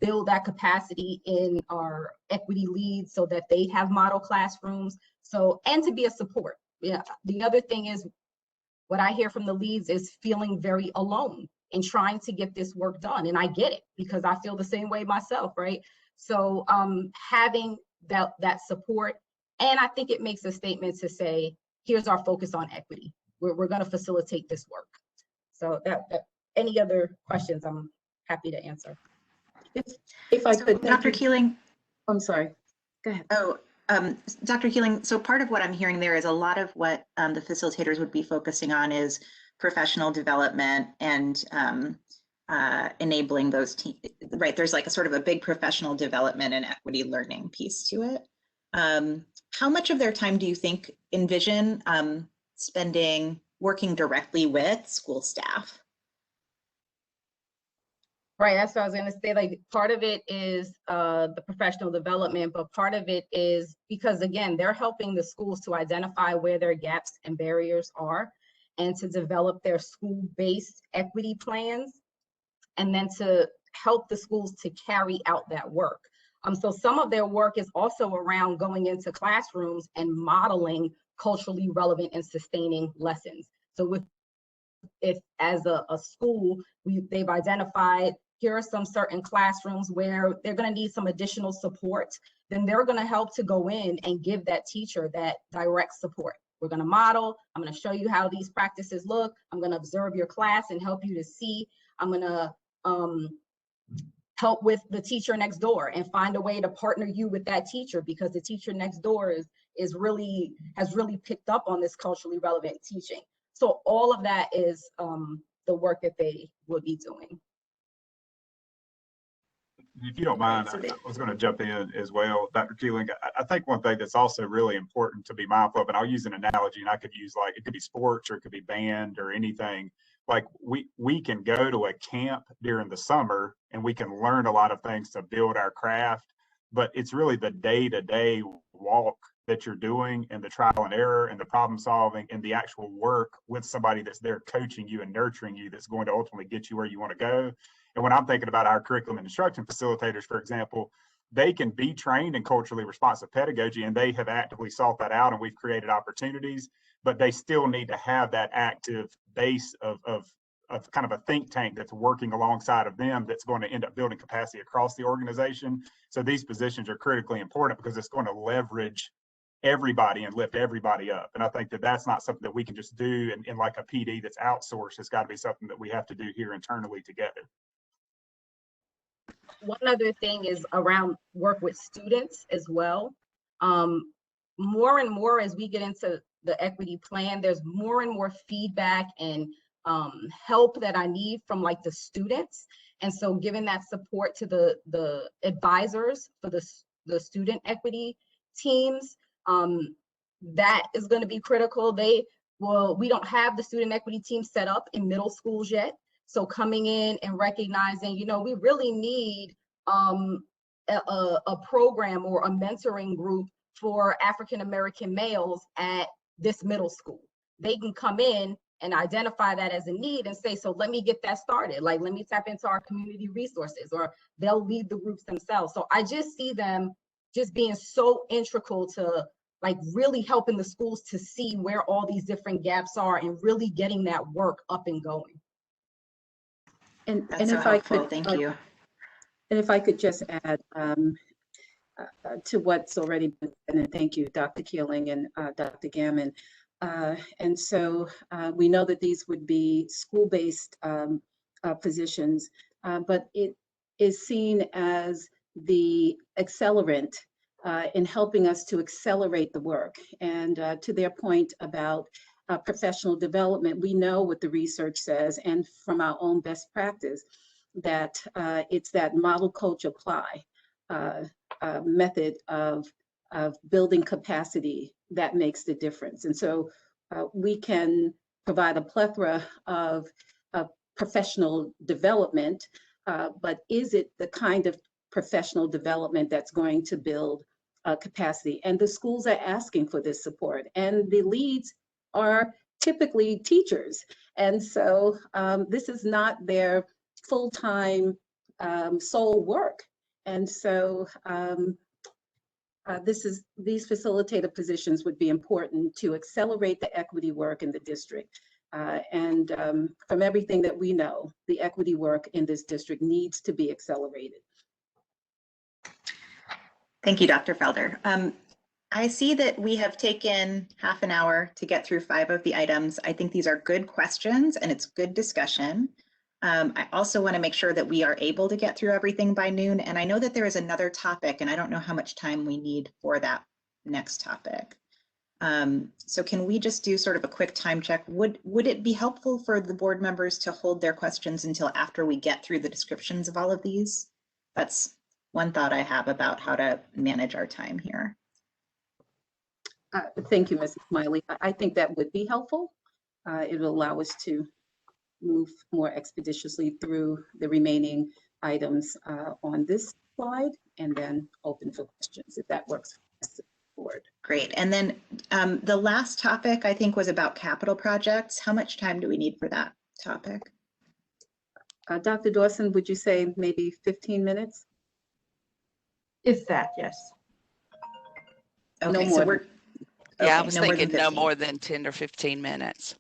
build that capacity in our equity leads so that they have model classrooms. So, and to be a support. Yeah. The other thing is, what I hear from the leads is feeling very alone in trying to get this work done. And I get it, because I feel the same way myself, right? So having that support, and I think it makes a statement to say, here's our focus on equity. We're going to facilitate this work. So that any other questions, I'm happy to answer. If I could, Dr. Keeling. I'm sorry, go ahead. Oh, Dr. Keeling, so part of what I'm hearing there is a lot of what the facilitators would be focusing on is professional development and enabling those teams, right? There's like a sort of a big professional development and equity learning piece to it. How much of their time do you think envision spending working directly with school staff? Right, that's what I was going to say. Like, part of it is the professional development, but part of it is because, again, they're helping the schools to identify where their gaps and barriers are and to develop their school-based equity plans, and then to help the schools to carry out that work. So some of their work is also around going into classrooms and modeling culturally relevant and sustaining lessons. So if as a school, they've identified, here are some certain classrooms where they're going to need some additional support, then they're going to help to go in and give that teacher that direct support. We're going to model. I'm going to show you how these practices look. I'm going to observe your class and help you to see. I'm going to help with the teacher next door and find a way to partner you with that teacher, because the teacher next door has really picked up on this culturally relevant teaching. So all of that is the work that they would be doing. If you don't mind, I was going to jump in as well, Dr. Keeling. I think one thing that's also really important to be mindful of, and I'll use an analogy, and I could use, like, it could be sports or it could be band or anything. Like, we can go to a camp during the summer and we can learn a lot of things to build our craft, but it's really the day-to-day walk that you're doing, and the trial and error and the problem solving and the actual work with somebody that's there coaching you and nurturing you that's going to ultimately get you where you want to go. And when I'm thinking about our curriculum and instruction facilitators, for example, they can be trained in culturally responsive pedagogy, and they have actively sought that out, and we've created opportunities, but they still need to have that active base of kind of a think tank that's working alongside of them, that's going to end up building capacity across the organization. So these positions are critically important because it's going to leverage everybody and lift everybody up. And I think that that's not something that we can just do in like a PD that's outsourced. It's got to be something that we have to do here internally together. One other thing is around work with students as well. More and more as we get into the equity plan, there's more and more feedback and help that I need from, like, the students. And so giving that support to the advisors for the student equity teams, that is going to be critical. We don't have the student equity team set up in middle schools yet. So coming in and recognizing, you know, we really need a program or a mentoring group for African-American males at this middle school. They can come in and identify that as a need and say, so let me get that started. Like, let me tap into our community resources, or they'll lead the groups themselves. So I just see them just being so integral to, like, really helping the schools to see where all these different gaps are and really getting that work up and going. And That's so if I helpful. could, Thank you. and if I could just add to what's already been said, and thank you, Dr. Keeling and Dr. Gammon. And so we know that these would be school-based positions, but it is seen as the accelerant in helping us to accelerate the work. And to their point about professional development, we know what the research says, and from our own best practice, that it's that model coach apply method of building capacity that makes the difference. And so we can provide a plethora of professional development, but is it the kind of professional development that's going to build capacity? And the schools are asking for this support, and the leads are typically teachers. And so this is not their full-time sole work. And so these facilitator positions would be important to accelerate the equity work in the district. And from everything that we know, the equity work in this district needs to be accelerated. Thank you, Dr. Felder. I see that we have taken half an hour to get through 5 of the items. I think these are good questions and it's good discussion. I also want to make sure that we are able to get through everything by noon. And I know that there is another topic, and I don't know how much time we need for that next topic. So can we just do sort of a quick time check? Would it be helpful for the board members to hold their questions until after we get through the descriptions of all of these? That's one thought I have about how to manage our time here. Thank you, Mrs. Smiley. I think that would be helpful. It will allow us to move more expeditiously through the remaining items on this slide, and then open for questions if that works for the board. Great. And then the last topic I think was about capital projects. How much time do we need for that topic? Dr. Dawson, would you say maybe 15 minutes? Is that, yes. Okay, No so more we're Yeah, I okay, was no more than thinking no 15. more than 10 or 15 minutes.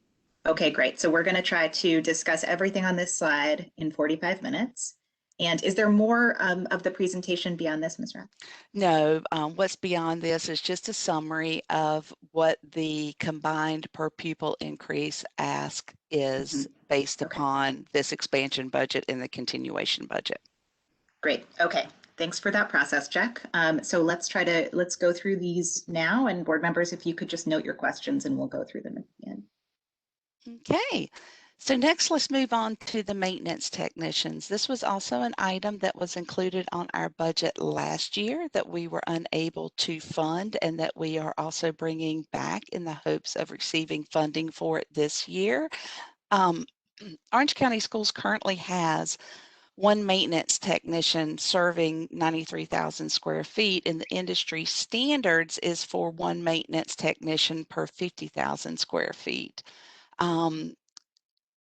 Okay, great. So we're going to try to discuss everything on this slide in 45 minutes. And is there more of the presentation beyond this, Ms. Rath? No, what's beyond this is just a summary of what the combined per pupil increase ask is based Okay. upon this expansion budget and the continuation budget. Great. Okay. Thanks for that process check. So let's go through these now, and board members, if you could just note your questions and we'll go through them at the end. Okay. So next, let's move on to the maintenance technicians. This was also an item that was included on our budget last year that we were unable to fund and that we are also bringing back in the hopes of receiving funding for it this year. Orange County Schools currently has one maintenance technician serving 93,000 square feet, and the industry standards is for one maintenance technician per 50,000 square feet.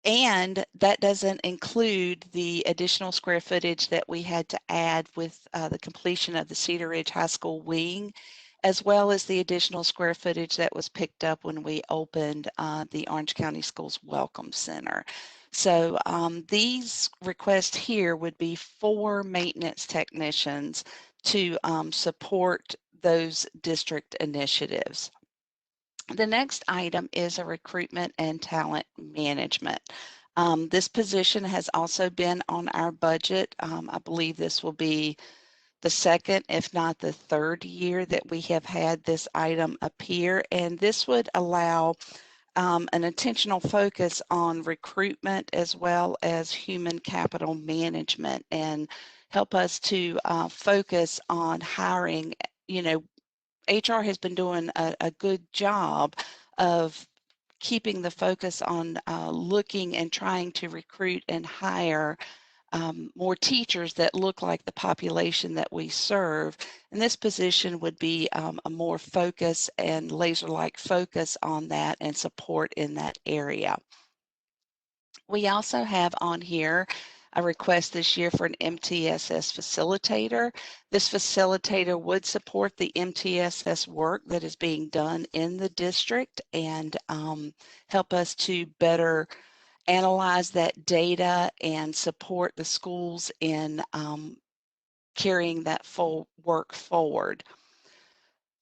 And that doesn't include the additional square footage that we had to add with the completion of the Cedar Ridge High School wing, as well as the additional square footage that was picked up when we opened the Orange County Schools Welcome Center. So these requests here would be 4 maintenance technicians to support those district initiatives. The next item is a recruitment and talent management. This position has also been on our budget. I believe this will be the second, if not the third year that we have had this item appear, and this would allow an intentional focus on recruitment as well as human capital management and help us to focus on hiring. You know, HR has been doing a good job of keeping the focus on looking and trying to recruit and hire more teachers that look like the population that we serve. And this position would be a more focus and laser-like focus on that and support in that area. We also have on here a request this year for an MTSS facilitator. This facilitator would support the MTSS work that is being done in the district and help us to better analyze that data and support the schools in carrying that full work forward.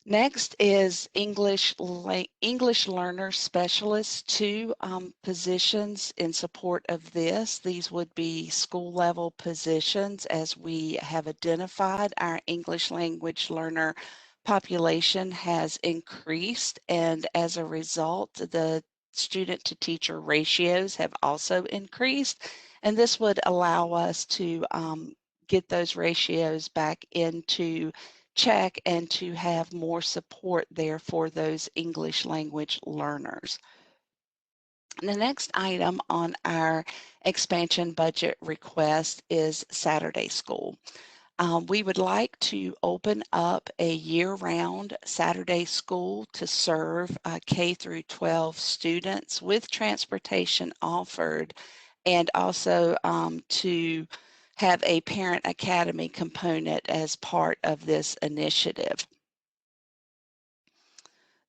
Next is English learner specialists, 2 positions in support of this. These would be school level positions as we have identified our English language learner population has increased, and as a result, the student to teacher ratios have also increased, and this would allow us to get those ratios back into check and to have more support there for those English language learners. The next item on our expansion budget request is Saturday school. We would like to open up a year-round Saturday school to serve K through 12 students with transportation offered, and also to have a parent academy component as part of this initiative.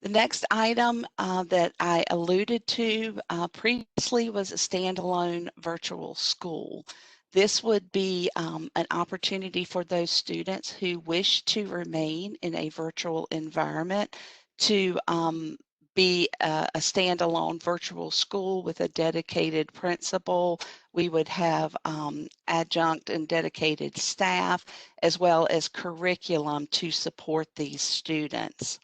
The next item that I alluded to previously was a standalone virtual school. This would be an opportunity for those students who wish to remain in a virtual environment to be a standalone virtual school with a dedicated principal. We would have adjunct and dedicated staff, as well as curriculum to support these students.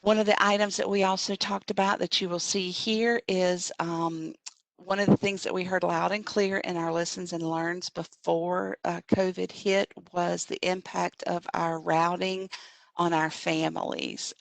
One of the items that we also talked about that you will see here is one of the things that we heard loud and clear in our lessons and learns before COVID hit was the impact of our routing on our families.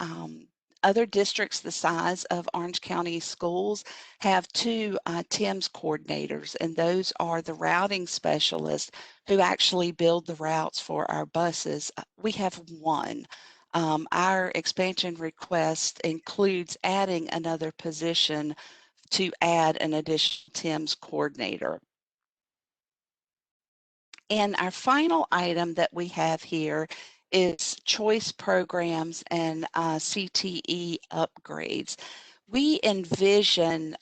Other districts the size of Orange County Schools have 2 TIMS coordinators, and those are the routing specialists who actually build the routes for our buses. We have 1. Our expansion request includes adding another position to add an additional TIMS coordinator. And our final item that we have here is choice programs and CTE upgrades. We envision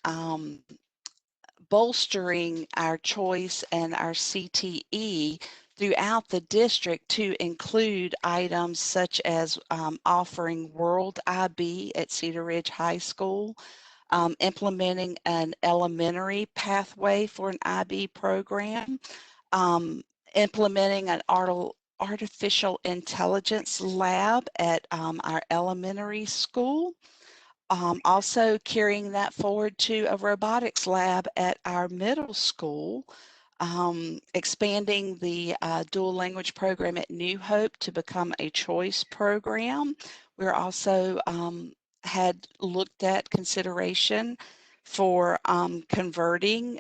bolstering our choice and our CTE throughout the district to include items such as offering World IB at Cedar Ridge High School, implementing an elementary pathway for an IB program, implementing an artificial intelligence lab at our elementary school, also carrying that forward to a robotics lab at our middle school, expanding the dual language program at New Hope to become a choice program. We're also had looked at consideration for converting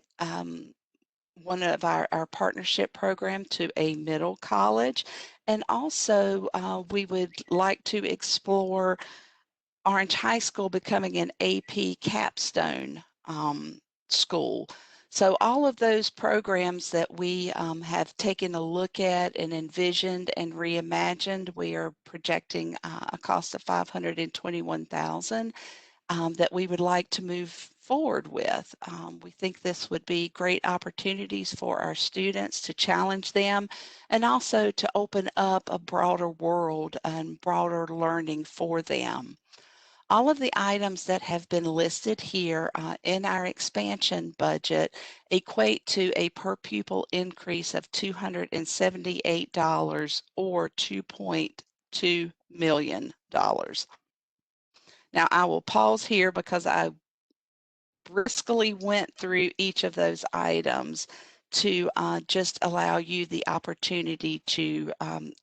one of our partnership program to a middle college. And also we would like to explore Orange High School becoming an AP capstone school. So all of those programs that we have taken a look at and envisioned and reimagined, we are projecting a cost of $521,000 that we would like to move forward with. We think this would be great opportunities for our students to challenge them and also to open up a broader world and broader learning for them. All of the items that have been listed here in our expansion budget equate to a per pupil increase of $278 or $2.2 million. Now I will pause here because I briskly went through each of those items to just allow you the opportunity to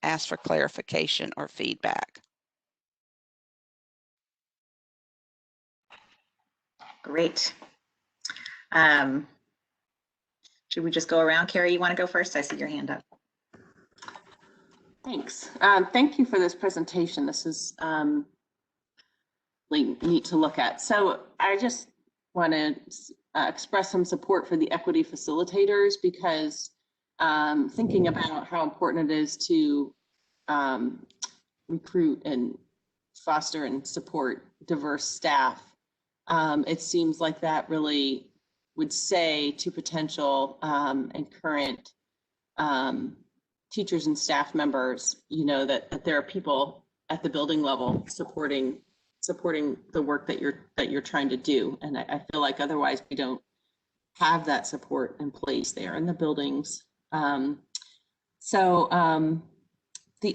ask for clarification or feedback. Great. Should we just go around? Carrie, you want to go first? I see your hand up. Thanks. Thank you for this presentation. This is really neat to look at. So I just want to express some support for the equity facilitators because thinking about how important it is to recruit and foster and support diverse staff, it seems like that really would say to potential and current teachers and staff members, you know, that there are people at the building level supporting the work that you're trying to do. And I feel like otherwise we don't have that support in place there in the buildings. The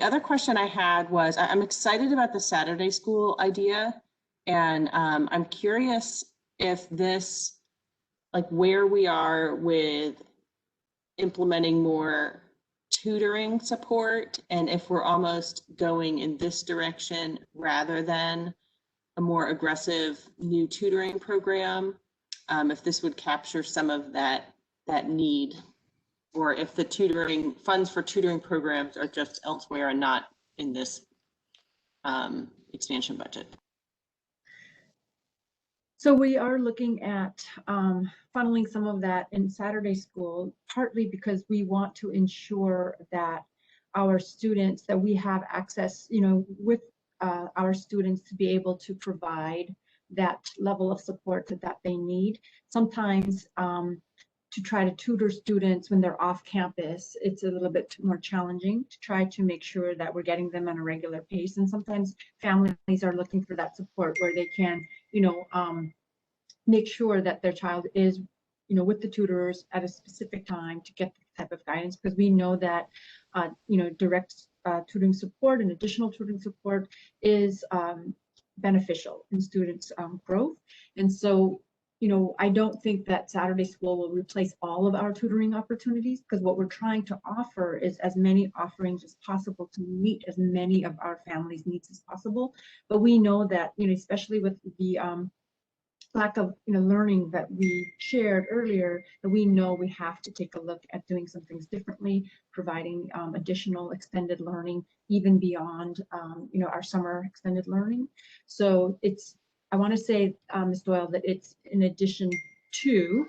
other question I had was, I'm excited about the Saturday school idea. And I'm curious if this, like where we are with implementing more tutoring support and if we're almost going in this direction rather than a more aggressive new tutoring program, if this would capture some of that need, or if the tutoring funds for tutoring programs are just elsewhere and not in this expansion budget. So we are looking at funneling some of that in Saturday school, partly because we want to ensure that our students, that we have access, you know, with our students to be able to provide that level of support that they need. Sometimes to try to tutor students when they're off campus, it's a little bit more challenging to try to make sure that we're getting them on a regular pace. And sometimes families are looking for that support where they can, you know, make sure that their child is, you know, with the tutors at a specific time to get the type of guidance, because we know that, you know, direct tutoring support and additional tutoring support is beneficial in students' growth. And so, you know, I don't think that Saturday school will replace all of our tutoring opportunities, because what we're trying to offer is as many offerings as possible to meet as many of our families' needs as possible. But we know that, you know, especially with the lack of, you know, learning that we shared earlier, that we know we have to take a look at doing some things differently, providing additional extended learning, even beyond, you know, our summer extended learning. So it's, I want to say, Ms. Doyle, that it's in addition to,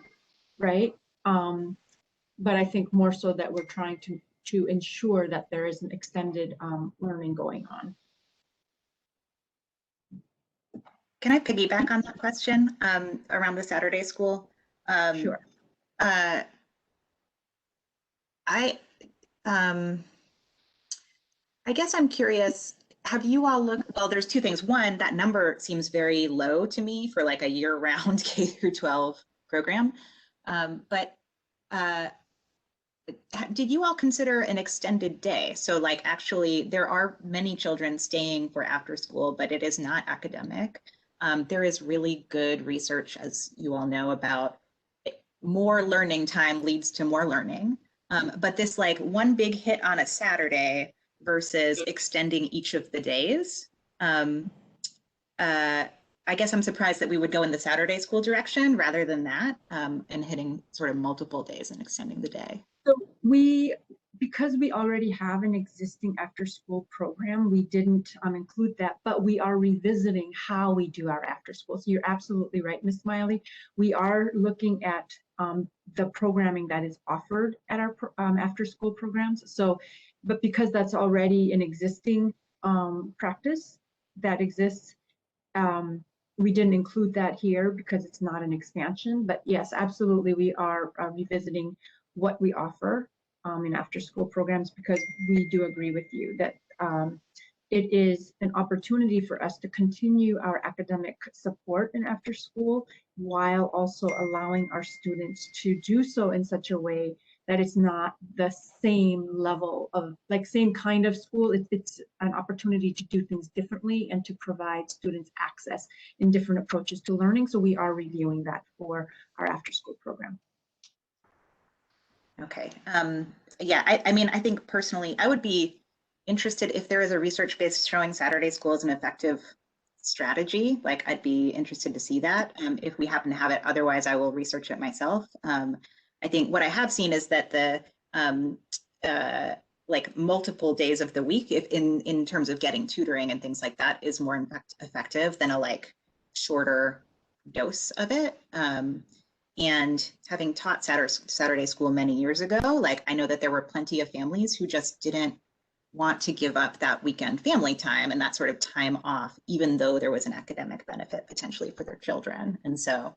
right? But I think more so that we're trying to ensure that there is an extended learning going on. Can I piggyback on that question around the Saturday school? Sure. I guess I'm curious, have you all looked, well, there's two things. One, that number seems very low to me for like a year-round K through 12 program. But did you all consider an extended day? So like actually there are many children staying for after school, but it is not academic. There is really good research, as you all know, about more learning time leads to more learning. But this like one big hit on a Saturday versus extending each of the days. I guess I'm surprised that we would go in the Saturday school direction rather than that, and hitting sort of multiple days and extending the day. So because we already have an existing after-school program, we didn't include that, but we are revisiting how we do our after-school. So you're absolutely right, Ms. Smiley. We are looking at the programming that is offered at our after-school programs. So, but because that's already an existing practice that exists, we didn't include that here because it's not an expansion. But yes, absolutely, we are revisiting what we offer in after-school programs, because we do agree with you that it is an opportunity for us to continue our academic support in after school while also allowing our students to do so in such a way that it's not the same level of, like, same kind of school. It's an opportunity to do things differently and to provide students access in different approaches to learning. So we are reviewing that for our after-school program. Okay. Yeah, I mean, I think personally, I would be interested if there is a research base showing Saturday school as an effective strategy. Like, I'd be interested to see that if we happen to have it. Otherwise, I will research it myself. I think what I have seen is that the like multiple days of the week, if in terms of getting tutoring and things like that, is more effective than a like shorter dose of it. And having taught Saturday school many years ago, like I know that there were plenty of families who just didn't want to give up that weekend family time and that sort of time off, even though there was an academic benefit potentially for their children. And so,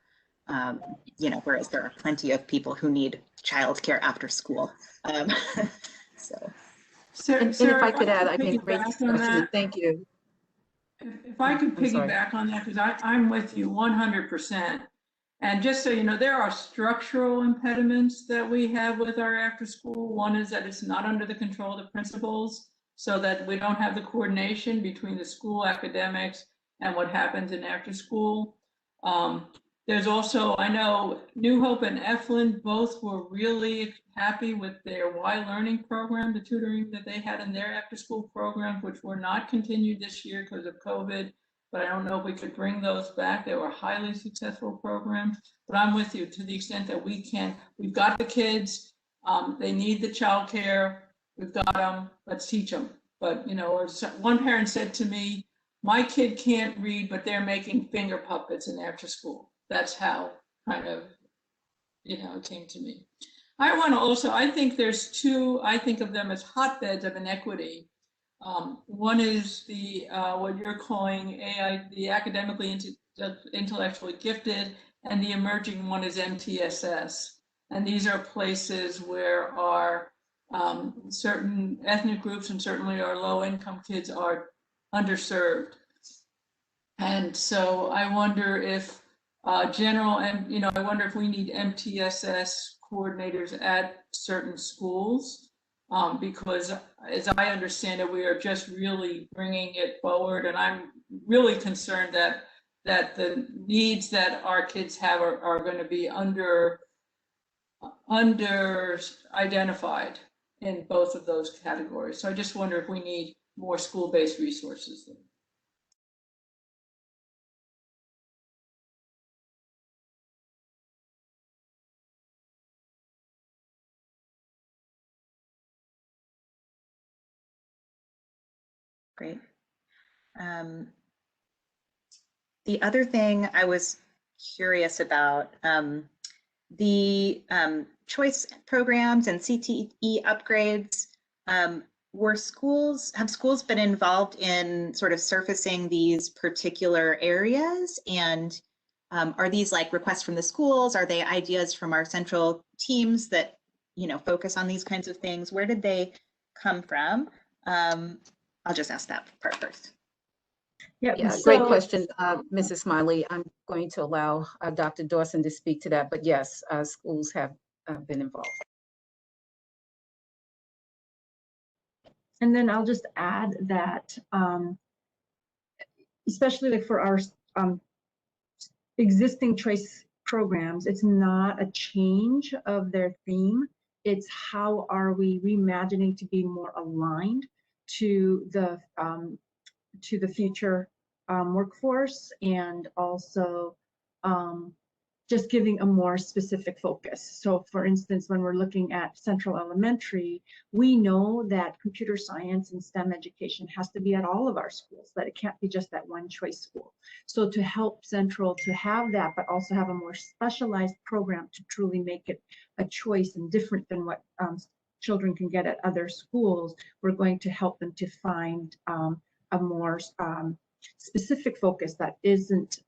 you know, whereas there are plenty of people who need childcare after school. So, and if I could add, I think great discussion. Thank you. If I could piggyback on that, because I'm with you 100%. And just so you know, there are structural impediments that we have with our after school. One is that it's not under the control of the principals, so that we don't have the coordination between the school academics and what happens in after school. There's also, I know New Hope and Eflin both were really happy with their Y Learning program, the tutoring that they had in their after school programs, which were not continued this year because of COVID. But I don't know if we could bring those back. They were highly successful programs. But I'm with you to the extent that we can. We've got the kids. They need the childcare. We've got them. Let's teach them. But, you know, one parent said to me, my kid can't read, but they're making finger puppets in after school. That's how kind of, you know, it came to me. I want to also, I think there's two, I think of them as hotbeds of inequity. One is the what you're calling AI, the academically intellectually gifted, and the emerging one is MTSS. And these are places where our certain ethnic groups and certainly our low-income kids are underserved. And so I wonder if and you know, I wonder if we need MTSS coordinators at certain schools. Because as I understand it, we are just really bringing it forward. And I'm really concerned that the needs that our kids have are going to be under identified in both of those categories. So I just wonder if we need more school-based resources there. Great. The other thing I was curious about, the choice programs and CTE upgrades, have schools been involved in sort of surfacing these particular areas? And Are these like requests from the schools? Are they ideas from our central teams that, you know, focus on these kinds of things? Where did they come from? I'll just ask that part first. Yeah, Yeah, so- great question, Mrs. Smiley. I'm going to allow Dr. Dawson to speak to that, but yes, schools have been involved. And then I'll just add that, especially like for our existing choice programs, it's not a change of their theme. It's how are we reimagining to be more aligned to the future workforce, and also just giving a more specific focus. So for instance, when we're looking at Central Elementary, we know that computer science and STEM education has to be at all of our schools, that it can't be just that one choice school. So to help Central to have that, but also have a more specialized program to truly make it a choice and different than what children can get at other schools, we're going to help them to find a more specific focus that isn't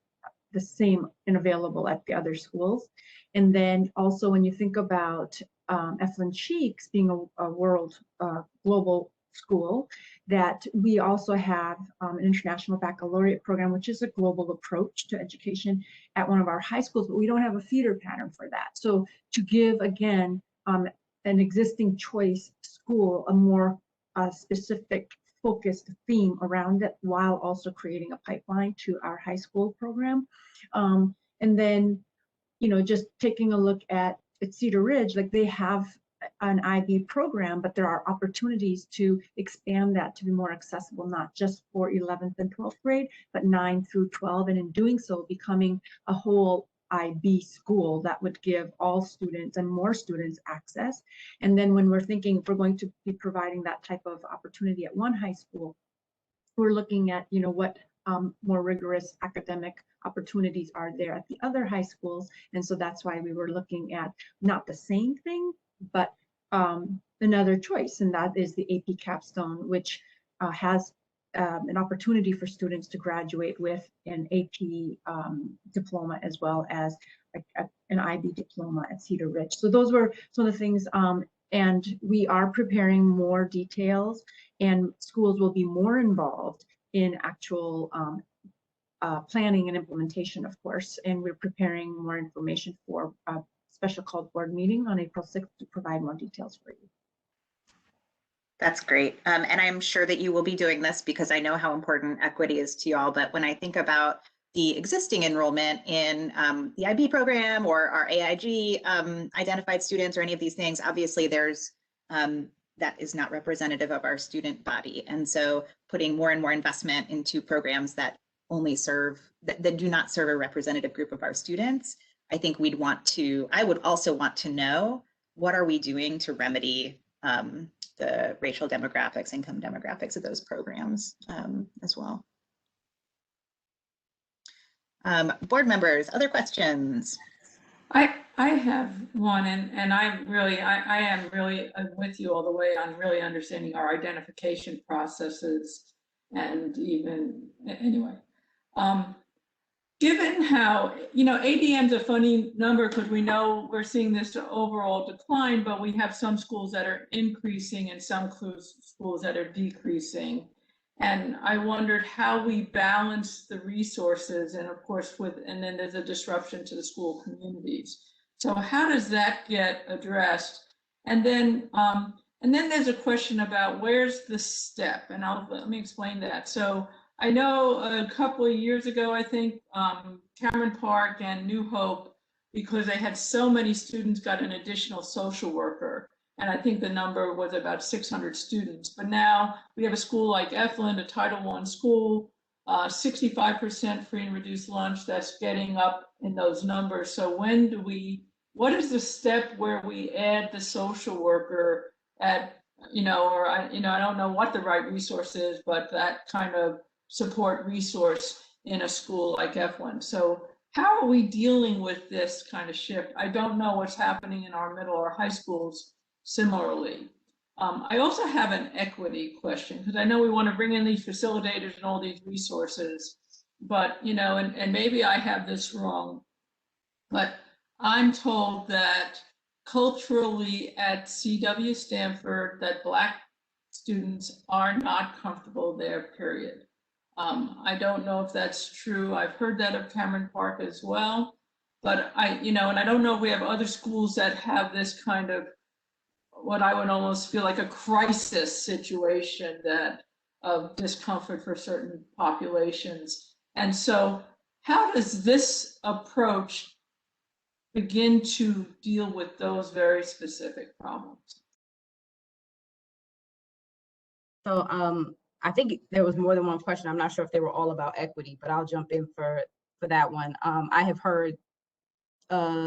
the same and available at the other schools. And then also when you think about Eflin Cheeks being a world global school, that we also have an international baccalaureate program, which is a global approach to education at one of our high schools, but we don't have a feeder pattern for that. So to give, again, an existing choice school a more specific focused theme around it, while also creating a pipeline to our high school program. And then, you know, just taking a look at Cedar Ridge, like they have an IB program, but there are opportunities to expand that to be more accessible, not just for 11th and 12th grade, but 9 through 12. And in doing so, becoming a whole IB school that would give all students and more students access. And then when we're thinking if we're going to be providing that type of opportunity at one high school, we're looking at, you know, what more rigorous academic opportunities are there at the other high schools. And so that's why we were looking at not the same thing, but another choice, and that is the AP Capstone, which has an opportunity for students to graduate with an AP diploma as well as an IB diploma at Cedar Ridge. So those were some of the things, and we are preparing more details, and schools will be more involved in actual planning and implementation, of course, and we're preparing more information for a special called board meeting on April 6th to provide more details for you. That's great. And I'm sure that you will be doing this because I know how important equity is to y'all. But when I think about the existing enrollment in the IB program or our AIG identified students or any of these things, obviously there's that is not representative of our student body. And so putting more and more investment into programs that only serve, that do not serve a representative group of our students, I think we'd want to, I would also want to know, what are we doing to remedy the racial demographics, income demographics of those programs as well. Board members, other questions? I have one, and I am really with you all the way on really understanding our identification processes, and even anyway. Given how, you know, ADM's a funny number because we know we're seeing this overall decline, but we have some schools that are increasing and some schools that are decreasing. And I wondered how we balance the resources, and of course and then there's a disruption to the school communities. So how does that get addressed? And then there's a question about where's the step, and let me explain that. So I know a couple of years ago, I think Cameron Park and New Hope, because they had so many students, got an additional social worker. And I think the number was about 600 students. But now we have a school like Eflin, a Title I school, 65% free and reduced lunch. That's getting up in those numbers. So what is the step where we add the social worker at, I don't know what the right resource is, but that kind of support resource in a school like Eflin. So how are we dealing with this kind of shift? I don't know what's happening in our middle or high schools similarly. I also have an equity question, because I know we want to bring in these facilitators and all these resources, but, you know, and maybe I have this wrong, but I'm told that culturally at CW Stanford, that Black students are not comfortable there, period. I don't know if that's true. I've heard that of Cameron Park as well. But and I don't know if we have other schools that have this kind of, what I would almost feel like a crisis situation that of discomfort for certain populations. And so how does this approach begin to deal with those very specific problems? So I think there was more than one question. I'm not sure if they were all about equity, but I'll jump in for that one. I have heard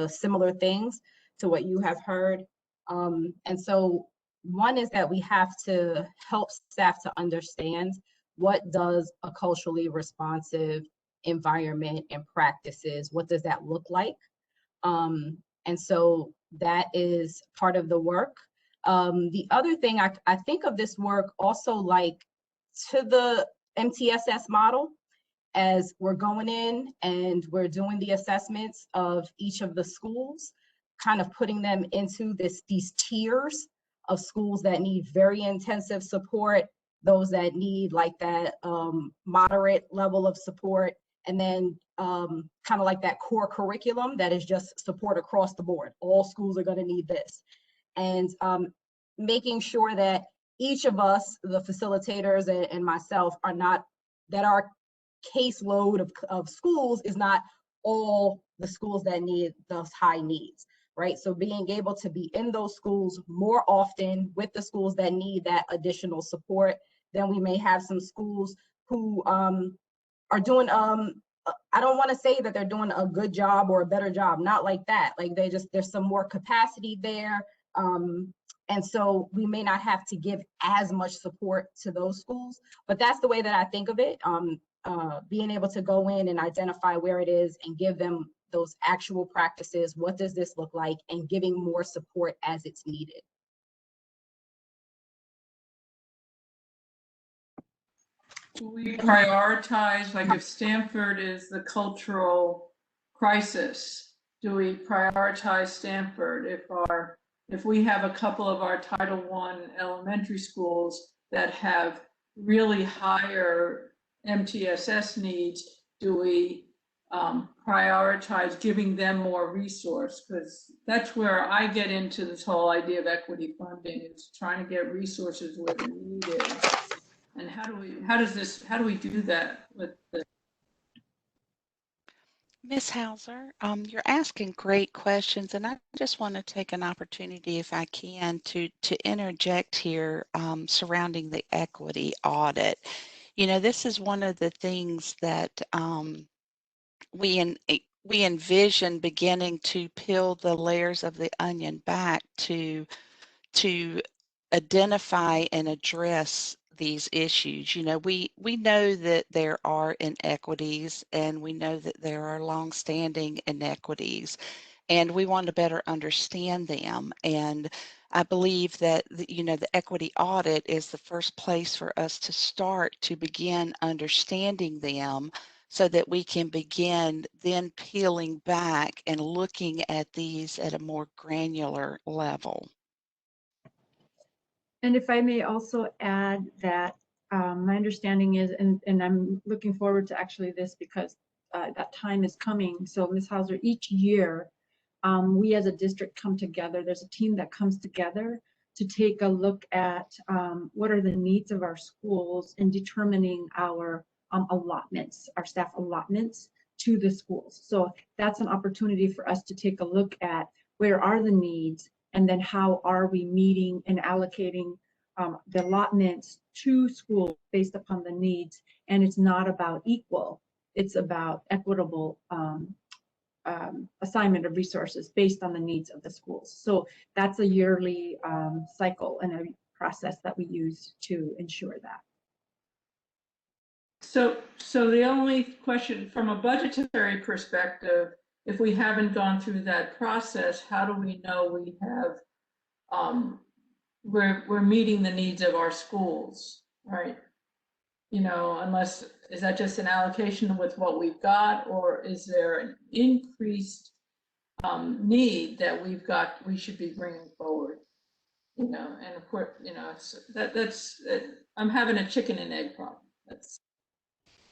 similar things to what you have heard. And so one is that we have to help staff to understand what does a culturally responsive environment and practices, what does that look like? And so that is part of the work. The other thing, I think of this work also like to the MTSS model, as we're going in and we're doing the assessments of each of the schools, kind of putting them into these tiers of schools that need very intensive support, those that need like that moderate level of support, and then kind of like that core curriculum that is just support across the board. All schools are going to need this. And making sure that each of us, the facilitators and myself, are not, that our caseload of schools is not all the schools that need those high needs, right? So being able to be in those schools more often with the schools that need that additional support. Then we may have some schools who are doing, I don't want to say that they're doing a good job or a better job, not like that. Like there's some more capacity there. And so we may not have to give as much support to those schools, but that's the way that I think of it. Being able to go in and identify where it is and give them those actual practices. What does this look like? And giving more support as it's needed. Do we prioritize, like if Stanford is the cultural crisis, do we prioritize Stanford? If we have a couple of our Title I elementary schools that have really higher MTSS needs, do we prioritize giving them more resource? Because that's where I get into this whole idea of equity funding, is trying to get resources where they're needed. And how do we do that with the Ms. Hauser, you're asking great questions, and I just want to take an opportunity, if I can, to interject here surrounding the equity audit. You know, this is one of the things that we envision beginning to peel the layers of the onion back to identify and address these issues. You know, we know that there are inequities, and we know that there are longstanding inequities, and we want to better understand them. And I believe that the equity audit is the first place for us to start to begin understanding them, so that we can begin then peeling back and looking at these at a more granular level. And if I may also add that my understanding is, and I'm looking forward to actually this, because that time is coming. So Ms. Hauser, each year we as a district come together. There's a team that comes together to take a look at what are the needs of our schools in determining our allotments, our staff allotments to the schools. So that's an opportunity for us to take a look at where are the needs, and then how are we meeting and allocating the allotments to schools based upon the needs. And it's not about equal, it's about equitable assignment of resources based on the needs of the schools. So that's a yearly cycle and a process that we use to ensure that. So the only question from a budgetary perspective, if we haven't gone through that process, how do we know we have we're meeting the needs of our schools, right? you know, unless, is that just an allocation with what we've got, or is there an increased need that we should be bringing forward? You know, and of course, you know, I'm having a chicken and egg problem.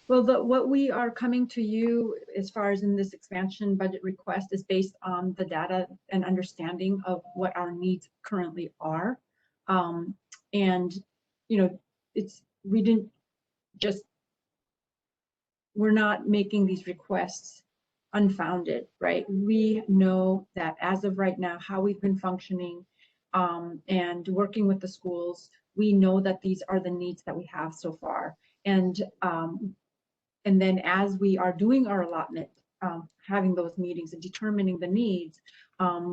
Well, what we are coming to you as far as in this expansion budget request is based on the data and understanding of what our needs currently are. And, you know, we're not making these requests unfounded, right? We know that as of right now, how we've been functioning and working with the schools, we know that these are the needs that we have so far. And then as we are doing our allotment, having those meetings and determining the needs,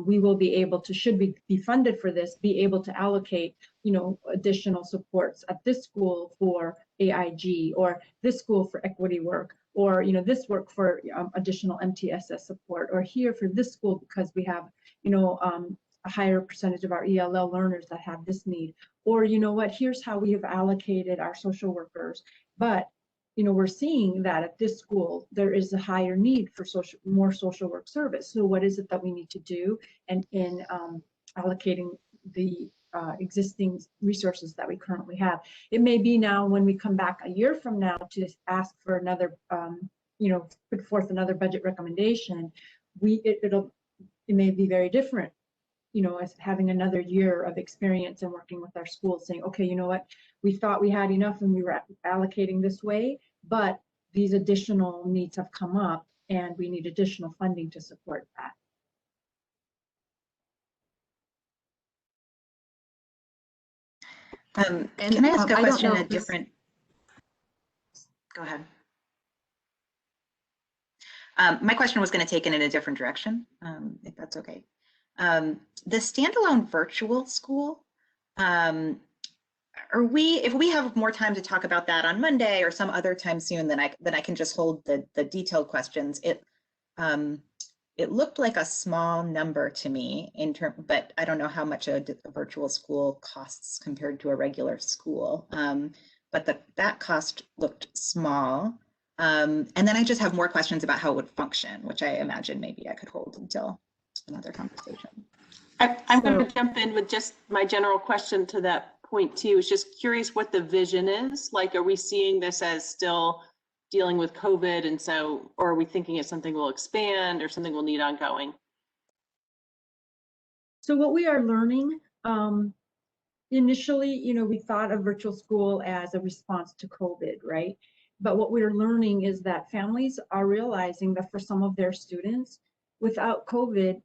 we will be able to, should we be funded for this, be able to allocate, you know, additional supports at this school for AIG, or this school for equity work, or, you know, this work for additional MTSS support, or here for this school because we have, you know, a higher percentage of our ELL learners that have this need, or, you know what, here's how we have allocated our social workers. But you know, we're seeing that at this school, there is a higher need for more social work service. So what is it that we need to do? And in allocating the existing resources that we currently have. It may be now when we come back a year from now to ask for another, you know, put forth another budget recommendation, it may be very different, you know, as having another year of experience and working with our schools saying, okay, you know what, we thought we had enough and we were allocating this way, but these additional needs have come up and we need additional funding to support that. Can I ask a question in a different? Go ahead. My question was going to take it in a different direction, if that's okay. The standalone virtual school, if we have more time to talk about that on Monday or some other time soon, then I can just hold the detailed questions. It looked like a small number to me but I don't know how much a virtual school costs compared to a regular school. But that cost looked small. And then I just have more questions about how it would function, which I imagine maybe I could hold until another conversation. I'm going to jump in with just my general question to that point too. Is just curious what the vision is. Like, are we seeing this as still dealing with COVID, and so, or are we thinking it's something will expand or something we'll need ongoing? So what we are learning, initially, you know, we thought of virtual school as a response to COVID, right? But what we're learning is that families are realizing that for some of their students, without COVID,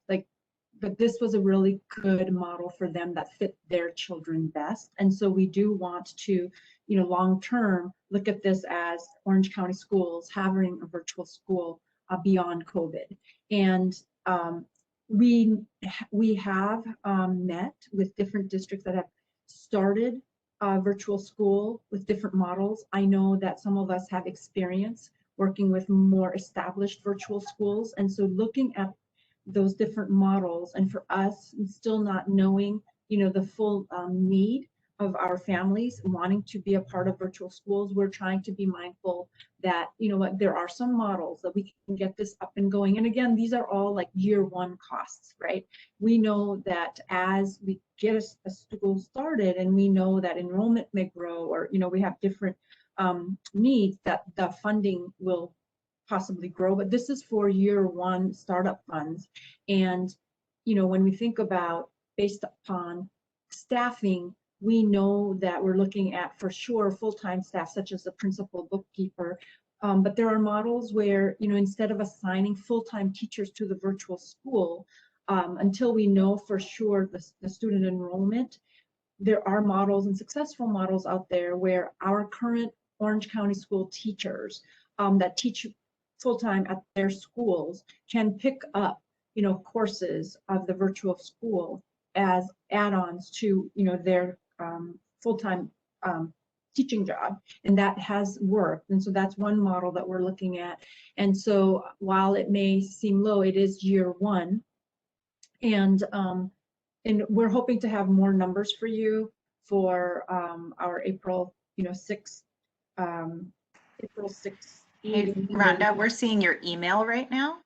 that this was a really good model for them that fit their children best. And so we do want to, you know, long term, look at this as Orange County schools having a virtual school beyond COVID. And we have met with different districts that have started virtual school with different models. I know that some of us have experience working with more established virtual schools. And so looking at those different models, and for us still not knowing, you know, the full need of our families wanting to be a part of virtual schools, we're trying to be mindful that, you know what, there are some models that we can get this up and going. And again, these are all like year one costs, right? We know that as we get a school started and we know that enrollment may grow, or, you know, we have different needs, that the funding will possibly grow, but this is for year one startup funds. And, you know, when we think about based upon staffing, we know that we're looking at for sure full-time staff, such as the principal, bookkeeper. But there are models where, you know, instead of assigning full-time teachers to the virtual school, until we know for sure the student enrollment, there are models and successful models out there where our current Orange County school teachers that teach full-time at their schools can pick up, you know, courses of the virtual school as add-ons to, you know, their full-time teaching job, and that has worked. And so that's one model that we're looking at. And so while it may seem low, it is year one, and we're hoping to have more numbers for you for our April, you know, 6th April 6th. Hey, meeting. Rhonda, we're seeing your email right now.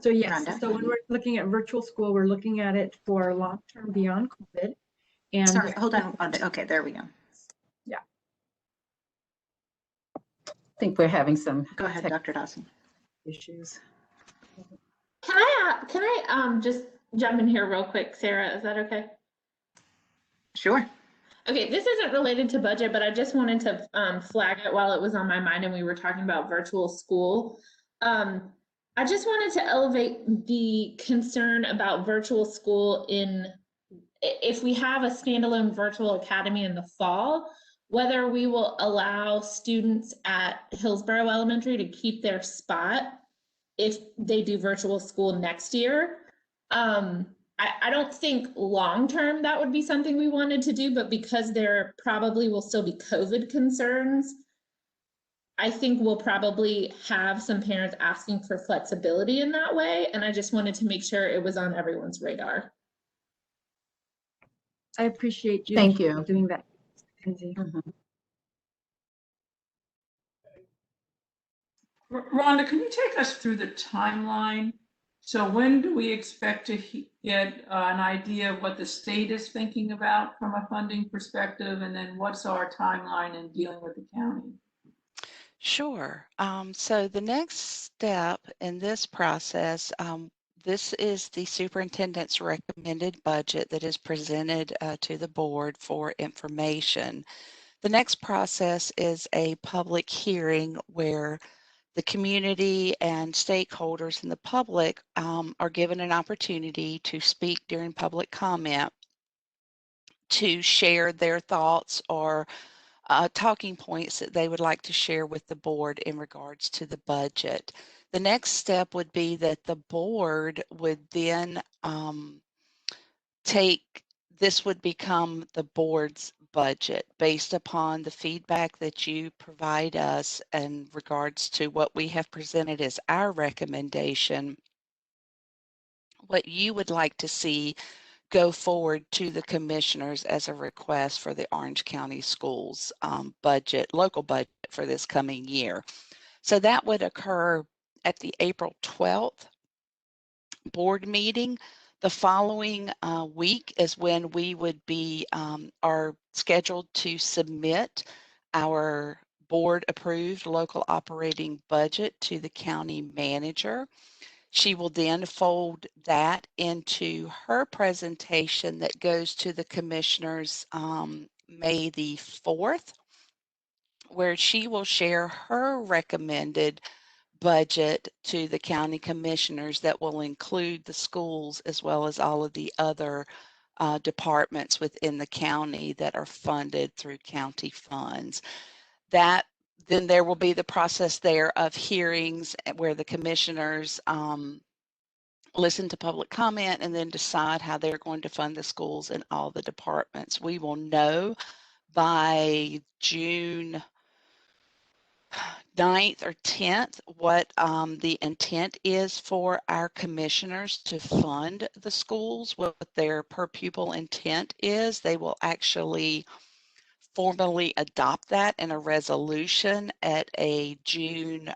So yes, Rhonda? so when we're looking at virtual school, we're looking at it for long-term beyond COVID. And Sorry, hold on. Okay, there we go. I think we're having some Go ahead, tech Dr. Dawson. issues. Can I just jump in here real quick, Sarah? Is that okay? Sure. Okay, this isn't related to budget, but I just wanted to flag it while it was on my mind and we were talking about virtual school. I just wanted to elevate the concern about virtual school if we have a standalone virtual academy in the fall, whether we will allow students at Hillsborough Elementary to keep their spot if they do virtual school next year. I don't think long-term that would be something we wanted to do, but because there probably will still be COVID concerns, I think we'll probably have some parents asking for flexibility in that way. And I just wanted to make sure it was on everyone's radar. I appreciate you. Thank you. Doing that, Kenzie. Rhonda, can you take us through the timeline? So when do we expect to get an idea of what the state is thinking about from a funding perspective? And then what's our timeline in dealing with the county? Sure. So the next step in this process, this is the superintendent's recommended budget that is presented to the board for information. The next process is a public hearing where the community and stakeholders and the public are given an opportunity to speak during public comment, to share their thoughts or talking points that they would like to share with the board in regards to the budget. The next step would be that the board would then this would become the board's budget based upon the feedback that you provide us in regards to what we have presented as our recommendation, what you would like to see go forward to the commissioners as a request for the Orange County Schools budget, local budget for this coming year. So that would occur at the April 12th board meeting. The following week is when we would be are scheduled to submit our board approved local operating budget to the county manager. She will then fold that into her presentation that goes to the commissioners May the 4th, where she will share her recommended budget to the county commissioners that will include the schools as well as all of the other departments within the county that are funded through county funds. Then there will be the process there of hearings where the commissioners listen to public comment and then decide how they're going to fund the schools and all the departments. We will know by June 9th or 10th what the intent is for our commissioners to fund the schools, what their per pupil intent is. They will actually formally adopt that in a resolution at a June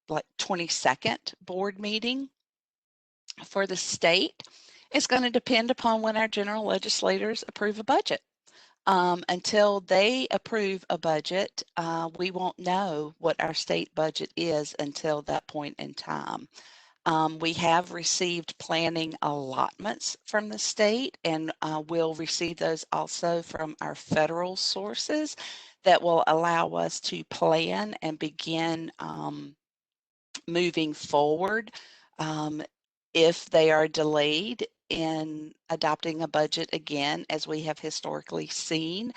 22nd board meeting. For the state, it's going to depend upon when our general legislators approve a budget. Until they approve a budget, we won't know what our state budget is until that point in time. We have received planning allotments from the state, and we'll receive those also from our federal sources that will allow us to plan and begin moving forward. If they are delayed in adopting a budget again, as we have historically seen,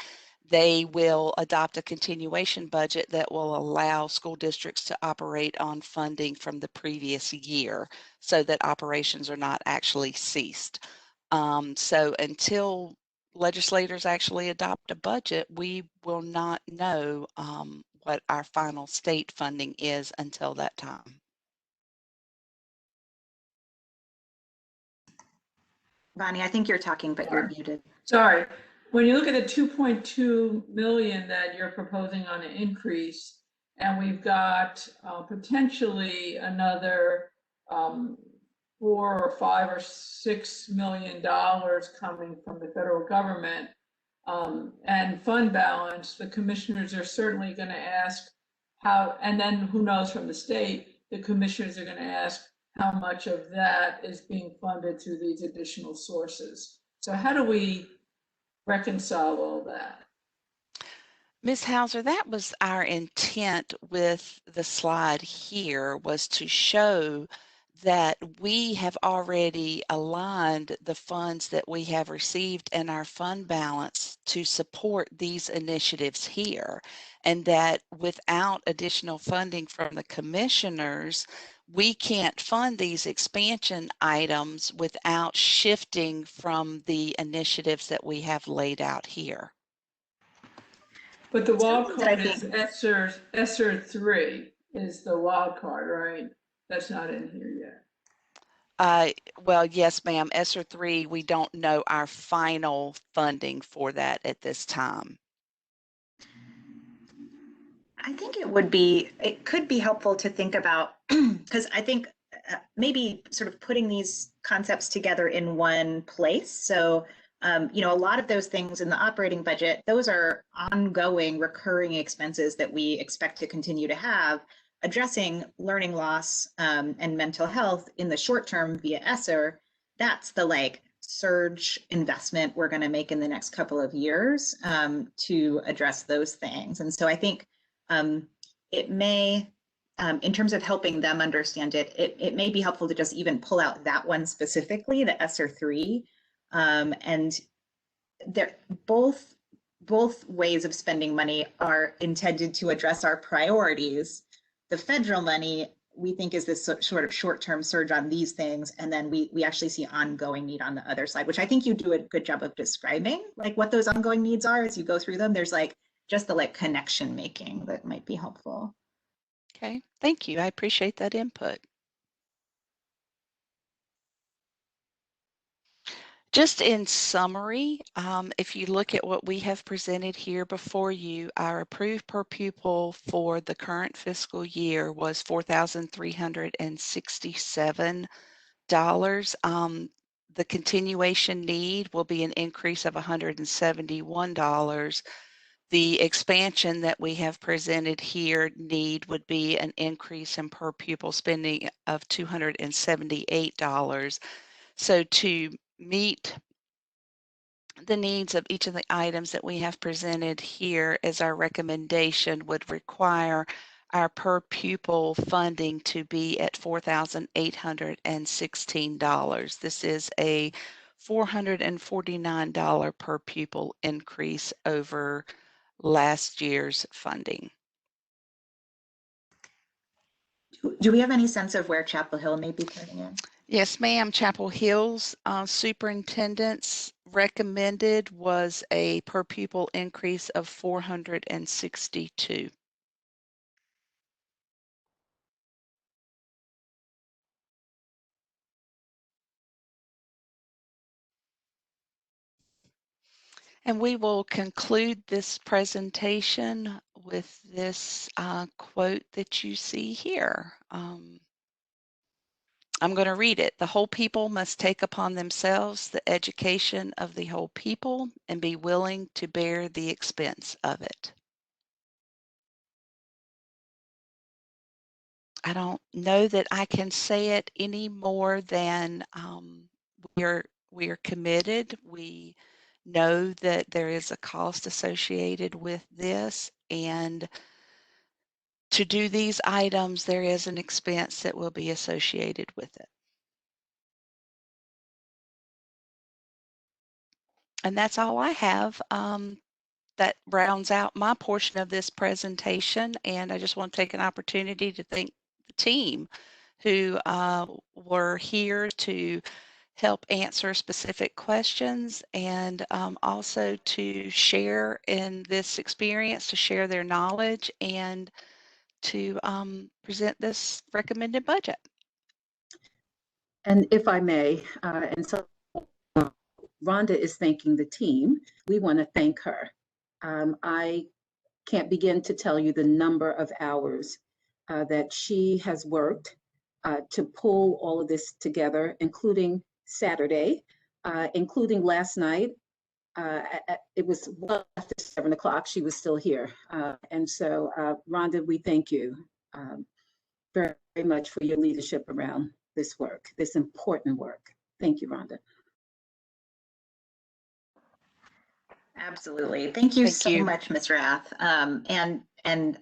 they will adopt a continuation budget that will allow school districts to operate on funding from the previous year so that operations are not actually ceased. So until legislators actually adopt a budget, we will not know what our final state funding is until that time. Bonnie, I think you're talking, but you're muted. Sorry. When you look at the 2.2 million that you're proposing on an increase, and we've got potentially another $4 or $5 or $6 million coming from the federal government, and fund balance, the commissioners are certainly going to ask how, and then who knows from the state, the commissioners are going to ask how much of that is being funded through these additional sources. So how do we reconcile all that? Ms. Hauser, that was our intent with the slide here, was to show that we have already aligned the funds that we have received in our fund balance to support these initiatives here, and that without additional funding from the commissioners, we can't fund these expansion items without shifting from the initiatives that we have laid out here. But the wild Something that I card is ESSER 3 is the wild card, right? That's not in here yet. Well, yes, ma'am. ESSER 3, we don't know our final funding for that at this time. I think it could be helpful to think about, because I think maybe sort of putting these concepts together in one place. So, a lot of those things in the operating budget, those are ongoing recurring expenses that we expect to continue to have. Addressing learning loss and mental health in the short term via ESSER, that's the surge investment we're going to make in the next couple of years to address those things. And so I think it may, in terms of helping them understand it, it may be helpful to just even pull out that one specifically, the ESSER 3. And they're both ways of spending money are intended to address our priorities. The federal money, we think, is this sort of short-term surge on these things, and then we actually see ongoing need on the other side, which I think you do a good job of describing, what those ongoing needs are as you go through them. There's just the connection making that might be helpful. Okay, thank you. I appreciate that input. Just in summary, if you look at what we have presented here before you, our approved per pupil for the current fiscal year was $4,367. The continuation need will be an increase of $171. The expansion that we have presented here need would be an increase in per pupil spending of $278. So to meet the needs of each of the items that we have presented here as our recommendation would require our per pupil funding to be at $4,816. This is a $449 per pupil increase over last year's funding. Do we have any sense of where Chapel Hill may be coming in? Yes, ma'am. Chapel Hill's superintendent's recommended was a per pupil increase of $462. And we will conclude this presentation with this quote that you see here. I'm going to read it. The whole people must take upon themselves the education of the whole people and be willing to bear the expense of it. I don't know that I can say it any more than we are committed. We know that there is a cost associated with this, and to do these items, there is an expense that will be associated with it. And that's all I have. That rounds out my portion of this presentation, and I just want to take an opportunity to thank the team who were here to help answer specific questions, and also to share in this experience, to share their knowledge, and to present this recommended budget. And if I may, and so Rhonda is thanking the team. We want to thank her. I can't begin to tell you the number of hours that she has worked to pull all of this together, including Saturday, including last night. It was well after 7 o'clock, she was still here. And so, Rhonda, we thank you very, very much for your leadership around this work, this important work. Thank you, Rhonda. Absolutely. Thank you Thank so you. much, Ms. Rath. And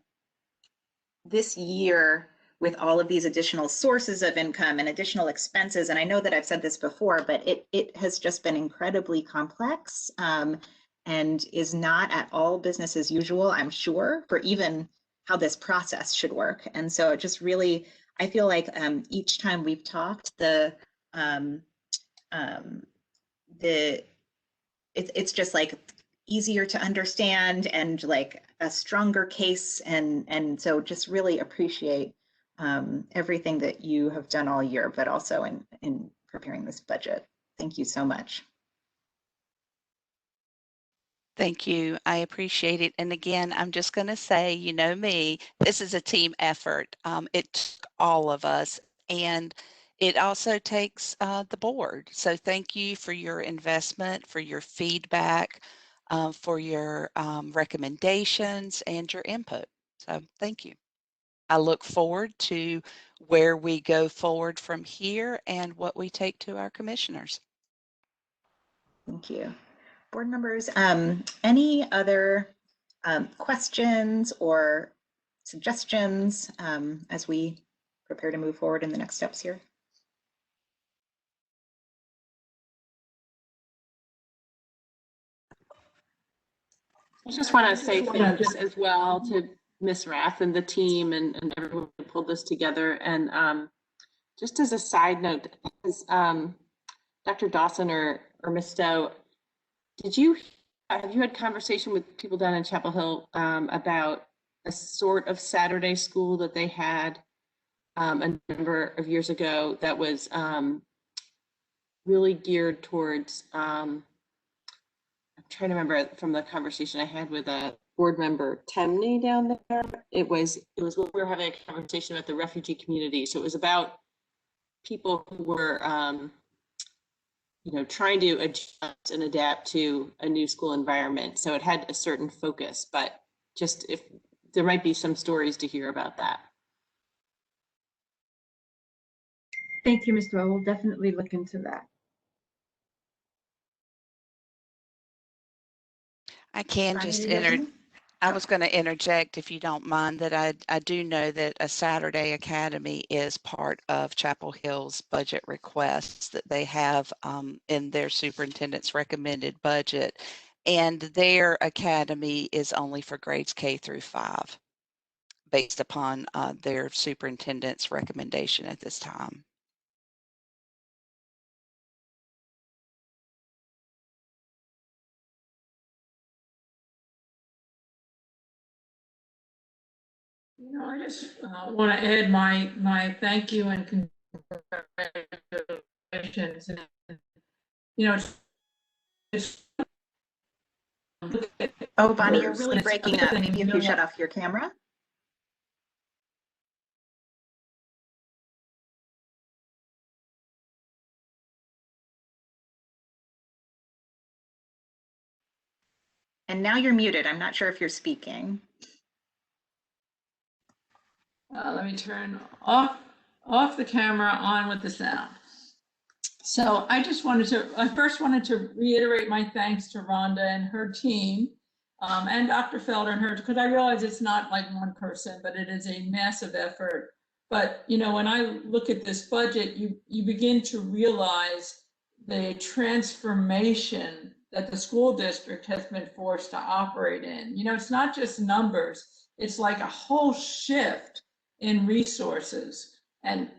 this year, with all of these additional sources of income and additional expenses, and I know that I've said this before, but it has just been incredibly complex and is not at all business as usual, I'm sure, for even how this process should work. And so it just really, I feel like each time we've talked, it's just like easier to understand and like a stronger case. And so just really appreciate everything that you have done all year, but also in preparing this budget. Thank you so much. Thank you. I appreciate it. And again, I'm just going to say, you know me, this is a team effort. It took all of us, and it also takes the board. So thank you for your investment, for your feedback, for your recommendations and your input. So thank you. I look forward to where we go forward from here and what we take to our commissioners. Thank you. Board members, any other questions or suggestions as we prepare to move forward in the next steps here? I just want to say thanks as well to Ms. Rath and the team and everyone who pulled this together. And just as a side note, as Dr. Dawson or Ms. Stowe, have you had conversation with people down in Chapel Hill about a sort of Saturday school that they had a number of years ago that was really geared towards, I'm trying to remember from the conversation I had with a board member, Temney, down there. It was when we were having a conversation about the refugee community. So it was about people who were trying to adjust and adapt to a new school environment. So it had a certain focus, but just if there might be some stories to hear about that. Thank you, Mr. I will definitely look into that. I can Bonnie, just you have anything? I was going to interject, if you don't mind, that I do know that a Saturday Academy is part of Chapel Hill's budget requests that they have in their superintendent's recommended budget. And their academy is only for grades K through 5, based upon their superintendent's recommendation at this time. I just want to add my thank you and congratulations. Oh, Bonnie, you're really breaking up. Maybe if you shut off your camera. And now you're muted. I'm not sure if you're speaking. Let me turn off the camera, on with the sound. So I first wanted to reiterate my thanks to Rhonda and her team, and Dr. Felder and her, because I realize it's not like one person, but it is a massive effort. But when I look at this budget, you begin to realize the transformation that the school district has been forced to operate in. It's not just numbers, it's like a whole shift in resources. And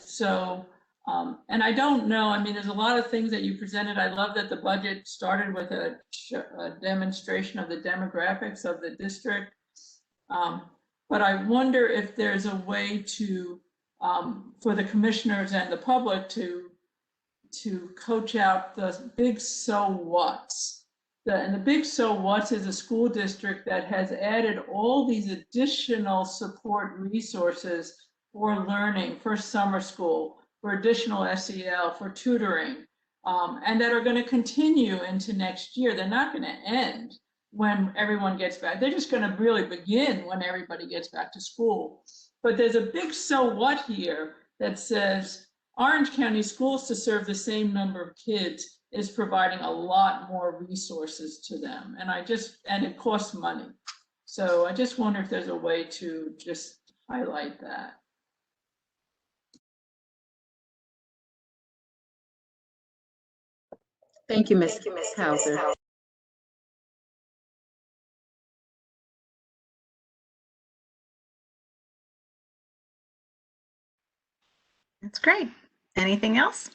so, and I don't know, there's a lot of things that you presented. I love that the budget started with a demonstration of the demographics of the district. But I wonder if there's a way to, for the commissioners and the public to to coach out the big so whats. And the big so whats is a school district that has added all these additional support resources for learning, for summer school, for additional SEL, for tutoring, and that are going to continue into next year. They're not going to end when everyone gets back. They're just going to really begin when everybody gets back to school. But there's a big so what here that says Orange County Schools, to serve the same number of kids, is providing a lot more resources to them. And it costs money. So I just wonder if there's a way to just highlight that. Thank you, Ms. Hauser. That's great. Anything else?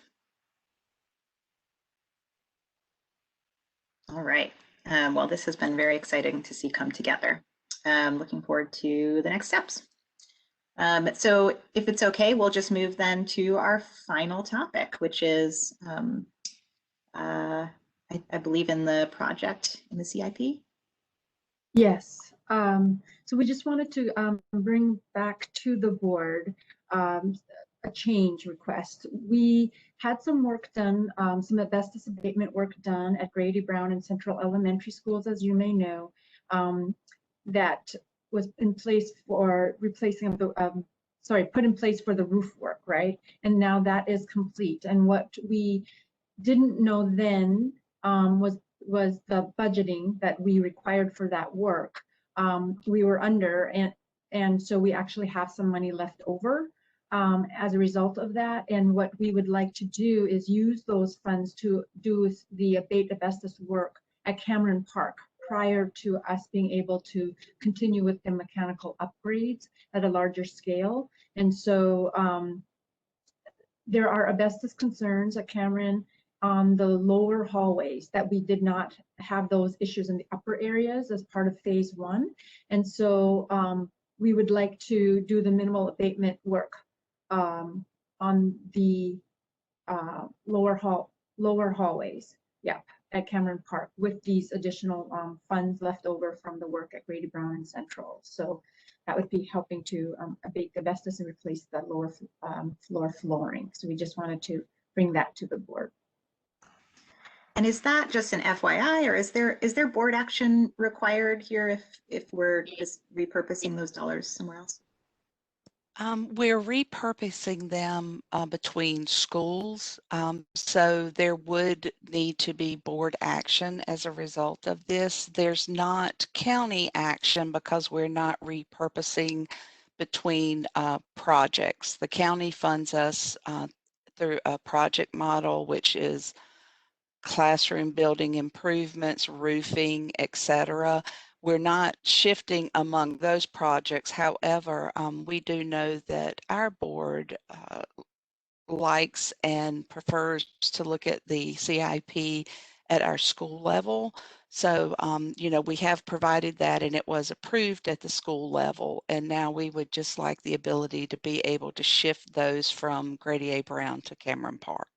All right. Well, this has been very exciting to see come together. Looking forward to the next steps. So if it's okay, we'll just move then to our final topic, which is, I believe, in the project in the CIP. Yes. So we just wanted to bring back to the board a change request. We had some work done, some asbestos abatement work done at Grady Brown and Central Elementary Schools, as you may know, that was in place for replacing of the, put in place for the roof work, right? And now that is complete. And what we didn't know then was the budgeting that we required for that work. We were under, and so we actually have some money left over as a result of that. And what we would like to do is use those funds to do the abate asbestos work at Cameron Park prior to us being able to continue with the mechanical upgrades at a larger scale. And so there are asbestos concerns at Cameron on the lower hallways that we did not have those issues in the upper areas as part of phase 1. And so we would like to do the minimal abatement work on the lower hallways, at Cameron Park, with these additional funds left over from the work at Grady Brown and Central. So that would be helping to abate the asbestos and replace the lower floor flooring. So we just wanted to bring that to the board. And is that just an FYI, or is there board action required here if we're just repurposing those dollars somewhere else? We're repurposing them between schools, so there would need to be board action as a result of this. There's not county action because we're not repurposing between projects. The county funds us through a project model, which is classroom building improvements, roofing, etc. We're not shifting among those projects. However, we do know that our board likes and prefers to look at the CIP at our school level. So, we have provided that, and it was approved at the school level. And now we would just like the ability to be able to shift those from Grady A. Brown to Cameron Park.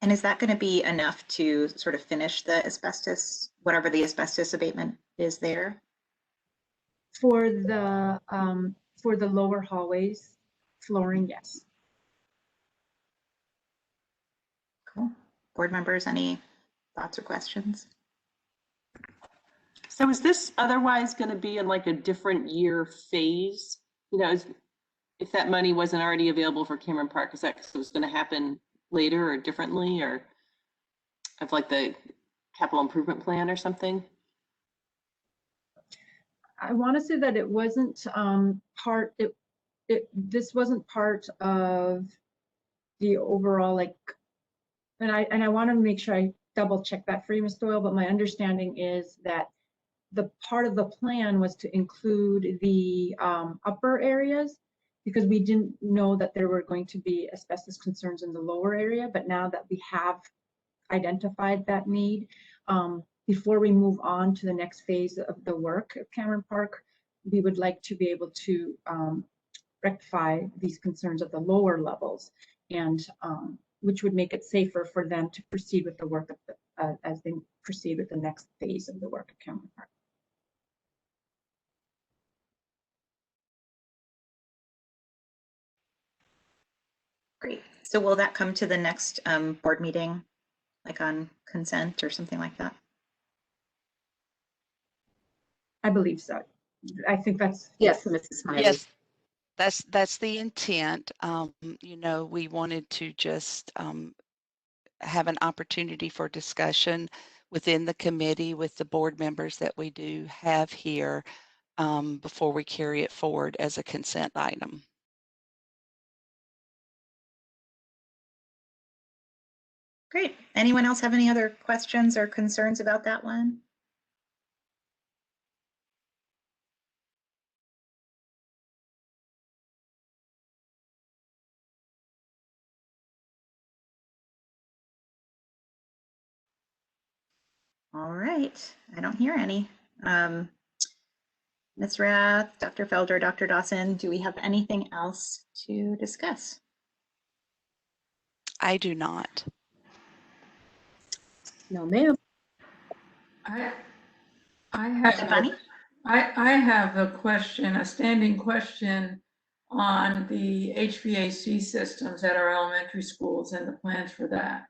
And is that going to be enough to sort of finish the asbestos, whatever the asbestos abatement is there? For the lower hallways flooring, yes. Cool. Board members, any thoughts or questions? So is this otherwise going to be in like a different year phase? If that money wasn't already available for Cameron Park, is that because it was going to happen later or differently, or of like the capital improvement plan or something? I want to say that it wasn't this wasn't part of the overall, and I want to make sure I double check that for you, Ms. Doyle, but my understanding is that the part of the plan was to include the upper areas, because we didn't know that there were going to be asbestos concerns in the lower area. But now that we have identified that need, before we move on to the next phase of the work at Cameron Park, we would like to be able to rectify these concerns at the lower levels, and which would make it safer for them to proceed with the work as they proceed with the next phase of the work of counterpart. Great. So will that come to the next board meeting, like on consent or something like that? I believe so. I think that's Yes, Mrs. Smiley. Yes, that's the intent. You know, we wanted to just have an opportunity for discussion within the committee with the board members that we do have here before we carry it forward as a consent item. Great. Anyone else have any other questions or concerns about that one? All right. I don't hear any. Ms. Rath, Dr. Felder, Dr. Dawson, do we have anything else to discuss? I do not. No, ma'am. I Dr. have, Bunny? I have a question, a standing question on the HVAC systems at our elementary schools and the plans for that.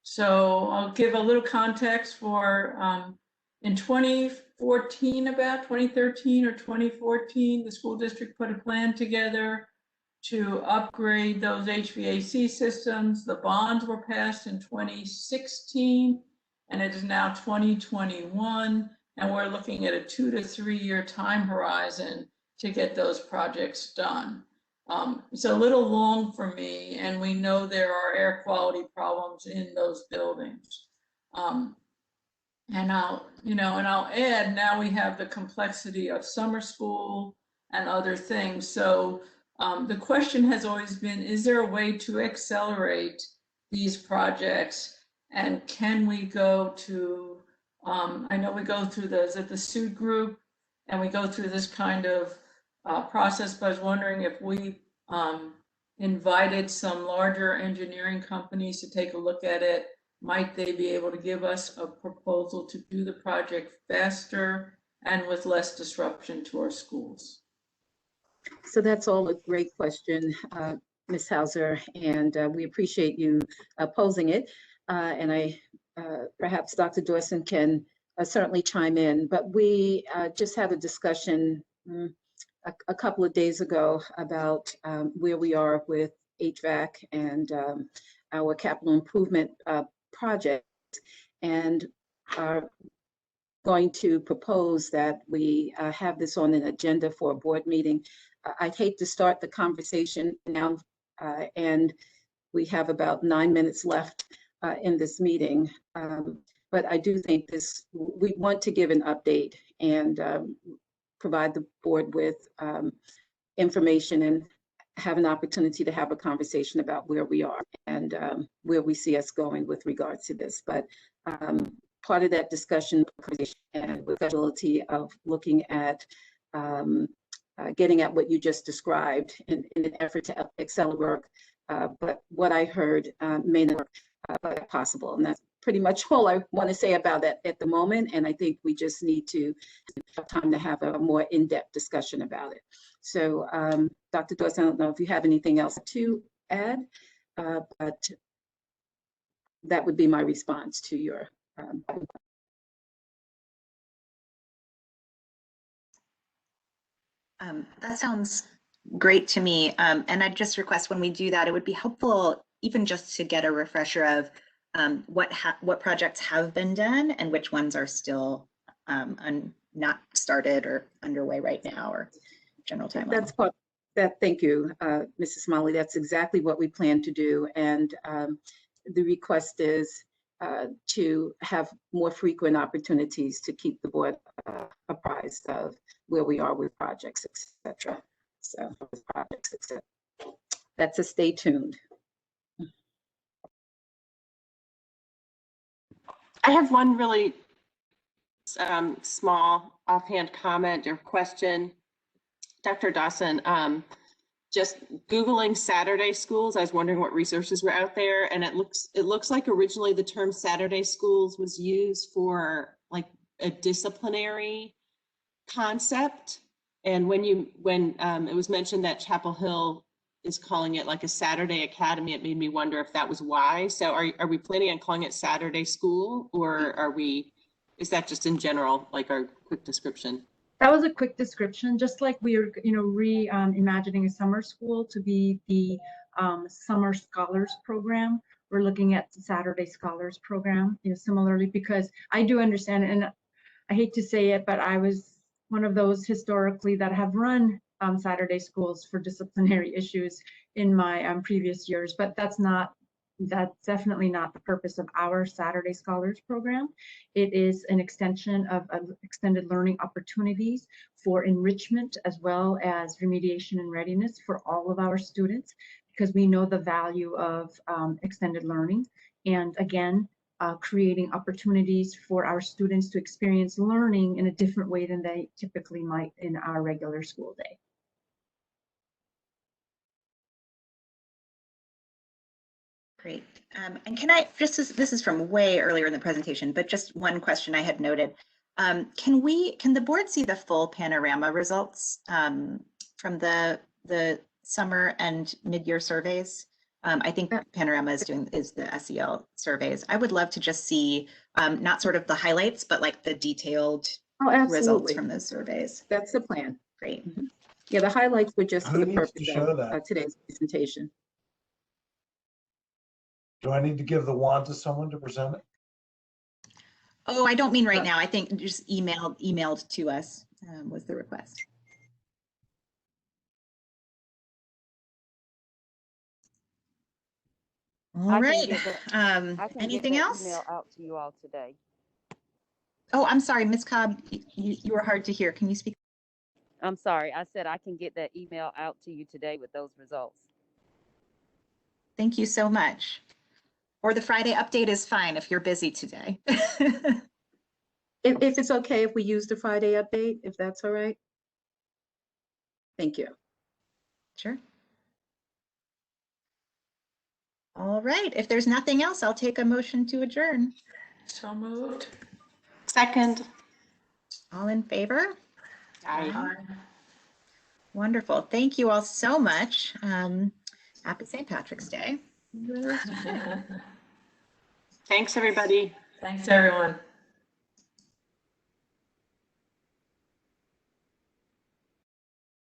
So I'll give a little context for, in 2014, about 2013 or 2014, the school district put a plan together to upgrade those HVAC systems. The bonds were passed in 2016, and it is now 2021, and we're looking at a 2 to 3 year time horizon to get those projects done. It's a little long for me, and we know there are air quality problems in those buildings. And I'll add, now we have the complexity of summer school and other things. So the question has always been, is there a way to accelerate these projects? And can we go to, I know we go through the SUIT group, and we go through this kind of process, but I was wondering if we invited some larger engineering companies to take a look at it. Might they be able to give us a proposal to do the project faster and with less disruption to our schools? So that's all a great question, Ms. Hauser, and we appreciate you posing it. And I perhaps Dr. Dawson can certainly chime in, but we just had a discussion a couple of days ago about where we are with HVAC and our capital improvement project, and are going to propose that we have this on an agenda for a board meeting. I'd hate to start the conversation now, and we have about 9 minutes left in this meeting. But I do think we want to give an update and provide the board with information and have an opportunity to have a conversation about where we are and where we see us going with regards to this. But part of that discussion and with the ability of looking at getting at what you just described in an effort to accelerate work. But what I heard may not be possible. And that's pretty much all I want to say about that at the moment. And I think we just need to have time to have a more in-depth discussion about it. So Dr. Dawson, I don't know if you have anything else to add, but that would be my response to your that sounds great to me. And I'd just request when we do that, it would be helpful even just to get a refresher of what projects have been done and which ones are still not started or underway right now, or general timeline. That's part that. Thank you, Mrs. Smiley. That's exactly what we plan to do. And the request is to have more frequent opportunities to keep the board apprised of where we are with projects, etc. So projects, etc. That's a stay tuned. I have one really small offhand comment or question. Dr. Dawson, just Googling Saturday schools, I was wondering what resources were out there, and it looks like originally the term Saturday schools was used for like a disciplinary concept. And when it was mentioned that Chapel Hill is calling it like a Saturday academy, it made me wonder if that was why. So are we planning on calling it Saturday school, or is that just in general, like our quick description? That was a quick description, just like we are, reimagining a summer school to be the summer scholars program. We're looking at the Saturday scholars program, similarly, because I do understand, and I hate to say it, but I was one of those historically that have run Saturday schools for disciplinary issues in my previous years, but that's definitely not the purpose of our Saturday Scholars program. It is an extension of extended learning opportunities for enrichment as well as remediation and readiness for all of our students, because we know the value of extended learning. And again, creating opportunities for our students to experience learning in a different way than they typically might in our regular school day. Great. And can I this is from way earlier in the presentation, but just one question I had noted. Can the board see the full panorama results from the summer and mid-year surveys? I think Panorama is the SEL surveys. I would love to just see not sort of the highlights, but like the detailed results from those surveys. That's the plan. Great. Mm-hmm. Yeah, the highlights were just for Who the needs purpose to show that? of today's presentation. Do I need to give the wand to someone to present it? Oh, I don't mean right now. I think just emailed to us was the request. All right. Anything else? Email out to you all today. Oh, I'm sorry, Ms. Cobb, you were hard to hear. Can you speak? I'm sorry. I said I can get that email out to you today with those results. Thank you so much. Or the Friday update is fine if you're busy today. If it's okay if we use the Friday update, if that's all right. Thank you. Sure. All right. If there's nothing else, I'll take a motion to adjourn. So moved. Second. All in favor? Aye. Wonderful. Thank you all so much. Happy St. Patrick's Day. Thanks, everybody. Thanks, everyone.